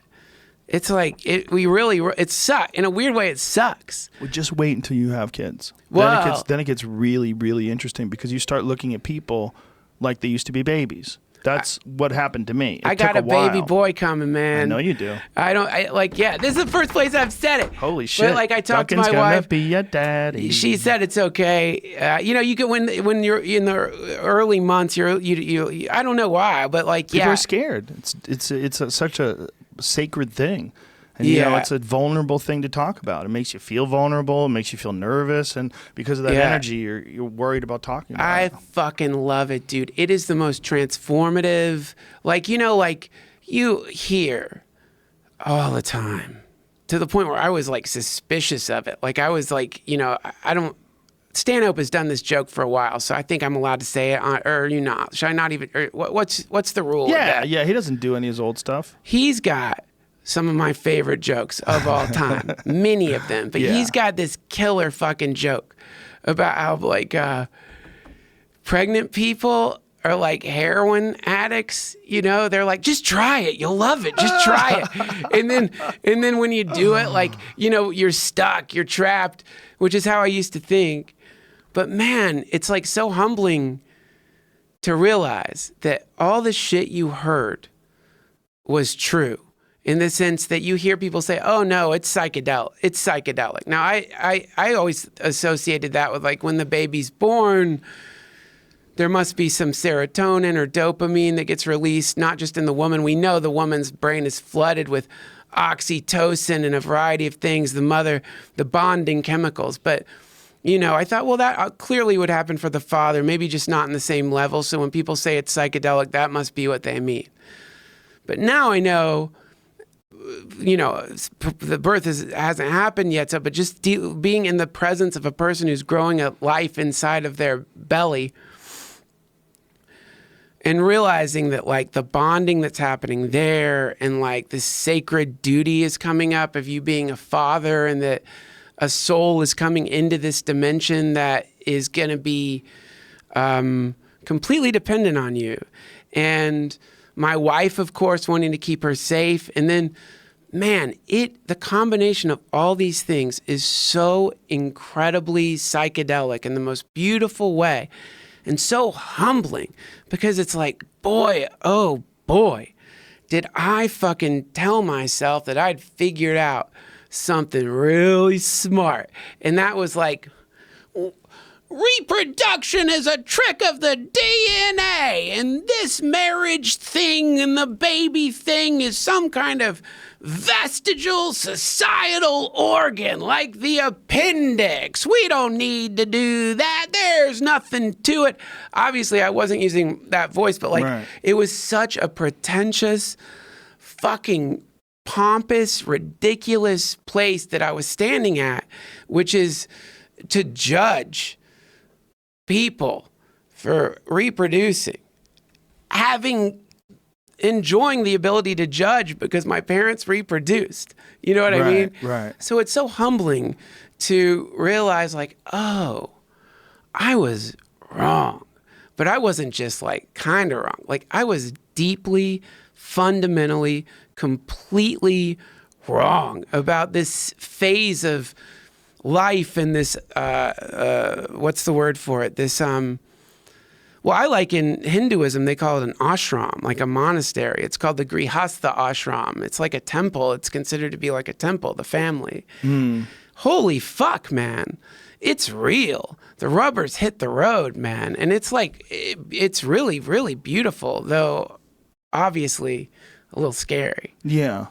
it's like it sucks. In a weird way, it sucks. Well, just wait until you have kids. Well, Then it gets really, really interesting because you start looking at people like they used to be babies. That's what happened to me. I got a baby boy coming, man. I know you do. This is the first place I've said it. Holy shit. But like I talked Duncan's to my gonna wife. Be a daddy. She said it's okay. You can when you're in the early months, you I don't know why, but like People are scared. It's such a sacred thing. And it's a vulnerable thing to talk about. It makes you feel vulnerable. It makes you feel nervous, and because of that energy, you're worried about talking about it. I fucking love it, dude. It is the most transformative. Like you hear all the time to the point where I was like suspicious of it. Like I was like, I don't. Stanhope has done this joke for a while, so I think I'm allowed to say it. Should I not even? Or what's the rule? Yeah. He doesn't do any of his old stuff. He's got some of my favorite jokes of all time, many of them. But he's got this killer fucking joke about how like pregnant people are like heroin addicts. They're like, just try it, you'll love it. Just try it. and then when you do it, like you're stuck, you're trapped, which is how I used to think. But man, it's like so humbling to realize that all the shit you heard was true. In the sense that you hear people say, oh no, it's psychedelic. It's psychedelic. Now, I always associated that with like when the baby's born, there must be some serotonin or dopamine that gets released, not just in the woman. We know the woman's brain is flooded with oxytocin and a variety of things, the bonding chemicals. But, I thought, well, that clearly would happen for the father, maybe just not in the same level. So when people say it's psychedelic, that must be what they mean. But now I know, the birth hasn't happened yet, but just being in the presence of a person who's growing a life inside of their belly and realizing that like the bonding that's happening there and like this sacred duty is coming up of you being a father, and that a soul is coming into this dimension that is going to be completely dependent on you. And my wife, of course, wanting to keep her safe. And then, man, the combination of all these things is so incredibly psychedelic in the most beautiful way. And so humbling, because it's like, boy, oh boy, did I fucking tell myself that I'd figured out something really smart. And that was like, reproduction is a trick of the DNA, and this marriage thing and the baby thing is some kind of vestigial societal organ like the appendix. We don't need to do that. There's nothing to it. Obviously, I wasn't using that voice, but like It was such a pretentious, fucking pompous, ridiculous place that I was standing at, which is to judge people for reproducing, enjoying the ability to judge because my parents reproduced. You know what I mean? Right. So it's so humbling to realize like, oh, I was wrong. But I wasn't just like kind of wrong. Like I was deeply, fundamentally, completely wrong about this phase of life and this, what's the word for it? This, well, I like in Hinduism, they call it an ashram, like a monastery. It's called the Grihastha ashram. It's like a temple. It's considered to be like a temple, the family. Holy fuck, man. It's real. The rubbers hit the road, man. And it's like, it's really, really beautiful, though obviously a little scary. Yeah.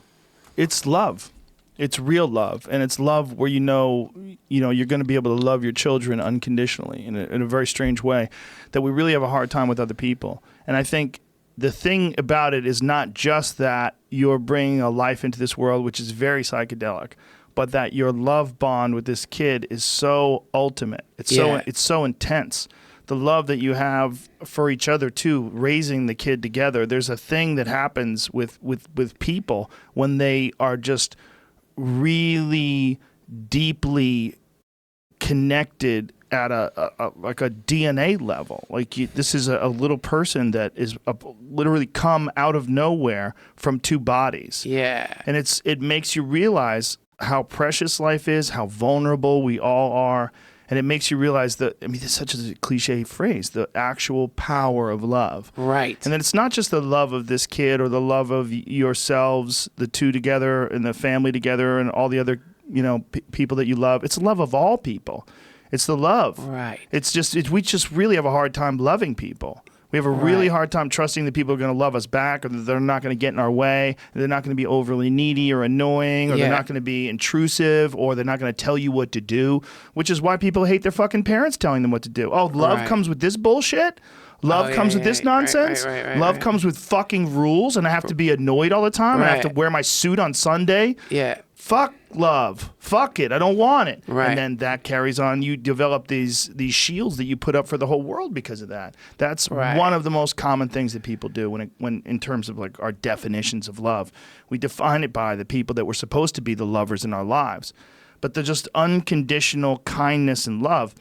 It's love. It's real love, and it's love where you know you're going to be able to love your children unconditionally in a very strange way that we really have a hard time with other people. And I think the thing about it is not just that you're bringing a life into this world, which is very psychedelic, but that your love bond with this kid is so ultimate. It's so intense. The love that you have for each other too, raising the kid together. There's a thing that happens with people when they are just really deeply connected at a like a DNA level. Like this is a little person that is literally come out of nowhere from two bodies. Yeah. And it makes you realize how precious life is, how vulnerable we all are. And it makes you realize that, I mean, it's such a cliche phrase, the actual power of love. Right. And then it's not just the love of this kid or the love of yourselves, the two together and the family together and all the other, people that you love. It's the love of all people. It's the love. Right. It's just, we just really have a hard time loving people. We have a really hard time trusting that people are going to love us back, or that they're not going to get in our way, they're not going to be overly needy or annoying, or they're not going to be intrusive, or they're not going to tell you what to do, which is why people hate their fucking parents telling them what to do. Oh, love comes with this bullshit? Love comes with this nonsense? Love comes with fucking rules, and I have to be annoyed all the time, and I have to wear my suit on Sunday? Yeah. Fuck love. Fuck it. I don't want it. Right. And then that carries on. You develop these shields that you put up for the whole world because of that. That's one of the most common things that people do when in terms of like our definitions of love. We define it by the people that were supposed to be the lovers in our lives. But they're just unconditional kindness and love.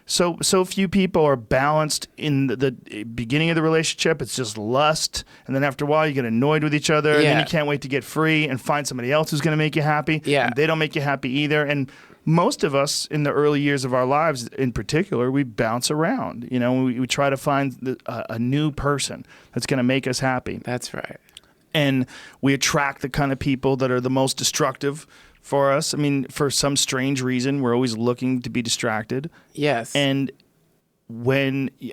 So few people are balanced in the beginning of the relationship. It's just lust. And then after a while, you get annoyed with each other. And then you can't wait to get free and find somebody else who's going to make you happy. Yeah. And they don't make you happy either. And most of us in the early years of our lives in particular, we bounce around. We try to find a new person that's going to make us happy. That's right. And we attract the kind of people that are the most destructive for us. I mean, for some strange reason, we're always looking to be distracted. Yes. And when you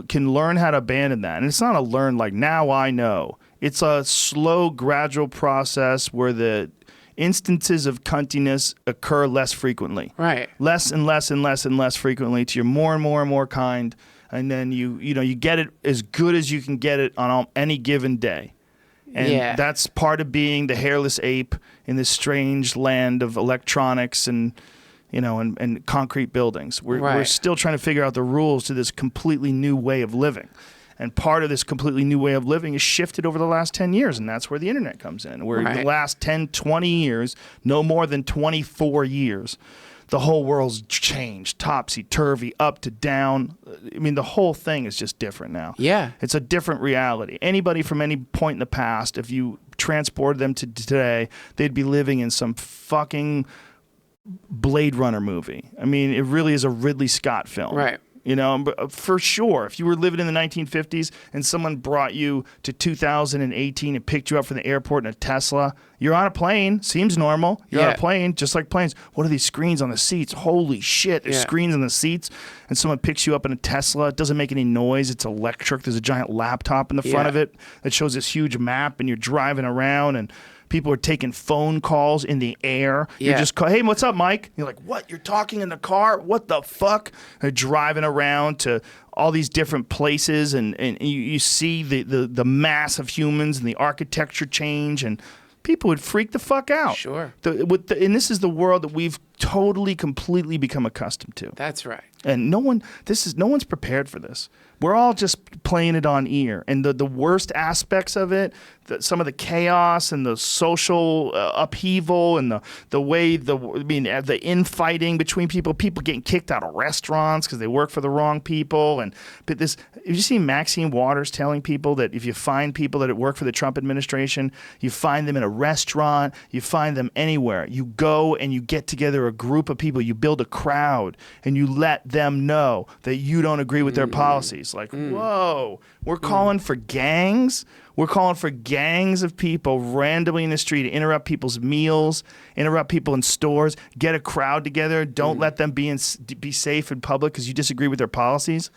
can learn how to abandon that, and it's not a learn like now I know, it's a slow, gradual process where the instances of cuntiness occur less frequently. Right. Less and less and less and less frequently till you're more and more and more kind. And then you get it as good as you can get it on any given day. And that's part of being the hairless ape in this strange land of electronics and, and concrete buildings. We're Right. still trying to figure out the rules to this completely new way of living. And part of this completely new way of living is shifted over the last 10 years, and that's where the internet comes in. Where Right. the last 10, 20 years, no more than 24 years, the whole world's changed, topsy-turvy, up to down. I mean, the whole thing is just different now. Yeah. It's a different reality. Anybody from any point in the past, if you transported them to today, they'd be living in some fucking Blade Runner movie. I mean, it really is a Ridley Scott film. Right. But for sure, if you were living in the 1950s and someone brought you to 2018 and picked you up from the airport in a Tesla, you're on a plane. Seems normal. You're on a plane, just like planes. What are these screens on the seats? Holy shit, there's screens on the seats. And someone picks you up in a Tesla. It doesn't make any noise. It's electric. There's a giant laptop in the front of it that shows this huge map, and you're driving around, and people are taking phone calls in the air. You're just, hey, what's up, Mike? You're like, what? You're talking in the car? What the fuck? They're driving around to all these different places, and you see the mass of humans and the architecture change, and people would freak the fuck out. Sure. And this is the world that we've totally, completely become accustomed to. That's right. And no one's prepared for this. We're all just playing it on ear. And the worst aspects of it, some of the chaos and the social upheaval and the infighting between people getting kicked out of restaurants because they work for the wrong people. But have you seen Maxine Waters telling people that if you find people that work for the Trump administration, you find them in a restaurant, you find them anywhere. You go and you get together a group of people, you build a crowd, and you let them know that you don't agree with their policies. Like, whoa, we're calling for gangs. We're calling for gangs of people randomly in the street to interrupt people's meals, interrupt people in stores, get a crowd together. Don't let them be safe in public because you disagree with their policies.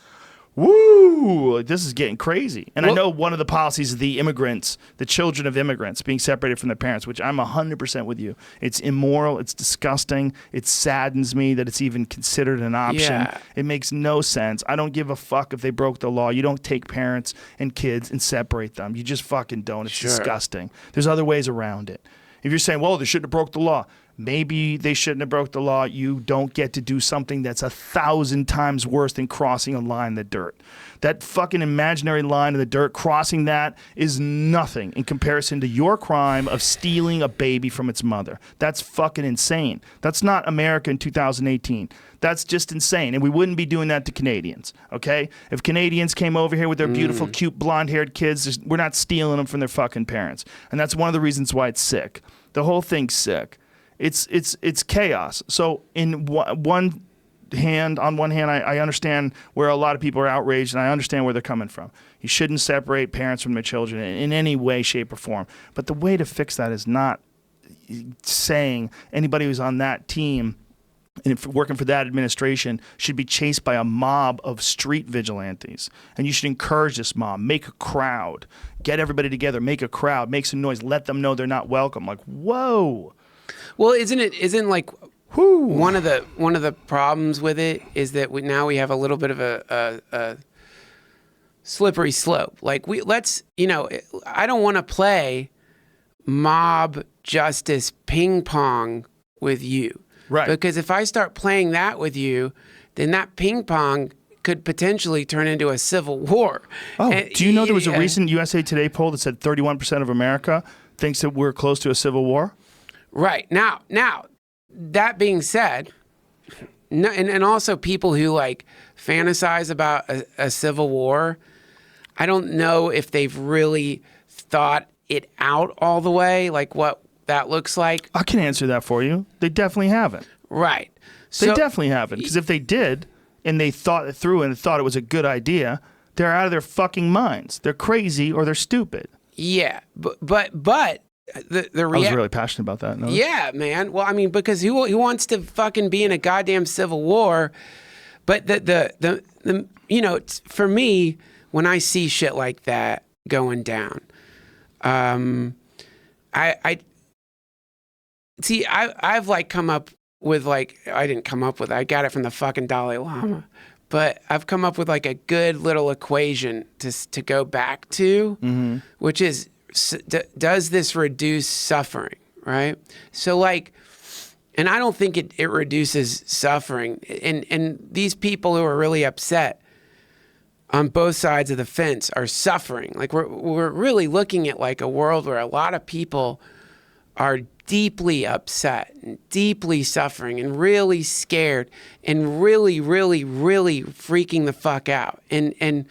Woo! This is getting crazy. And I know one of the policies is the immigrants, the children of immigrants being separated from their parents, which I'm 100% with you. It's immoral. It's disgusting. It saddens me that it's even considered an option. Yeah. It makes no sense. I don't give a fuck if they broke the law. You don't take parents and kids and separate them. You just fucking don't. It's disgusting. There's other ways around it. If you're saying, well, they shouldn't have broke the law. Maybe they shouldn't have broke the law. You don't get to do something that's 1,000 times worse than crossing a line in the dirt. That fucking imaginary line in the dirt, crossing that is nothing in comparison to your crime of stealing a baby from its mother. That's fucking insane. That's not America in 2018. That's just insane. And we wouldn't be doing that to Canadians, okay? If Canadians came over here with their beautiful, cute, blonde-haired kids, we're not stealing them from their fucking parents. And that's one of the reasons why it's sick. The whole thing's sick. It's chaos. So on one hand, I understand where a lot of people are outraged, and I understand where they're coming from. You shouldn't separate parents from their children in any way, shape, or form. But the way to fix that is not saying anybody who's on that team and working for that administration should be chased by a mob of street vigilantes. And you should encourage this mob. Make a crowd. Get everybody together. Make a crowd. Make some noise. Let them know they're not welcome. Like, whoa. Well, isn't like one of the problems with it is that now we have a little bit of a slippery slope. Like I don't want to play mob justice ping pong with you. Right. Because if I start playing that with you, then that ping pong could potentially turn into a civil war. Oh, do you know there was a recent USA Today poll that said 31% of America thinks that we're close to a civil war? Right. Now, that being said, and also people who like fantasize about a civil war, I don't know if they've really thought it out all the way, like what that looks like. I can answer that for you. They definitely haven't. Right. They definitely haven't. Because if they did, and they thought it through and thought it was a good idea, they're out of their fucking minds. They're crazy or they're stupid. Yeah, but the I was really passionate about that. No? Yeah, man. Well, I mean, because who wants to fucking be in a goddamn civil war? But the for me, when I see shit like that going down, I've like come up with like, I didn't come up with it, I got it from the fucking Dalai Lama, but I've come up with like a good little equation to go back to, which is, does this reduce suffering, right? So like, And I don't think it reduces suffering. And these people who are really upset on both sides of the fence are suffering. Like we're really looking at like a world where a lot of people are deeply upset and deeply suffering and really scared and really, really, really freaking the fuck out. And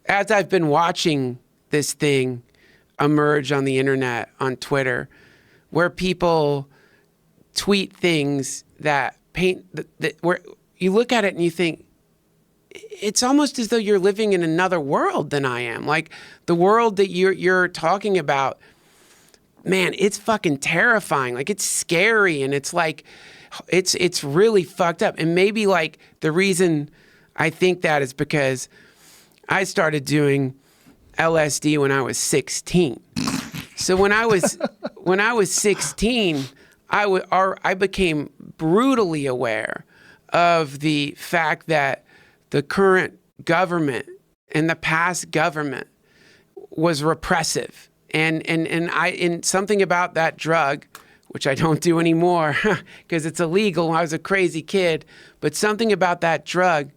as I've been watching this thing emerge on the internet, on Twitter, where people tweet things that paint that where you look at it and you think it's almost as though you're living in another world than I am. Like the world that you're talking about, man, it's fucking terrifying. Like it's scary and it's like it's really fucked up. And maybe like the reason I think that is because I started doing LSD when I was 16. So when I was 16, I became brutally aware of the fact that the current government and the past government was repressive. And something about that drug, which I don't do anymore because it's illegal. I was a crazy kid, but something about that drug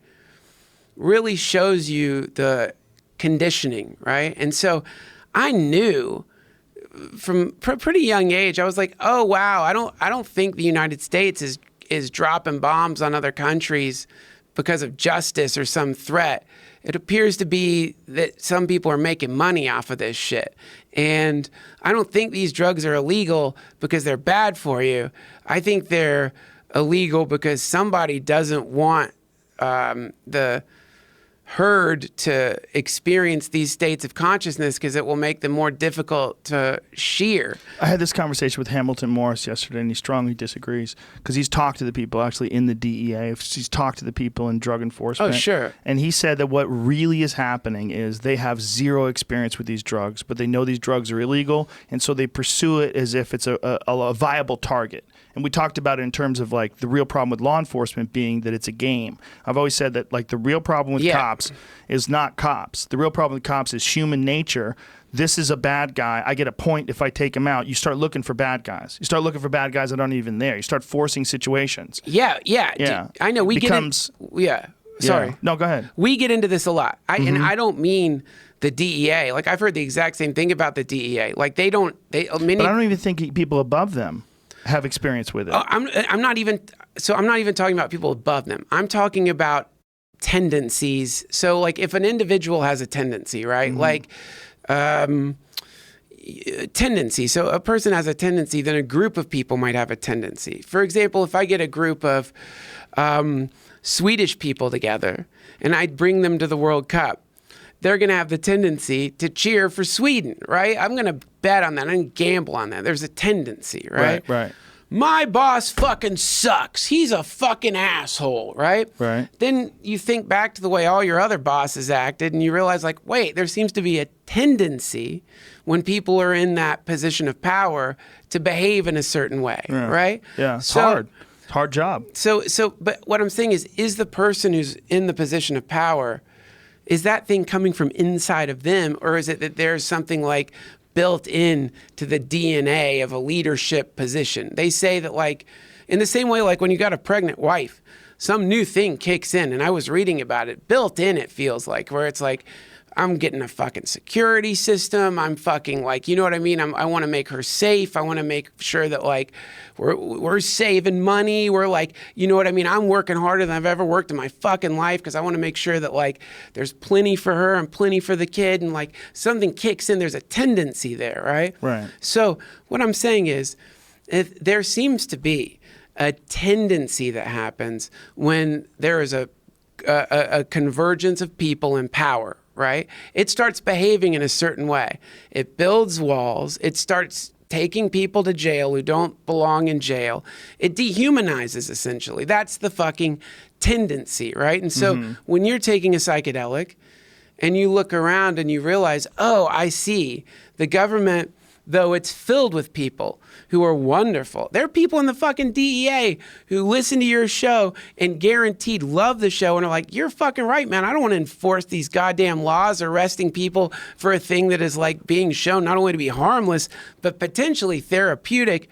really shows you the conditioning, right? And so I knew from pretty young age, I was like, oh wow, I don't think the United States is dropping bombs on other countries because of justice or some threat. It appears to be that some people are making money off of this shit. And I don't think these drugs are illegal because they're bad for you. I think they're illegal because somebody doesn't want the herd to experience these states of consciousness because it will make them more difficult to shear. I had this conversation with Hamilton Morris yesterday, and he strongly disagrees because he's talked to the people actually in the DEA. He's talked to the people in drug enforcement. Oh, sure. And he said that what really is happening is they have zero experience with these drugs, but they know these drugs are illegal, and so they pursue it as if it's a viable target. And we talked about it in terms of like the real problem with law enforcement being that it's a game. I've always said that like the real problem with cops is not cops. The real problem with cops is human nature. This is a bad guy. I get a point if I take him out. You start looking for bad guys. You start looking for bad guys that aren't even there. You start forcing situations. Yeah. I know Sorry. No, go ahead. We get into this a lot. And I don't mean the DEA. Like I've heard the exact same thing about the DEA. Like but I don't even think people above them have experience with it. I'm not even talking about people above them. I'm talking about tendencies. So like if an individual has a tendency, right? Like tendency. So a person has a tendency, then a group of people might have a tendency. For example, if I get a group of Swedish people together and I bring them to the World Cup, they're going to have the tendency to cheer for Sweden, right? I'm going to bet on that. I'm going to gamble on that. There's a tendency, right? Right. My boss fucking sucks. He's a fucking asshole, right? Right. Then you think back to the way all your other bosses acted and you realize like, wait, there seems to be a tendency when people are in that position of power to behave in a certain way, right? Yeah, it's hard. It's a hard job. But what I'm saying is the person who's in the position of power, is that thing coming from inside of them, or is it that there's something like built in to the DNA of a leadership position? They say that like, in the same way, like when you got a pregnant wife, some new thing kicks in, and I was reading about it, built in it feels like, where it's like, I'm getting a fucking security system. I'm fucking like, you know what I mean? I want to make her safe. I want to make sure that like we're saving money. We're like, you know what I mean? I'm working harder than I've ever worked in my fucking life because I want to make sure that like there's plenty for her and plenty for the kid. And like something kicks in, there's a tendency there, right? Right. So what I'm saying is there seems to be a tendency that happens when there is a convergence of people in power, right? It starts behaving in a certain way. It builds walls. It starts taking people to jail who don't belong in jail. It dehumanizes, essentially. That's the fucking tendency, right? And so when you're taking a psychedelic and you look around and you realize, oh, I see, the government, though it's filled with people who are wonderful. There are people in the fucking DEA who listen to your show and guaranteed love the show and are like, you're fucking right, man. I don't want to enforce these goddamn laws arresting people for a thing that is like being shown not only to be harmless, but potentially therapeutic.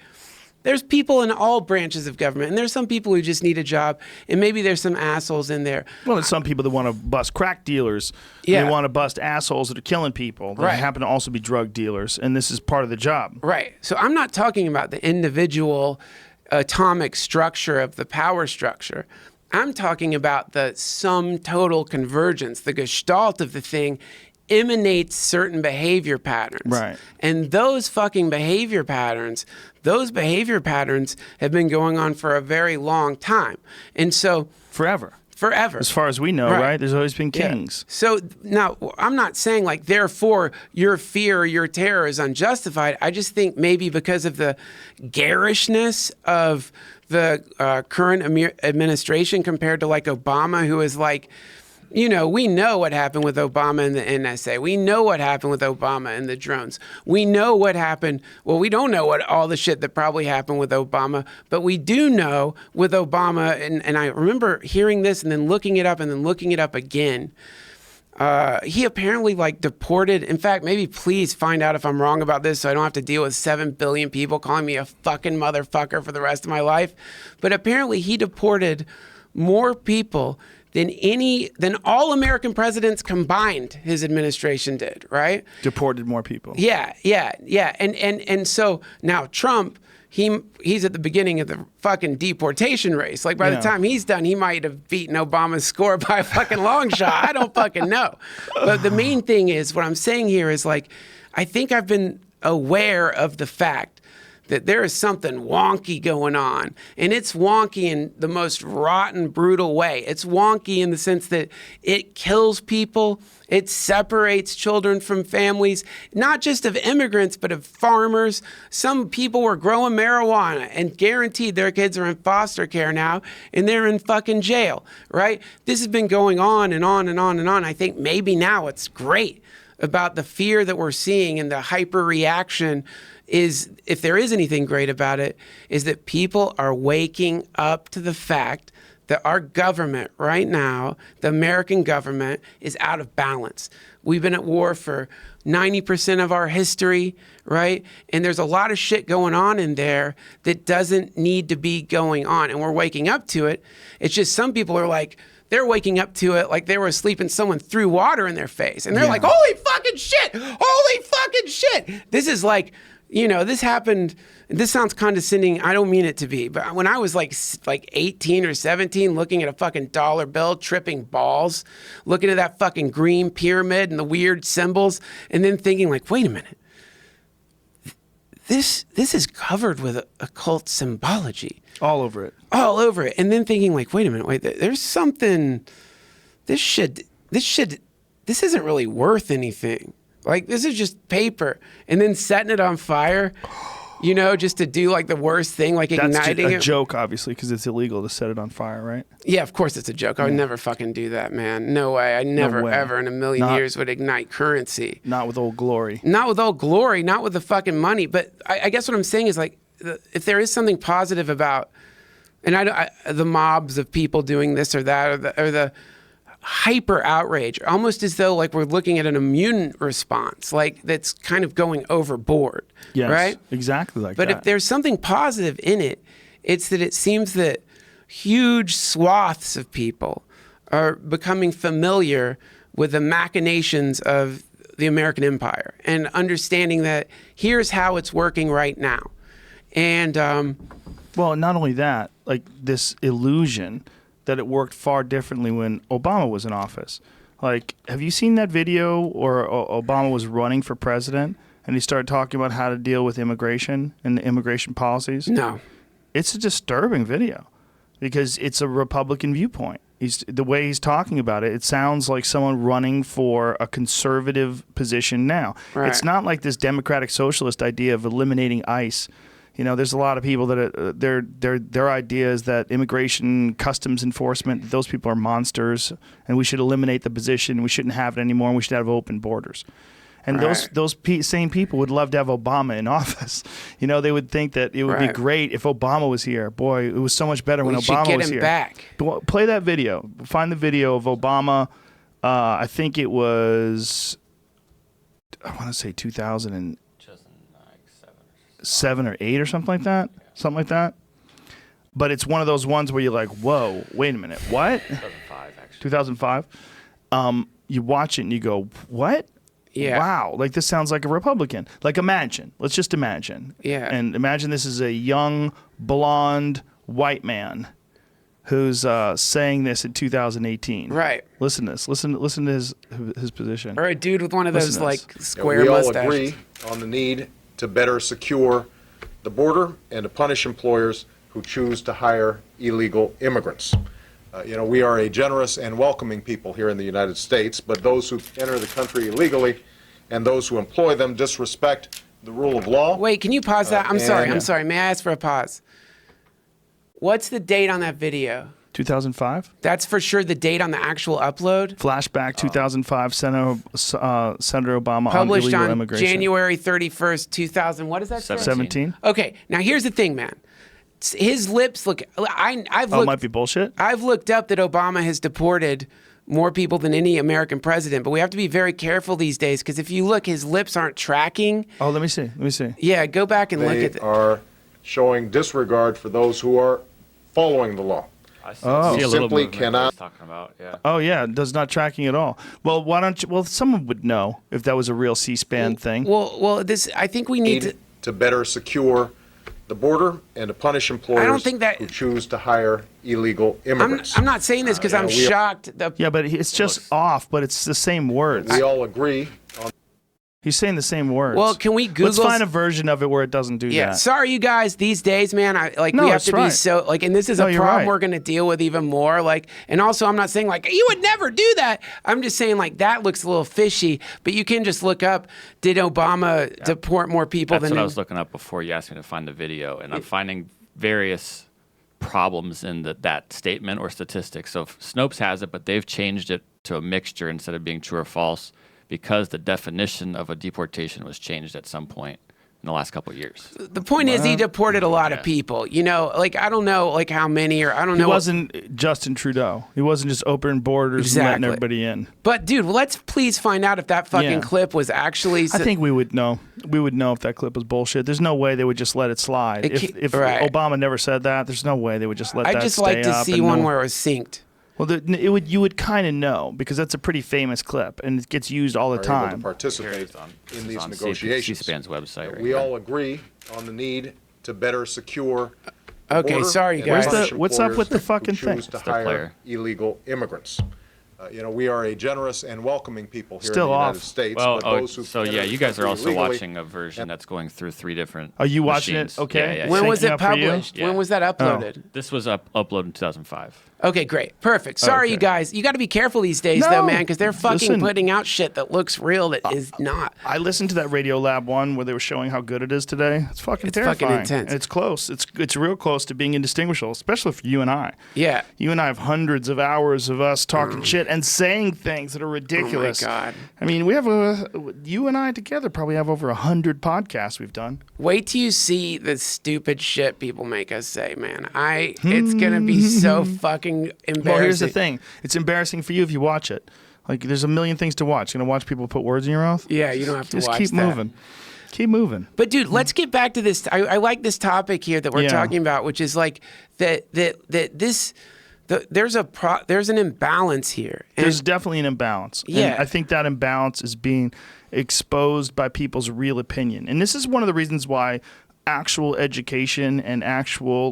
There's people in all branches of government, and there's some people who just need a job, and maybe there's some assholes in there. Well, there's some people that want to bust crack dealers. Yeah. They want to bust assholes that are killing people. That happen to also be drug dealers, and this is part of the job. Right. So I'm not talking about the individual atomic structure of the power structure. I'm talking about the sum total convergence, the gestalt of the thing emanates certain behavior patterns. Right. And those fucking behavior patterns have been going on for a very long time. And so Forever. As far as we know, right? There's always been kings. Yeah. So now I'm not saying like therefore your fear or your terror is unjustified. I just think maybe because of the garishness of the current administration compared to like Obama, who is like, you know, we know what happened with Obama and the NSA. We know what happened with Obama and the drones. We know what happened. Well, we don't know what all the shit that probably happened with Obama, but we do know with Obama, and I remember hearing this and then looking it up and then looking it up again. He apparently like deported. In fact, maybe please find out if I'm wrong about this so I don't have to deal with 7 billion people calling me a fucking motherfucker for the rest of my life. But apparently he deported more people than all American presidents combined his administration did, right? Deported more people. Yeah. And so now Trump, he's at the beginning of the fucking deportation race. Like by the time he's done, he might have beaten Obama's score by a fucking long shot. I don't fucking know. But the main thing is, what I'm saying here is like, I think I've been aware of the fact that there is something wonky going on. And it's wonky in the most rotten, brutal way. It's wonky in the sense that it kills people. It separates children from families, not just of immigrants, but of farmers. Some people were growing marijuana and guaranteed their kids are in foster care now and they're in fucking jail, right? This has been going on and on and on and on. I think maybe now it's great about the fear that we're seeing and the hyper reaction is, if there is anything great about it, is that people are waking up to the fact that our government right now, the American government, is out of balance. We've been at war for 90% of our history, right? And there's a lot of shit going on in there that doesn't need to be going on. And we're waking up to it. It's just some people are like, they're waking up to it like they were asleep and someone threw water in their face. And they're like, holy fucking shit! Holy fucking shit! This is like, you know, this happened, this sounds condescending, I don't mean it to be, but when I was like 18 or 17, looking at a fucking dollar bill, tripping balls, looking at that fucking green pyramid and the weird symbols, and then thinking like, wait a minute, this is covered with occult symbology. All over it. All over it. And then thinking like, wait a minute, there's something, this isn't really worth anything. Like, this is just paper. And then setting it on fire, you know, just to do like the worst thing, like igniting it. That's a joke, obviously, because it's illegal to set it on fire, right? Yeah, of course it's a joke. I would never fucking do that, man. No way. I never, ever in a million years would ignite currency. Not with Old Glory. Not with Old Glory, not with the fucking money. But I guess what I'm saying is like, if there is something positive about, and the mobs of people doing this or that, or the hyper outrage, almost as though like we're looking at an immune response, like that's kind of going overboard, right? Exactly like that. But if there's something positive in it, it's that it seems that huge swaths of people are becoming familiar with the machinations of the American empire and understanding that here's how it's working right now. And well, not only that, like this illusion that it worked far differently when Obama was in office. Like, have you seen that video where Obama was running for president and he started talking about how to deal with immigration and the immigration policies? No. It's a disturbing video because it's a Republican viewpoint. The way he's talking about it, it sounds like someone running for a conservative position now. Right. It's not like this democratic socialist idea of eliminating ICE. You know, there's a lot of people that their idea is that immigration, customs enforcement, those people are monsters, and we should eliminate the position. We shouldn't have it anymore, and we should have open borders. And those same people would love to have Obama in office. You know, they would think that it would be great if Obama was here. Boy, it was so much better when Obama was here. We should get him back. Play that video. Find the video of Obama. I think it was, I want to say 2007 7 or 8 or something like that. But it's one of those ones where you're like, whoa, wait a minute, what? 2005, actually. 2005. You watch it and you go, what? Yeah. Wow, like this sounds like a Republican. Like imagine, let's just imagine. Yeah. And imagine this is a young, blonde, white man who's saying this in 2018. Right. Listen to this. Listen to his position. Or a dude with one of those Listen to this. like square we all mustaches. agree on the need to better secure the border and to punish employers who choose to hire illegal immigrants. We are a generous and welcoming people here in the United States, but those who enter the country illegally and those who employ them disrespect the rule of law. Wait, can you pause that? I'm sorry. and- I'm sorry. May I ask for a pause? What's the date on that video? 2005. That's for sure the date on the actual upload. Flashback 2005. Senator Obama Published on illegal on immigration. January 31st, 2000. What is that? say? 17. Okay. Now here's the thing, man. His lips look. I've Oh, it looked. might be bullshit. I've looked up that Obama has deported more people than any American president, but we have to be very careful these days because if you look, his lips aren't tracking. Oh, let me see. Yeah, go back and look They at it. are showing disregard for those who are following the law. I see, Oh. see a little Simply movement cannot- I was talking about. Yeah. Oh yeah, does not tracking at all. Well, why don't you? Well, someone would know if that was a real C-SPAN thing. Well, this. I think we need to. Need to better secure the border and to punish employers think that- who choose to hire illegal immigrants. I'm not saying this because I'm we- shocked. Yeah, but it's just off. But it's the same words. We all agree on He's saying the same words. Well, can we Google? Let's find a version of it where it doesn't do Yeah, that. sorry, you guys. These days, man, No, we have that's to be right. so and this is No, a you're problem right. we're going to deal with even more. And also, I'm not saying you would never do that. I'm just saying that looks a little fishy. But you can just look up: did Obama deport more people That's than? what I was looking up before you asked me to find the video, and I'm finding various problems in that statement or statistics. So Snopes has it, but they've changed it to a mixture instead of being true or false because the definition of a deportation was changed at some point in the last couple of years. The point is, he deported a lot of people. I don't know, how many, or I don't He know. wasn't Justin Trudeau. He wasn't just opening borders and letting Exactly. everybody in. But dude, let's please find out if that fucking Yeah. clip was actually. I think we would know. We would know if that clip was bullshit. There's no way they would just let it slide. If right. Obama never said that, there's no way they would just let that I'd just stay like to up see and one no- where it was synced. Well, you would kind of know because that's a pretty famous clip and it gets used all the are able to time. participate This in is these on negotiations. C-SPAN's website. Right We here. all agree on the need to better secure the Okay, border sorry, and guys. punish What's up with the employers fucking who thing? choose to It's their hire player. illegal immigrants. We are a generous and welcoming people here Still in the off. United States. Well, but those who so enter yeah, the you guys are country also illegally- watching a version that's going through 3 different. Are you watching machines. it? Okay. Yeah, yeah, When yeah. was Syncing it up for you? published? Yeah. When was that uploaded? This was uploaded in 2005. Okay, great. Perfect. Sorry, Okay. you guys. You got to be careful these days, No. though, man, because they're fucking Listen. putting out shit that looks real that is not. I listened to that Radio Lab one where they were showing how good it is today. It's fucking It's fucking terrifying. intense. And it's close. It's real close to being indistinguishable, especially for you and I. Yeah. You and I have hundreds of hours of us talking shit and saying things that are ridiculous. God. I mean, you and I together probably have over 100 podcasts we've done. Wait till you see the stupid shit people make us say, man. It's gonna be so fucking embarrassing. Well, here's the thing. It's embarrassing for you if you watch it. Like, there's a million things to watch. You're going to watch people put words in your mouth? Yeah, you don't have to Just watch keep that. moving. Keep moving. But dude, let's get back to this. I like this topic here that we're Yeah. talking about, which is there's an imbalance here. And There's definitely an imbalance. Yeah. And I think that imbalance is being exposed by people's real opinion. And this is one of the reasons why actual education and actual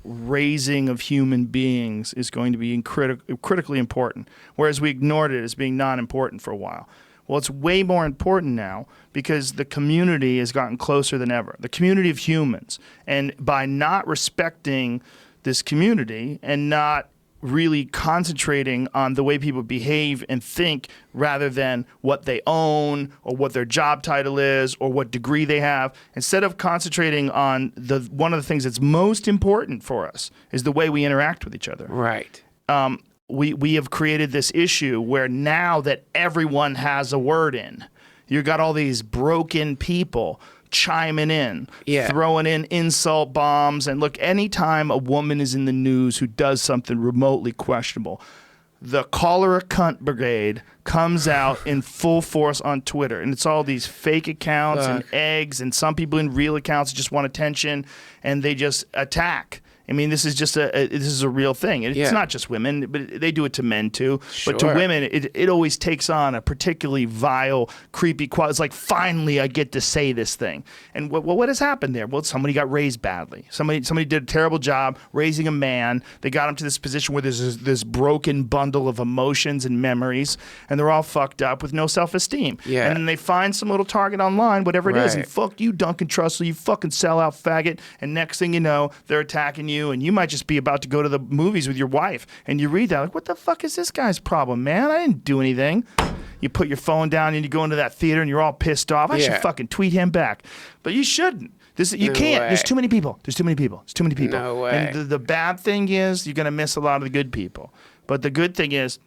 raising of human beings is going to be critically important, whereas we ignored it as being non-important for a while. Well, it's way more important now because the community has gotten closer than ever, the community of humans. And by not respecting this community and not really concentrating on the way people behave and think rather than what they own or what their job title is or what degree they have, instead of concentrating on one of the things that's most important for us is the way we interact with each other. right. We have created this issue where now that everyone has a word in, you got all these broken people chiming in, Yeah. throwing in insult bombs. And look, anytime a woman is in the news who does something remotely questionable, the cholera cunt brigade comes out in full force on Twitter, and it's all these fake accounts and eggs, and some people in real accounts just want attention, and they just attack. I mean, this is just this is a real thing. It's not just women, but they do it to men too. Sure. But to women, it always takes on a particularly vile, creepy quality. It's like, finally, I get to say this thing. And what has happened there? Well, somebody got raised badly. Somebody did a terrible job raising a man. They got him to this position where there's this broken bundle of emotions and memories, and they're all fucked up with no self-esteem. Yeah. And then they find some little target online, whatever it is, and Right. fuck you, Duncan Trussell, you fucking sellout faggot. And next thing you know, they're attacking you, and you might just be about to go to the movies with your wife, and you read that like, what the fuck is this guy's problem, man? I didn't do anything. You put your phone down and you go into that theater and you're all pissed off. I should fucking tweet him back, but you shouldn't. You can't. way. There's too many people. There's too many people. No way. And the bad thing is you're gonna miss a lot of the good people. But the good thing is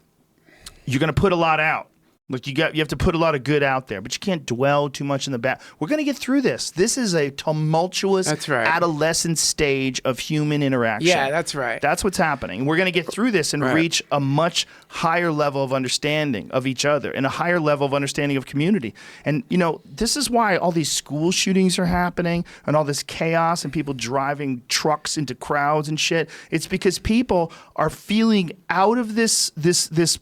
you're gonna put a lot out. Look, you have to put a lot of good out there, but you can't dwell too much in the bad. We're going to get through this. This is a tumultuous That's right. adolescent stage of human interaction. Yeah, that's right. That's what's happening. We're going to get through this and Right. reach a much higher level of understanding of each other and a higher level of understanding of community. And, you know, this is why all these school shootings are happening and all this chaos and people driving trucks into crowds and shit. It's because people are feeling out of this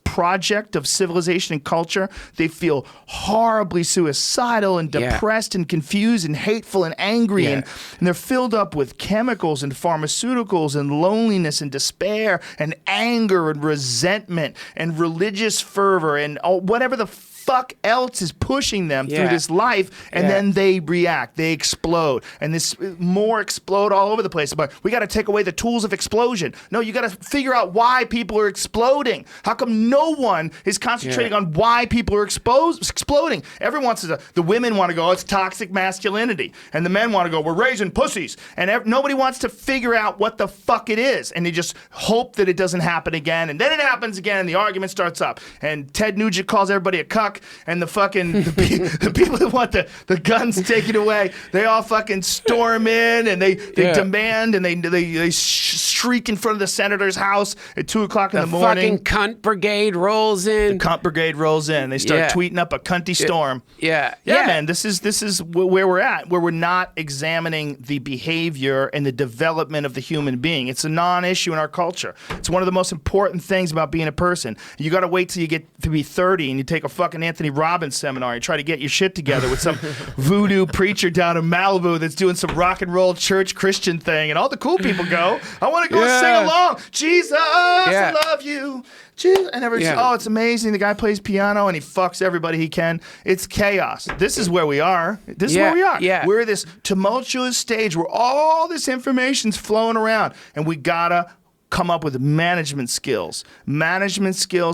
project of civilization and culture. They feel horribly suicidal and depressed and confused and hateful and angry, and they're filled up with chemicals and pharmaceuticals and loneliness and despair and anger and resentment and religious fervor and whatever the fuck else is pushing them through this life, and then they react, they explode, and this more explode all over the place. But we got to take away the tools of explosion. No, you got to figure out why people are exploding. How come no one is concentrating on why people are exploding? The women want to go, it's toxic masculinity, and the men want to go, we're raising pussies, and nobody wants to figure out what the fuck it is, and they just hope that it doesn't happen again, and then it happens again, and the argument starts up, and Ted Nugent calls everybody a cuck. And the people that want the guns taken away, they all fucking storm in and they demand and they shriek in front of the senator's house at 2:00 in the morning. The fucking cunt brigade rolls in. The cunt brigade rolls in. They start tweeting up a cunty storm. Yeah, man. This is where we're at, where we're not examining the behavior and the development of the human being. It's a non-issue in our culture. It's one of the most important things about being a person. You got to wait till you get to be 30 and you take a fucking Anthony Robbins seminar. You try to get your shit together with some voodoo preacher down in Malibu that's doing some rock and roll church Christian thing, and all the cool people go. I want to go and sing along. Jesus, I love you. Jesus. And it's amazing. The guy plays piano and he fucks everybody he can. It's chaos. This is where we are. This is where we are. Yeah. We're this tumultuous stage where all this information's flowing around, and we gotta come up with management skills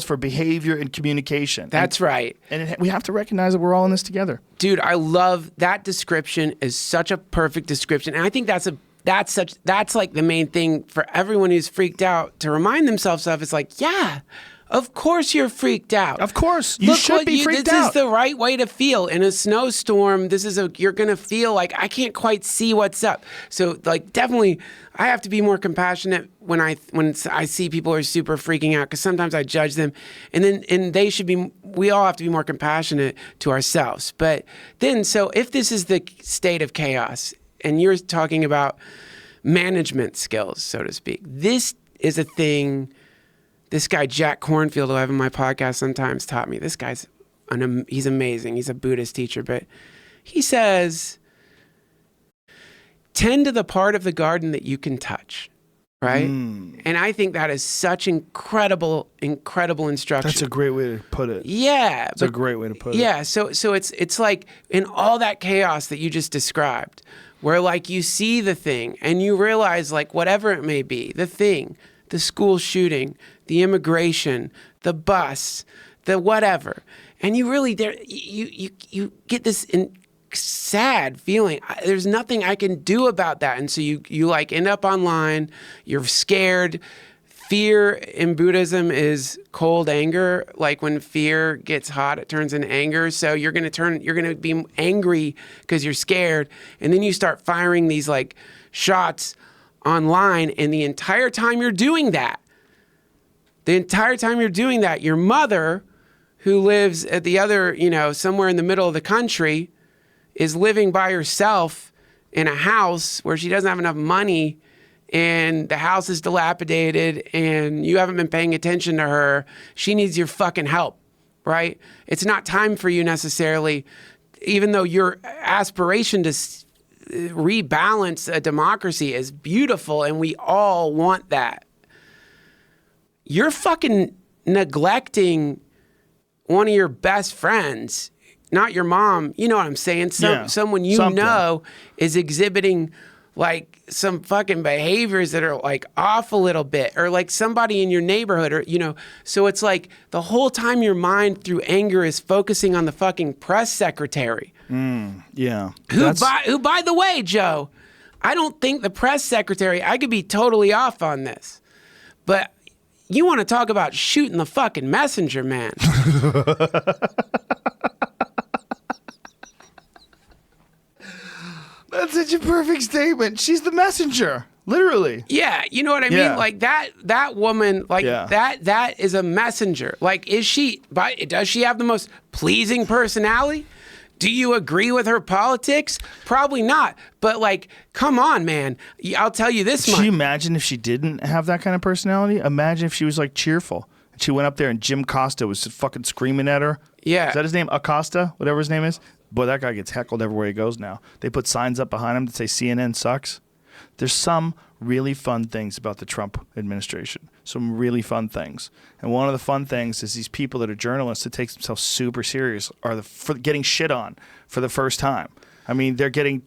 for behavior and communication. That's right. And we have to recognize that we're all in this together. Dude, I love that description. Is such a perfect description. And I think that's like the main thing for everyone who's freaked out to remind themselves of. It's like, yeah, of course you're freaked out. Of course. You should be freaked out. This is the right way to feel. In a snowstorm, you're going to feel like, I can't quite see what's up. So, like, definitely, I have to be more compassionate when I see people who are super freaking out, because sometimes I judge them. And we all have to be more compassionate to ourselves. But then, so if this is the state of chaos, and you're talking about management skills, so to speak, this is a thing. This guy, Jack Kornfield, who I have on my podcast sometimes, taught me. This guy's he's amazing. He's a Buddhist teacher, but he says, tend to the part of the garden that you can touch, right? And I think that is such incredible instruction. That's a great way to put it. Yeah. It's a great way to put it. Yeah, so it's like in all that chaos that you just described, where like you see the thing and you realize, like, whatever it may be, the thing, the school shooting, the immigration, the bus, the whatever, and you really you get this sad feeling. There's nothing I can do about that, and so you like end up online. You're scared. Fear in Buddhism is cold anger. Like when fear gets hot, it turns into anger. So you're gonna be angry because you're scared, and then you start firing these like shots online, and the entire time you're doing that, The entire time you're doing that, your mother, who lives at the other, somewhere in the middle of the country, is living by herself in a house where she doesn't have enough money, and the house is dilapidated, and you haven't been paying attention to her. She needs your fucking help, right? It's not time for you necessarily, even though your aspiration to rebalance a democracy is beautiful, and we all want that. You're fucking neglecting one of your best friends, not your mom. You know what I'm saying? Someone know is exhibiting like some fucking behaviors that are like off a little bit, or like somebody in your neighborhood, or, so it's like the whole time your mind through anger is focusing on the fucking press secretary. Yeah. Who, by the way, Joe, I don't think the press secretary, I could be totally off on this, but you want to talk about shooting the fucking messenger, man. That's such a perfect statement. She's the messenger, literally. Yeah, you know what I mean? Like that woman, that is a messenger. Like, does she have the most pleasing personality? Do you agree with her politics? Probably not. But like, come on, man. I'll tell you this much. Can you imagine if she didn't have that kind of personality? Imagine if she was like cheerful. And she went up there and Jim Costa was fucking screaming at her. Yeah. Is that his name? Acosta? Whatever his name is? Boy, that guy gets heckled everywhere he goes now. They put signs up behind him that say CNN sucks. There's some really fun things about the Trump administration. Some really fun things. And one of the fun things is these people that are journalists that take themselves super serious are getting shit on for the first time. I mean, they're getting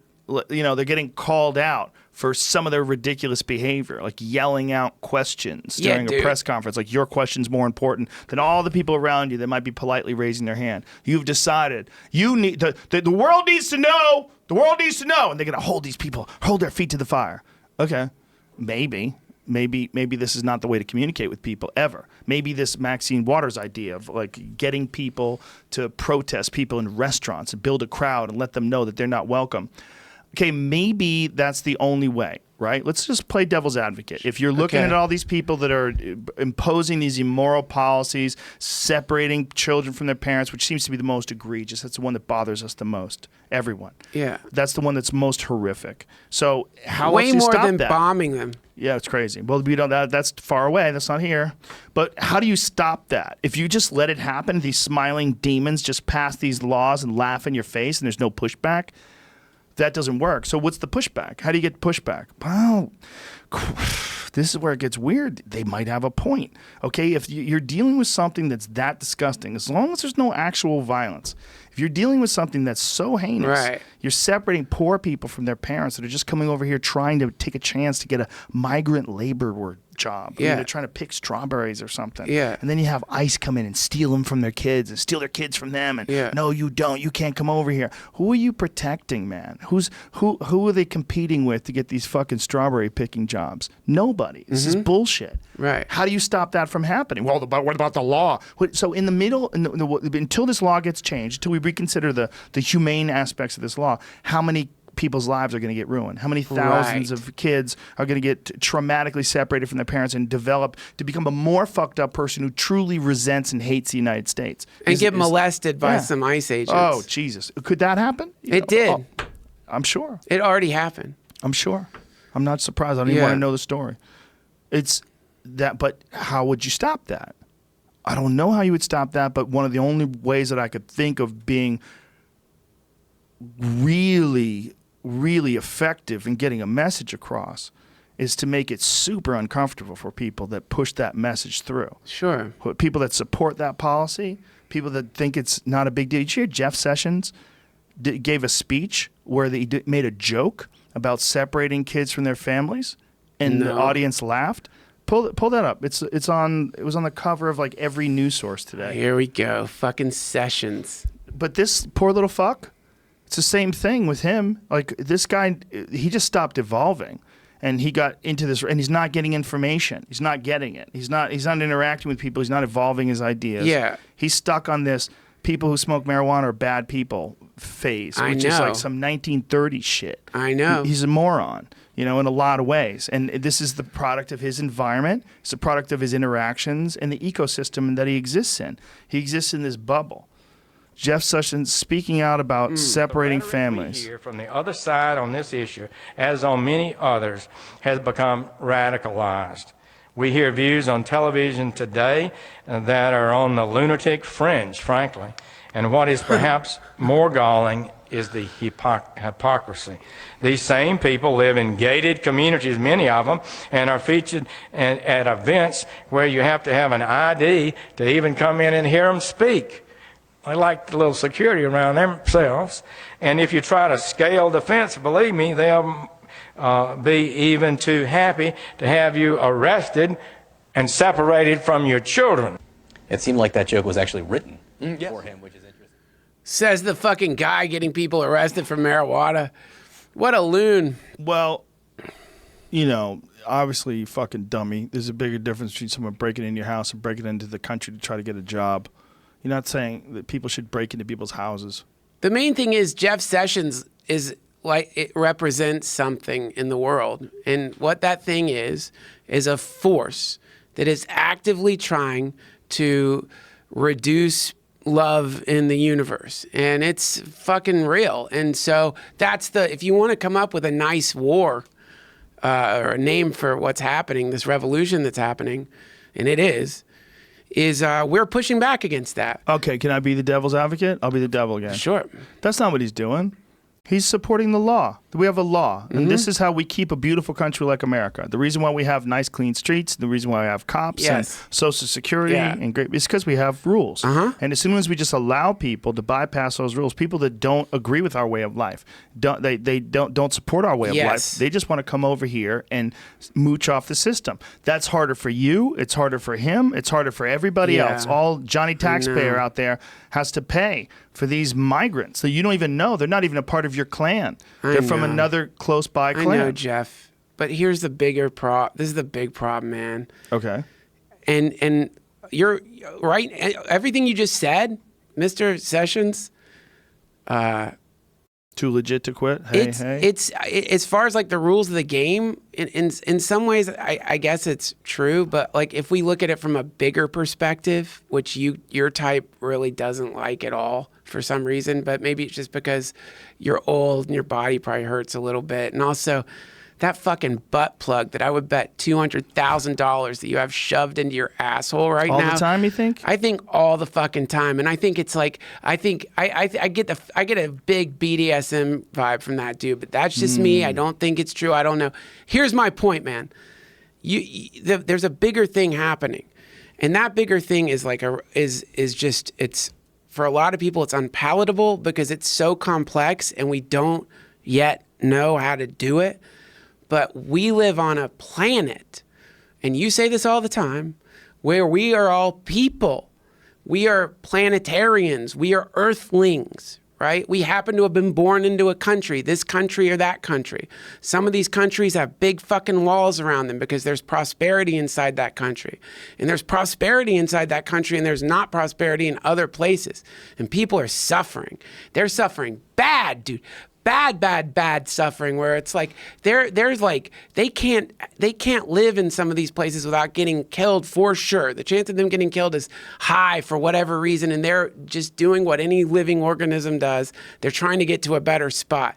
called out for some of their ridiculous behavior, like yelling out questions during a press conference, like your question's more important than all the people around you that might be politely raising their hand. You've decided you need the world needs to know. The world needs to know, and they're gonna hold their feet to the fire. Okay, maybe this is not the way to communicate with people ever. Maybe this Maxine Waters idea of like getting people to protest people in restaurants and build a crowd and let them know that they're not welcome. Okay, maybe that's the only way, right? Let's just play devil's advocate. If you're looking at all these people that are imposing these immoral policies, separating children from their parents, which seems to be the most egregious, that's the one that bothers us the most. Everyone. Yeah. That's the one that's most horrific. So how else do you stop that? Way more than bombing them. Yeah, it's crazy. Well, we don't. That's far away. That's not here. But how do you stop that? If you just let it happen, these smiling demons just pass these laws and laugh in your face, and there's no pushback. That doesn't work. So what's the pushback? How do you get pushback? Well, this is where it gets weird. They might have a point. Okay, if you're dealing with something that's that disgusting, as long as there's no actual violence, if you're dealing with something that's so heinous, you're separating poor people from their parents that are just coming over here trying to take a chance to get a migrant laborer job. I mean, they're trying to pick strawberries or something. Yeah. And then you have ICE come in and steal them from their kids and steal their kids from them. And no, you don't. You can't come over here. Who are you protecting, man? Who are they competing with to get these fucking strawberry picking jobs? Nobody. This is bullshit. Right. How do you stop that from happening? Well, what about the law? So in the middle, until this law gets changed, until we reconsider the humane aspects of this law, how many people's lives are going to get ruined? How many thousands of kids are going to get traumatically separated from their parents and develop to become a more fucked up person who truly resents and hates the United States? And get molested by some ICE agents. Oh, Jesus. Could that happen? It did. Oh, I'm sure. It already happened. I'm sure. I'm not surprised. I don't even want to know the story. It's that, but how would you stop that? I don't know how you would stop that, but one of the only ways that I could think of being really effective in getting a message across is to make it super uncomfortable for people that push that message through. Sure. People that support that policy, people that think it's not a big deal. Did you hear Jeff Sessions gave a speech where he made a joke about separating kids from their families, and the audience laughed? Pull that up. It was on the cover of like every news source today. Here we go. Fucking Sessions. But this poor little fuck, it's the same thing with him. Like this guy, he just stopped evolving, and he got into this, and he's not getting information. He's not getting it. He's not interacting with people. He's not evolving his ideas. Yeah. He's stuck on this. people who smoke marijuana are bad people phase, which is like some 1930s shit. I know. He's a moron, in a lot of ways. And this is the product of his environment. It's a product of his interactions and the ecosystem that he exists in. He exists in this bubble. Jeff Sessions speaking out about separating families. We hear from the other side on this issue, as on many others, has become radicalized. We hear views on television today that are on the lunatic fringe, frankly. And what is perhaps more galling is the hypocrisy. These same people live in gated communities, many of them, and are featured at events where you have to have an ID to even come in and hear them speak. They like a little security around themselves. And if you try to scale the fence, believe me, they'll be even too happy to have you arrested and separated from your children. It seemed like that joke was actually written for him, which is interesting. Says the fucking guy getting people arrested for marijuana. What a loon. Well, obviously, you fucking dummy. There's a bigger difference between someone breaking in your house and breaking into the country to try to get a job. You're not saying that people should break into people's houses. The main thing is Jeff Sessions is like, it represents something in the world. And what that thing is a force that is actively trying to reduce love in the universe. And it's fucking real. And so if you want to come up with a nice war or a name for what's happening, this revolution that's happening, and it is we're pushing back against that. Okay, can I be the devil's advocate? I'll be the devil again. Sure. That's not what he's doing. He's supporting the law. We have a law, and this is how we keep a beautiful country like America. The reason why we have nice, clean streets, the reason why we have cops and Social Security and great, it's because we have rules. And as soon as we just allow people to bypass those rules, people that don't agree with our way of life, don't support our way of life, they just want to come over here and mooch off the system. That's harder for you. It's harder for him. It's harder for everybody else. All Johnny Taxpayer out there has to pay for these migrants that you don't even know. They're not even a part of your clan. They're from another close by clan. I know, Jeff. But here's the bigger problem. This is the big problem, man. Okay. And you're right. Everything you just said, Mr. Sessions. Too legit to quit? It's as far as like the rules of the game, in some ways, I guess it's true. But like if we look at it from a bigger perspective, which your type really doesn't like at all for some reason, but maybe it's just because you're old and your body probably hurts a little bit. And also that fucking butt plug that I would bet $200,000 that you have shoved into your asshole right now. All the time, you think? I think all the fucking time. And I think it's like, I get a big BDSM vibe from that dude, but that's just me. I don't think it's true. I don't know. Here's my point, man. There's a bigger thing happening. And that bigger thing is like it's for a lot of people, it's unpalatable because it's so complex and we don't yet know how to do it. But we live on a planet, and you say this all the time, where we are all people. We are planetarians. We are earthlings, right? We happen to have been born into a country, this country or that country. Some of these countries have big fucking walls around them because there's prosperity inside that country. And there's prosperity inside that country, and there's not prosperity in other places. And people are suffering. They're suffering bad, dude. Bad suffering where it's like there's like they can't live in some of these places without getting killed for sure. The chance of them getting killed is high for whatever reason, and they're just doing what any living organism does. They're trying to get to a better spot.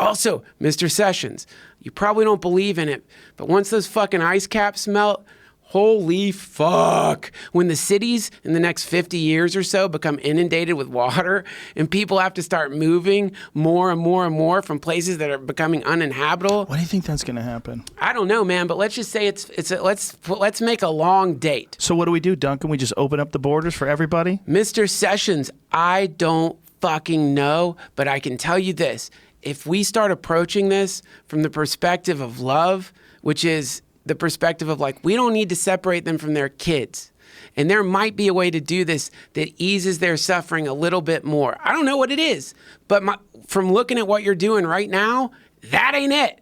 Also, Mr. Sessions, you probably don't believe in it, but once those fucking ice caps melt, holy fuck. When the cities in the next 50 years or so become inundated with water and people have to start moving more and more and more from places that are becoming uninhabitable. Why do you think that's going to happen? I don't know, man, but let's just say let's make a long date. So what do we do, Duncan? We just open up the borders for everybody? Mr. Sessions, I don't fucking know, but I can tell you this. If we start approaching this from the perspective of love, which is the perspective of like, we don't need to separate them from their kids. And there might be a way to do this that eases their suffering a little bit more. I don't know what it is, but from looking at what you're doing right now, that ain't it.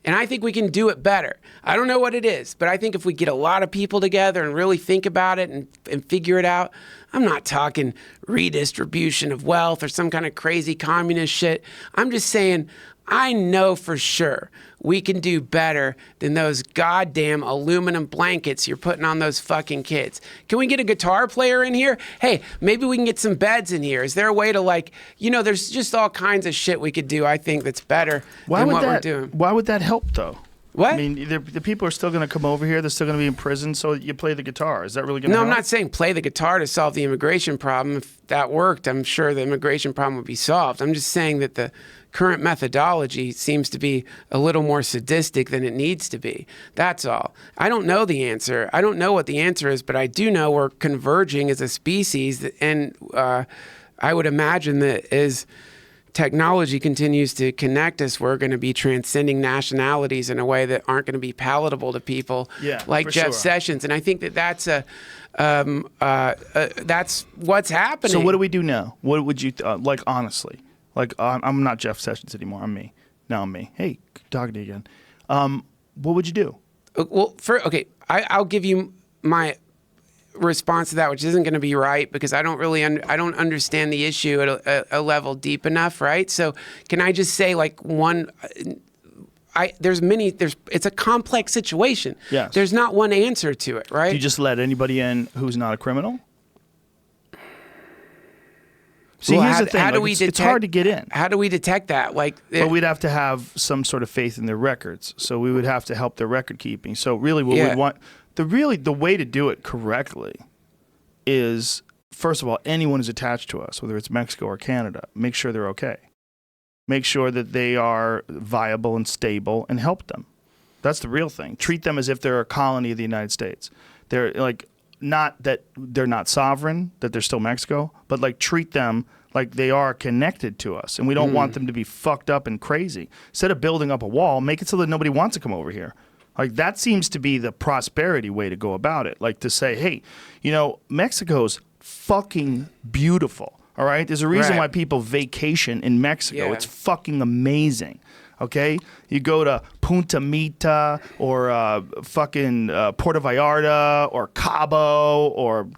And I think we can do it better. I don't know what it is, but I think if we get a lot of people together and really think about it and figure it out, I'm not talking redistribution of wealth or some kind of crazy communist shit. I'm just saying, I know for sure we can do better than those goddamn aluminum blankets you're putting on those fucking kids. Can we get a guitar player in here? Hey, maybe we can get some beds in here. Is there a way to, like, there's just all kinds of shit we could do, I think, that's better than what we're doing. Why would that help, though? What? I mean, the people are still going to come over here. They're still going to be in prison, so you play the guitar. Is that really going to help? No, I'm not saying play the guitar to solve the immigration problem. If that worked, I'm sure the immigration problem would be solved. I'm just saying that the current methodology seems to be a little more sadistic than it needs to be. That's all. I don't know the answer. I don't know what the answer is, but I do know we're converging as a species, and I would imagine that as technology continues to connect us, we're going to be transcending nationalities in a way that aren't going to be palatable to people like Jeff Sessions. And I think that that's what's happening. So what do we do now? What would you, honestly? I'm not Jeff Sessions anymore. I'm me. Now I'm me. Hey, talking to you again. What would you do? Well, I'll give you my response to that, which isn't going to be right because I don't really I don't understand the issue at a level deep enough, right? So can I just say it's a complex situation. Yes. There's not one answer to it, right? Do you just let anybody in who's not a criminal? See, here's the thing. It's hard to get in. How do we detect that? But we'd have to have some sort of faith in their records. So we would have to help their record keeping. So really what we'd want, the way to do it correctly is, first of all, anyone who's attached to us, whether it's Mexico or Canada, make sure they're okay. Make sure that they are viable and stable and help them. That's the real thing. Treat them as if they're a colony of the United States. They're not that they're not sovereign, that they're still Mexico, but treat them like they are connected to us. And we don't want them to be fucked up and crazy. Instead of building up a wall, make it so that nobody wants to come over here. That seems to be the prosperity way to go about it. To say, hey, Mexico's fucking beautiful. All right? There's a reason why people vacation in Mexico. It's fucking amazing. Okay? You go to Punta Mita or Puerto Vallarta or Cabo or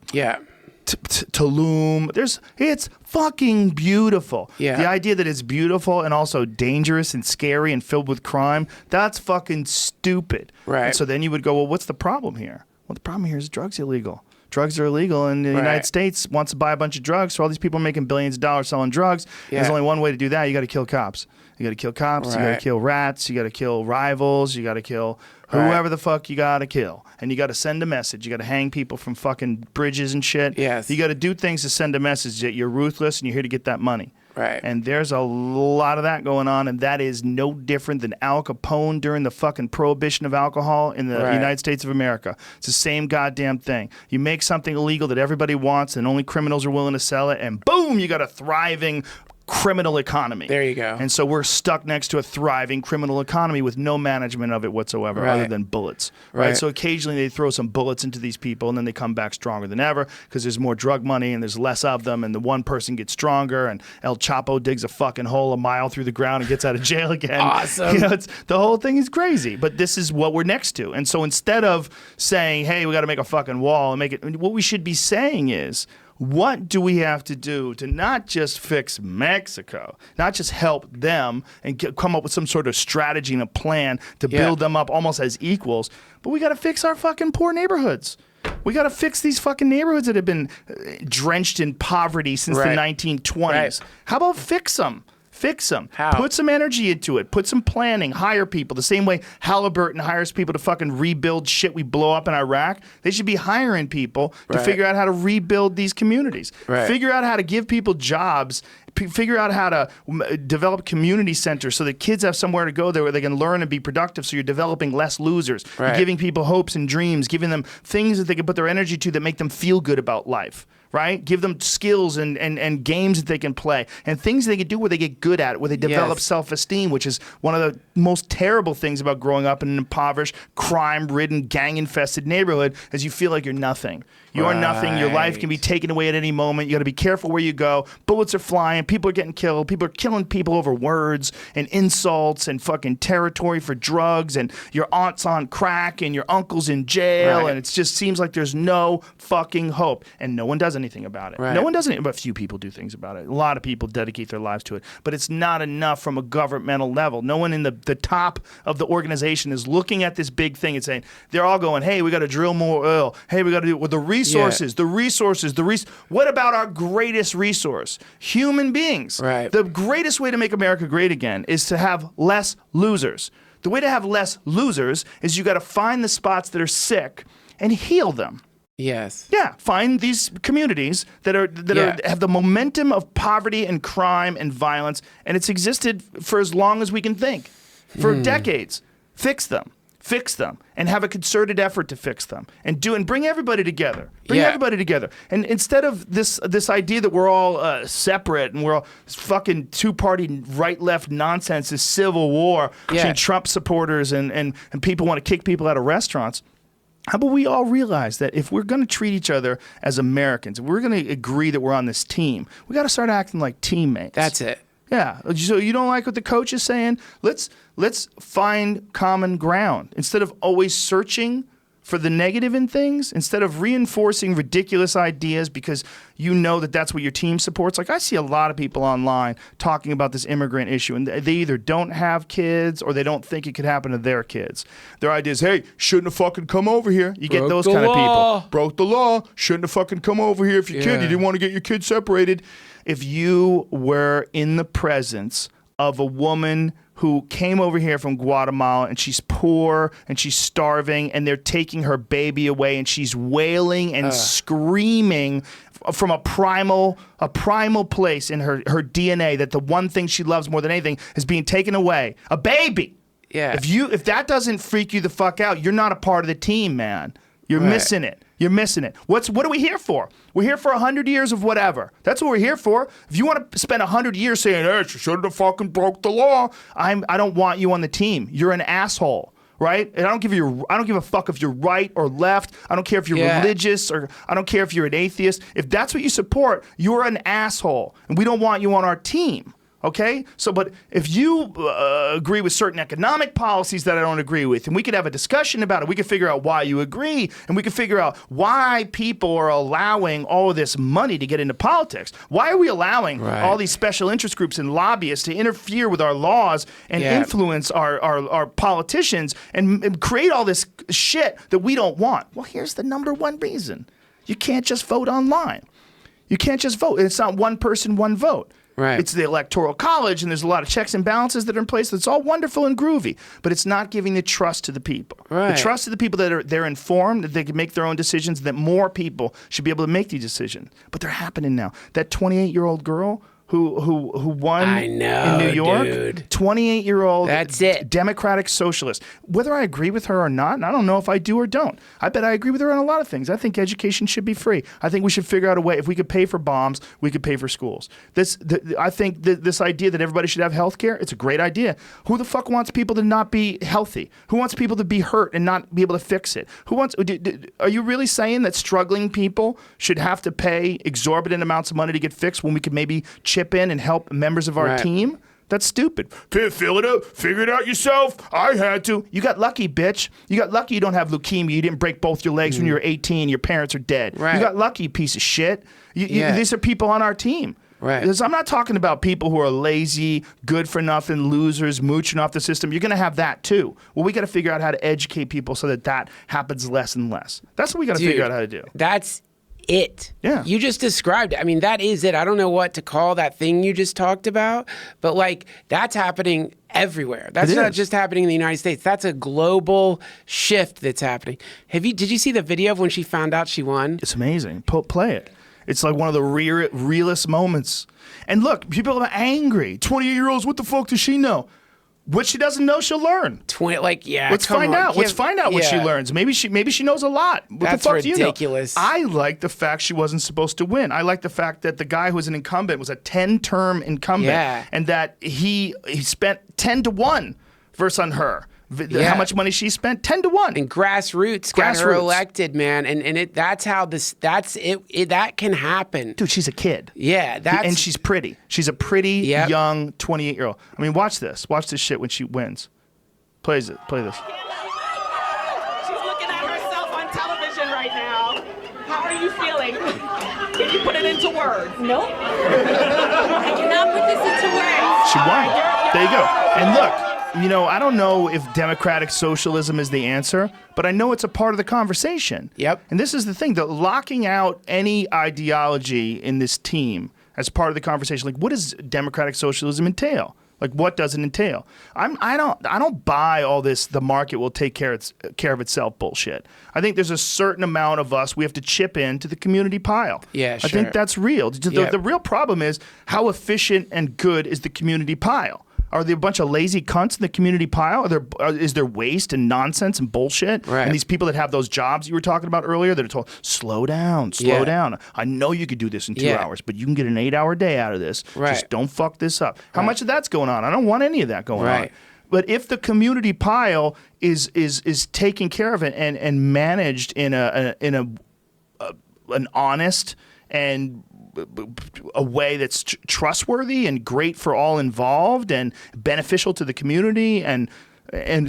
Tulum. It's fucking beautiful. Yeah. The idea that it's beautiful and also dangerous and scary and filled with crime, that's fucking stupid. Right. And so then you would go, well, what's the problem here? Well, the problem here is drugs illegal. Drugs are illegal, and the United States wants to buy a bunch of drugs, so all these people are making billions of dollars selling drugs. Yeah. There's only one way to do that. You got to kill cops. You got to kill cops. You got to kill rats. You got to kill rivals. You got to kill whoever the fuck you got to kill. And you got to send a message. You got to hang people from fucking bridges and shit. Yes. You got to do things to send a message that you're ruthless and you're here to get that money. Right. And there's a lot of that going on, and that is no different than Al Capone during the fucking prohibition of alcohol in the United States of America. It's the same goddamn thing. You make something illegal that everybody wants and only criminals are willing to sell it, and boom, you got a thriving criminal economy. There you go. And so we're stuck next to a thriving criminal economy with no management of it whatsoever other than bullets. Right. So occasionally they throw some bullets into these people and then they come back stronger than ever because there's more drug money and there's less of them and the one person gets stronger and El Chapo digs a fucking hole a mile through the ground and gets out of jail again. Awesome. The whole thing is crazy, but this is what we're next to. And so instead of saying, hey, we got to make a fucking wall and make it, what we should be saying is, what do we have to do to not just fix Mexico, not just help them and come up with some sort of strategy and a plan to build them up almost as equals, but we got to fix our fucking poor neighborhoods. We got to fix these fucking neighborhoods that have been drenched in poverty since the 1920s. Right. How about fix them? Fix them. How? Put some energy into it. Put some planning. Hire people. The same way Halliburton hires people to fucking rebuild shit we blow up in Iraq. They should be hiring people to figure out how to rebuild these communities. Right. Figure out how to give people jobs. Figure out how to develop community centers so that kids have somewhere to go there where they can learn and be productive, so you're developing less losers. Right. You're giving people hopes and dreams, giving them things that they can put their energy to that make them feel good about life. right? Give them skills and games that they can play and things they can do where they get good at it, where they develop self-esteem, which is one of the most terrible things about growing up in an impoverished, crime-ridden, gang-infested neighborhood is you feel like you're nothing. You are nothing. Your life can be taken away at any moment. You got to be careful where you go. Bullets are flying. People are getting killed. People are killing people over words and insults and fucking territory for drugs. And your aunt's on crack and your uncle's in jail. And it just seems like there's no fucking hope. And no one does anything about it. No one does anything. But few people do things about it. A lot of people dedicate their lives to it. But it's not enough from a governmental level. No one in the top of the organization is looking at this big thing and saying, they're all going, hey, we got to drill more oil. Hey, we got to do it with the resources. What about our greatest resource? Human beings. The greatest way to make America great again is to have less losers. The way to have less losers is you got to find the spots that are sick and heal them. Yes. Yeah, find these communities that have the momentum of poverty and crime and violence, and it's existed for as long as we can think, for decades. Fix them, and have a concerted effort to fix them, and bring everybody together. Everybody together, and instead of this idea that we're all separate and we're all fucking two-party right-left nonsense, this civil war between Trump supporters and people want to kick people out of restaurants. How about we all realize that if we're going to treat each other as Americans, if we're going to agree that we're on this team, we got to start acting like teammates. That's it. Yeah. So you don't like what the coach is saying? Let's find common ground. Instead of always searching for the negative in things, instead of reinforcing ridiculous ideas because you know that that's what your team supports. Like I see a lot of people online talking about this immigrant issue, and they either don't have kids or they don't think it could happen to their kids. Their idea is, hey, shouldn't have fucking come over here. You get those kind of people. Broke the law. Shouldn't have fucking come over here if you could. You didn't want to get your kids separated. If you were in the presence of a woman who came over here from Guatemala and she's poor and she's starving and they're taking her baby away and she's wailing and screaming from a primal place in her DNA that the one thing she loves more than anything is being taken away. A baby. Yeah. If that doesn't freak you the fuck out, you're not a part of the team, man. You're missing it. You're missing it. What are we here for? We're here for 100 years of whatever. That's what we're here for. If you want to spend 100 years saying, hey, she shouldn't have fucking broke the law, I don't want you on the team. You're an asshole, right? And I don't give a fuck if you're right or left. I don't care if you're religious or I don't care if you're an atheist. If that's what you support, you're an asshole. And we don't want you on our team. Okay? So, but if you agree with certain economic policies that I don't agree with, and we could have a discussion about it, we could figure out why you agree, and we could figure out why people are allowing all of this money to get into politics. Why are we allowing all these special interest groups and lobbyists to interfere with our laws and influence our politicians and create all this shit that we don't want? Well, here's the number one reason. You can't just vote online. You can't just vote. It's not one person, one vote. Right. It's the Electoral College, and there's a lot of checks and balances that are in place. That's all wonderful and groovy, but it's not giving the trust to the people. Right. The trust to the people that they're informed, that they can make their own decisions, that more people should be able to make these decisions. But they're happening now. That 28-year-old girl who won in New York, 28-year-old That's it. Democratic socialist. Whether I agree with her or not, and I don't know if I do or don't. I bet I agree with her on a lot of things. I think education should be free. I think we should figure out a way. If we could pay for bombs, we could pay for schools. I think this idea that everybody should have health care, it's a great idea. Who the fuck wants people to not be healthy? Who wants people to be hurt and not be able to fix it? Are you really saying that struggling people should have to pay exorbitant amounts of money to get fixed when we could maybe chip in and help members of our team? That's stupid. Fill it out. Figure it out yourself. I had to. You got lucky, bitch. You got lucky you don't have leukemia. You didn't break both your legs when you were 18. Your parents are dead. Right. You got lucky, piece of shit. These are people on our team. Right. Because I'm not talking about people who are lazy, good for nothing, losers, mooching off the system. You're going to have that too. Well, we got to figure out how to educate people so that happens less and less. That's what we got to figure out how to do. That's it. Yeah. You just described it. I mean, that is it. I don't know what to call that thing you just talked about, but like that's happening everywhere. That's not just happening in the United States. That's a global shift that's happening. Did you see the video of when she found out she won? It's amazing. Play it. It's like one of the realest moments. And look, people are angry. 28-year-olds, what the fuck does she know? What she doesn't know, she'll learn. 20, like, yeah. Let's come find on, out. Let's find out what she yeah. learns. Maybe she knows a lot. What That's the fuck ridiculous. Do you know? I like the fact she wasn't supposed to win. I like the fact that the guy who was an incumbent was a 10-term incumbent, Yeah. and that he spent 10-1 versus on her. Yeah. How much money she spent? 10-1. And grassroots got her Grassroots. elected, man. And that's how that can happen. Dude, she's a kid. Yeah, And she's pretty. She's a pretty Yep. young 28-year-old. I mean, watch this. Watch this shit when she wins. Play this. She's looking at herself on television right now. How are you feeling? Can you put it into words? No. I cannot put this into words. She won. There you go. And look, you know, I don't know if democratic socialism is the answer, but I know it's a part of the conversation. Yep. And this is the thing, that locking out any ideology in this team as part of the conversation, like, what does democratic socialism entail? Like, what does it entail? I don't buy all this the market will take care of itself bullshit. I think there's a certain amount of us we have to chip into the community pile. Yeah, I think that's real. The real problem is, how efficient and good is the community pile? Are there a bunch of lazy cunts in the community pile? Is there waste and nonsense and bullshit? Right. And these people that have those jobs you were talking about earlier that are told, slow down. I know you could do this in 2 hours, but you can get an 8-hour day out of this. Right. Just don't fuck this up. How much of that's going on? I don't want any of that going on. Right. But if the community pile is taken care of and managed in an honest and a way that's trustworthy and great for all involved and beneficial to the community and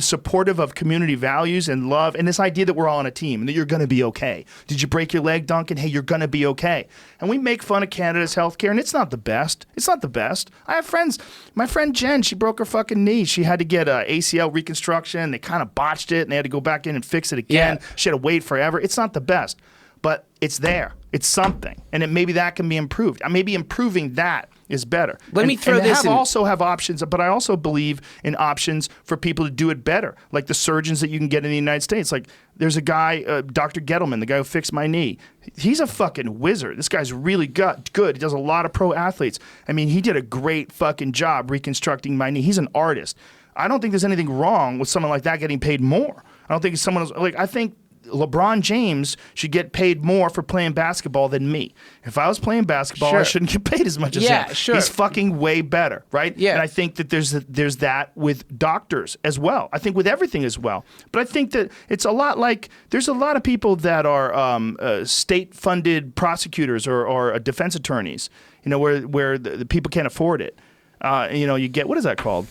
supportive of community values and love and this idea that we're all on a team and that you're going to be okay. Did you break your leg, Duncan? Hey, you're going to be okay. And we make fun of Canada's healthcare, and it's not the best. It's not the best. I have friends. My friend Jen, she broke her fucking knee. She had to get a ACL reconstruction. They kind of botched it, and they had to go back in and fix it again. Yeah. She had to wait forever. It's not the best, but it's there. It's something, and maybe that can be improved. Maybe improving that is better. Let me throw this in. Also have options, but I also believe in options for people to do it better, like the surgeons that you can get in the United States. Like there's a guy, Dr. Gettleman, the guy who fixed my knee. He's a fucking wizard. This guy's really good. He does a lot of pro athletes. I mean, he did a great fucking job reconstructing my knee. He's an artist. I don't think there's anything wrong with someone like that getting paid more. I don't think someone else, like, I think LeBron James should get paid more for playing basketball than me. If I was playing basketball, I shouldn't get paid as much as him. Yeah, sure. He's fucking way better, right? Yeah. And I think that there's that with doctors as well. I think with everything as well. But I think that it's a lot like there's a lot of people that are state-funded prosecutors or defense attorneys, you know, where the people can't afford it. You know, you get, what is that called?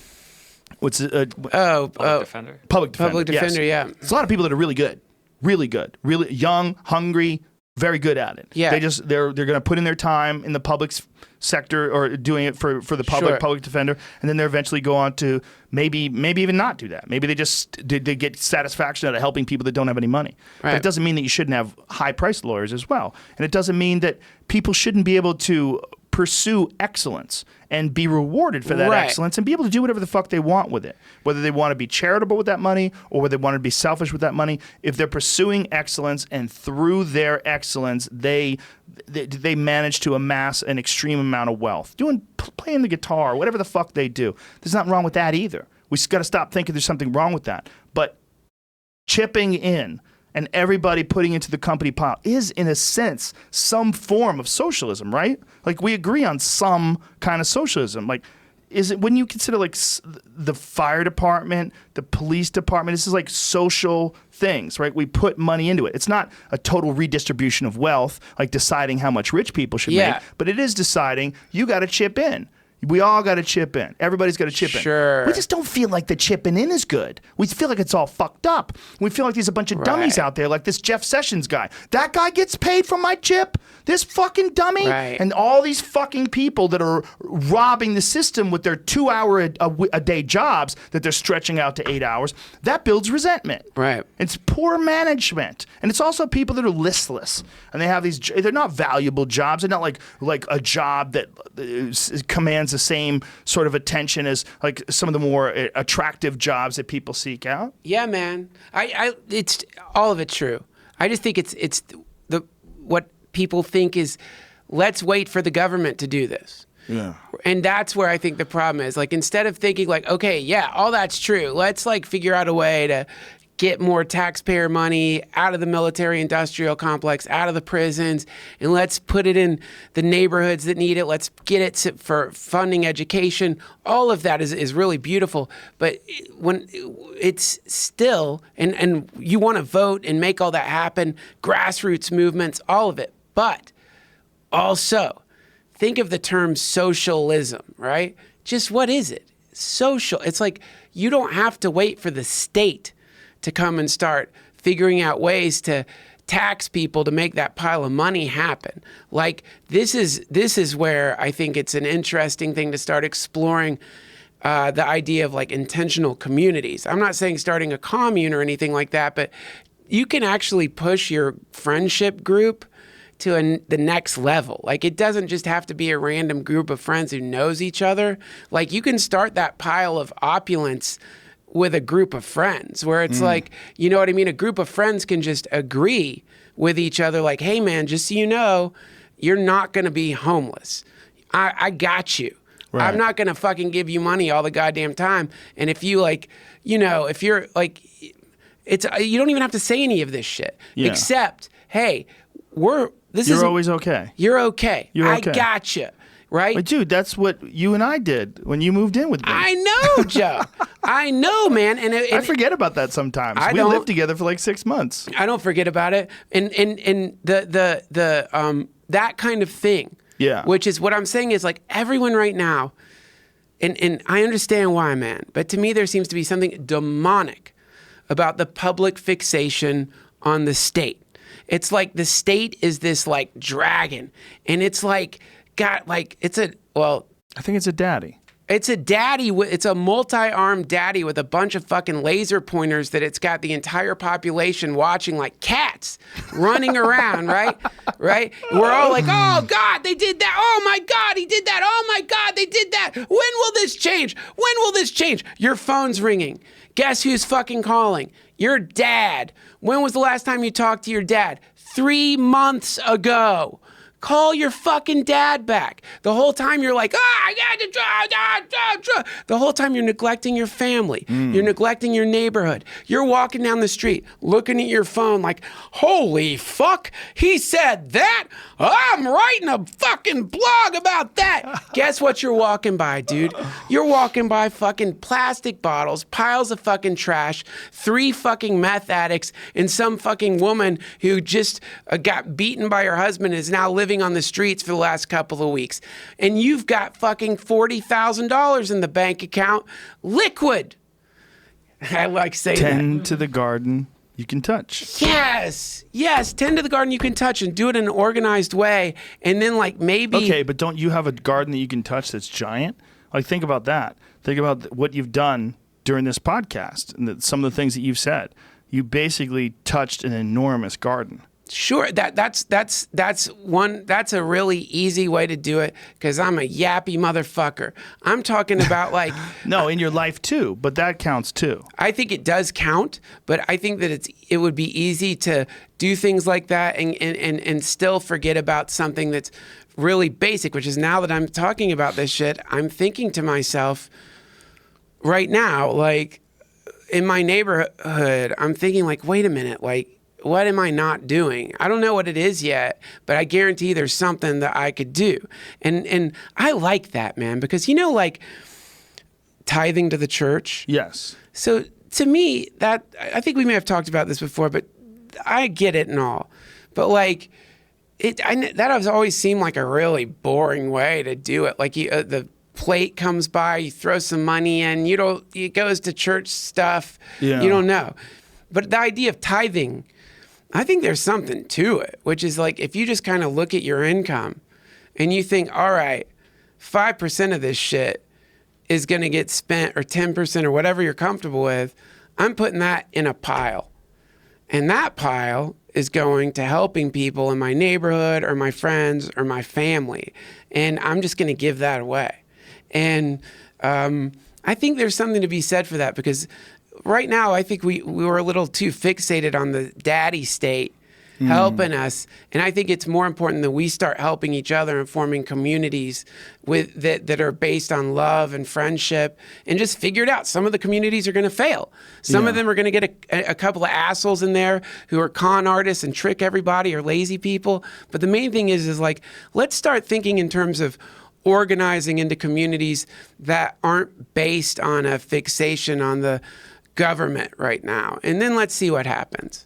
What's Public defender. Public defender. Public defender, yes. yeah. There's a lot of people that are really good, really young, hungry, very good at it. Yeah. They're going to put in their time in the public sector or doing it for the public defender, and then they eventually go on to maybe even not do that. Maybe they get satisfaction out of helping people that don't have any money. Right. But it doesn't mean that you shouldn't have high-priced lawyers as well, and it doesn't mean that people shouldn't be able to pursue excellence and be rewarded for that excellence and be able to do whatever the fuck they want with it. Whether they want to be charitable with that money or whether they want to be selfish with that money, if they're pursuing excellence and through their excellence they manage to amass an extreme amount of wealth, playing the guitar, whatever the fuck they do, there's nothing wrong with that either. We just got to stop thinking there's something wrong with that. But chipping in and everybody putting into the company pile is, in a sense, some form of socialism, right? Like, we agree on some kind of socialism. Like, is it, when you consider, like, the fire department, the police department, this is like social things, right? We put money into it. It's not a total redistribution of wealth, like deciding how much rich people should make, but it is deciding you got to chip in. We all got to chip in. Everybody's got to chip in. Sure. We just don't feel like the chipping in is good. We feel like it's all fucked up. We feel like there's a bunch of dummies out there, like this Jeff Sessions guy. That guy gets paid for my chip? This fucking dummy? Right. And all these fucking people that are robbing the system with their 2-hour a day jobs that they're stretching out to 8 hours, that builds resentment. Right. It's poor management. And it's also people that are listless. And they have these, they're not valuable jobs. They're not like a job that commands the same sort of attention as like some of the more attractive jobs that people seek out. Yeah, man. It's all of it true. I just think it's what people think is, let's wait for the government to do this. Yeah. And that's where I think the problem is. Like, instead of thinking like, okay, yeah, all that's true. Let's like figure out a way to get more taxpayer money out of the military industrial complex, out of the prisons, and let's put it in the neighborhoods that need it. Let's get it for funding education. All of that is really beautiful. But when it's still, and you want to vote and make all that happen, grassroots movements, all of it. But also, think of the term socialism, right? Just what is it? Social. It's like you don't have to wait for the state to come and start figuring out ways to tax people to make that pile of money happen. Like this is where I think it's an interesting thing to start exploring the idea of like intentional communities. I'm not saying starting a commune or anything like that, but you can actually push your friendship group to the next level. Like it doesn't just have to be a random group of friends who knows each other. Like you can start that pile of opulence with a group of friends where it's like, you know what I mean? A group of friends can just agree with each other like, hey man, just so you know, you're not going to be homeless. I got you. Right. I'm not going to fucking give you money all the goddamn time. And if you like, you know, if you're like, it's, you don't even have to say any of this shit except, hey, you're always okay. You're okay. You're okay. I got you. Right? But dude, that's what you and I did when you moved in with me. I know, Joe. I know, man. And I forget about that sometimes. We lived together for like 6 months. I don't forget about it. And the that kind of thing. Yeah. Which is what I'm saying is like everyone right now, and I understand why, man. But to me, there seems to be something demonic about the public fixation on the state. It's like the state is this like dragon, and it's like got like I think it's a daddy. It's a daddy. It's a multi-armed daddy with a bunch of fucking laser pointers that it's got the entire population watching like cats running around, right? Right? We're all like, oh God, they did that. Oh my God, he did that. Oh my God, they did that. When will this change? When will this change? Your phone's ringing. Guess who's fucking calling? Your dad. When was the last time you talked to your dad? 3 months ago. Call your fucking dad back. The whole time you're like, I got to try. The whole time you're neglecting your family. You're neglecting your neighborhood. You're walking down the street, looking at your phone like, holy fuck, he said that? I'm writing a fucking blog about that. Guess what you're walking by, dude? You're walking by fucking plastic bottles, piles of fucking trash, 3 fucking meth addicts, and some fucking woman who just got beaten by her husband and is now living on the streets for the last couple of weeks. And you've got fucking $40,000 in the bank account, liquid. I like saying that. Tend to the garden you can touch. Yes, tend to the garden you can touch and do it in an organized way. And then like maybe... Okay, but don't you have a garden that you can touch that's giant? Like think about that. Think about what you've done during this podcast and some of the things that you've said. You basically touched an enormous garden. Sure, that's a really easy way to do it because I'm a yappy motherfucker. I'm talking about like no, in your life too, but that counts too. I think it does count, but I think that it would be easy to do things like that and still forget about something that's really basic, which is now that I'm talking about this shit, I'm thinking to myself right now, like in my neighborhood, I'm thinking like, wait a minute, like what am I not doing? I don't know what it is yet, but I guarantee there's something that I could do. And I like that, man, because, you know, like tithing to the church. Yes. So to me, that I think we may have talked about this before, but I get it and all. But like that has always seemed like a really boring way to do it. Like the plate comes by, you throw some money in, it goes to church stuff. Yeah. You don't know. But the idea of tithing, I think there's something to it, which is like if you just kind of look at your income and you think, all right, 5% of this shit is going to get spent or 10% or whatever you're comfortable with, I'm putting that in a pile. And that pile is going to helping people in my neighborhood or my friends or my family. And I'm just going to give that away. And I think there's something to be said for that because right now, I think we were a little too fixated on the daddy state helping us. And I think it's more important that we start helping each other and forming communities that are based on love and friendship, and just figure it out. Some of the communities are going to fail. Some of them are going to get a couple of assholes in there who are con artists and trick everybody, or lazy people. But the main thing is like, let's start thinking in terms of organizing into communities that aren't based on a fixation on the government right now. And then let's see what happens.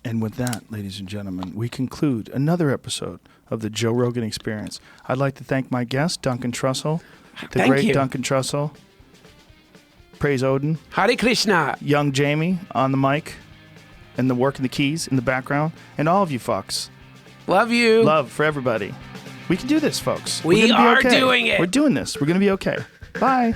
And with that, ladies and gentlemen, we conclude another episode of the Joe Rogan Experience. I'd like to thank my guest, Duncan Trussell, the great you. Duncan Trussell. Praise Odin. Hare Krishna. Young Jamie on the mic, and the working the keys in the background, and all of you fucks. Love you. Love for everybody. We can do this, folks. We We're gonna be are okay. doing it. We're doing this. We're going to be okay. Bye.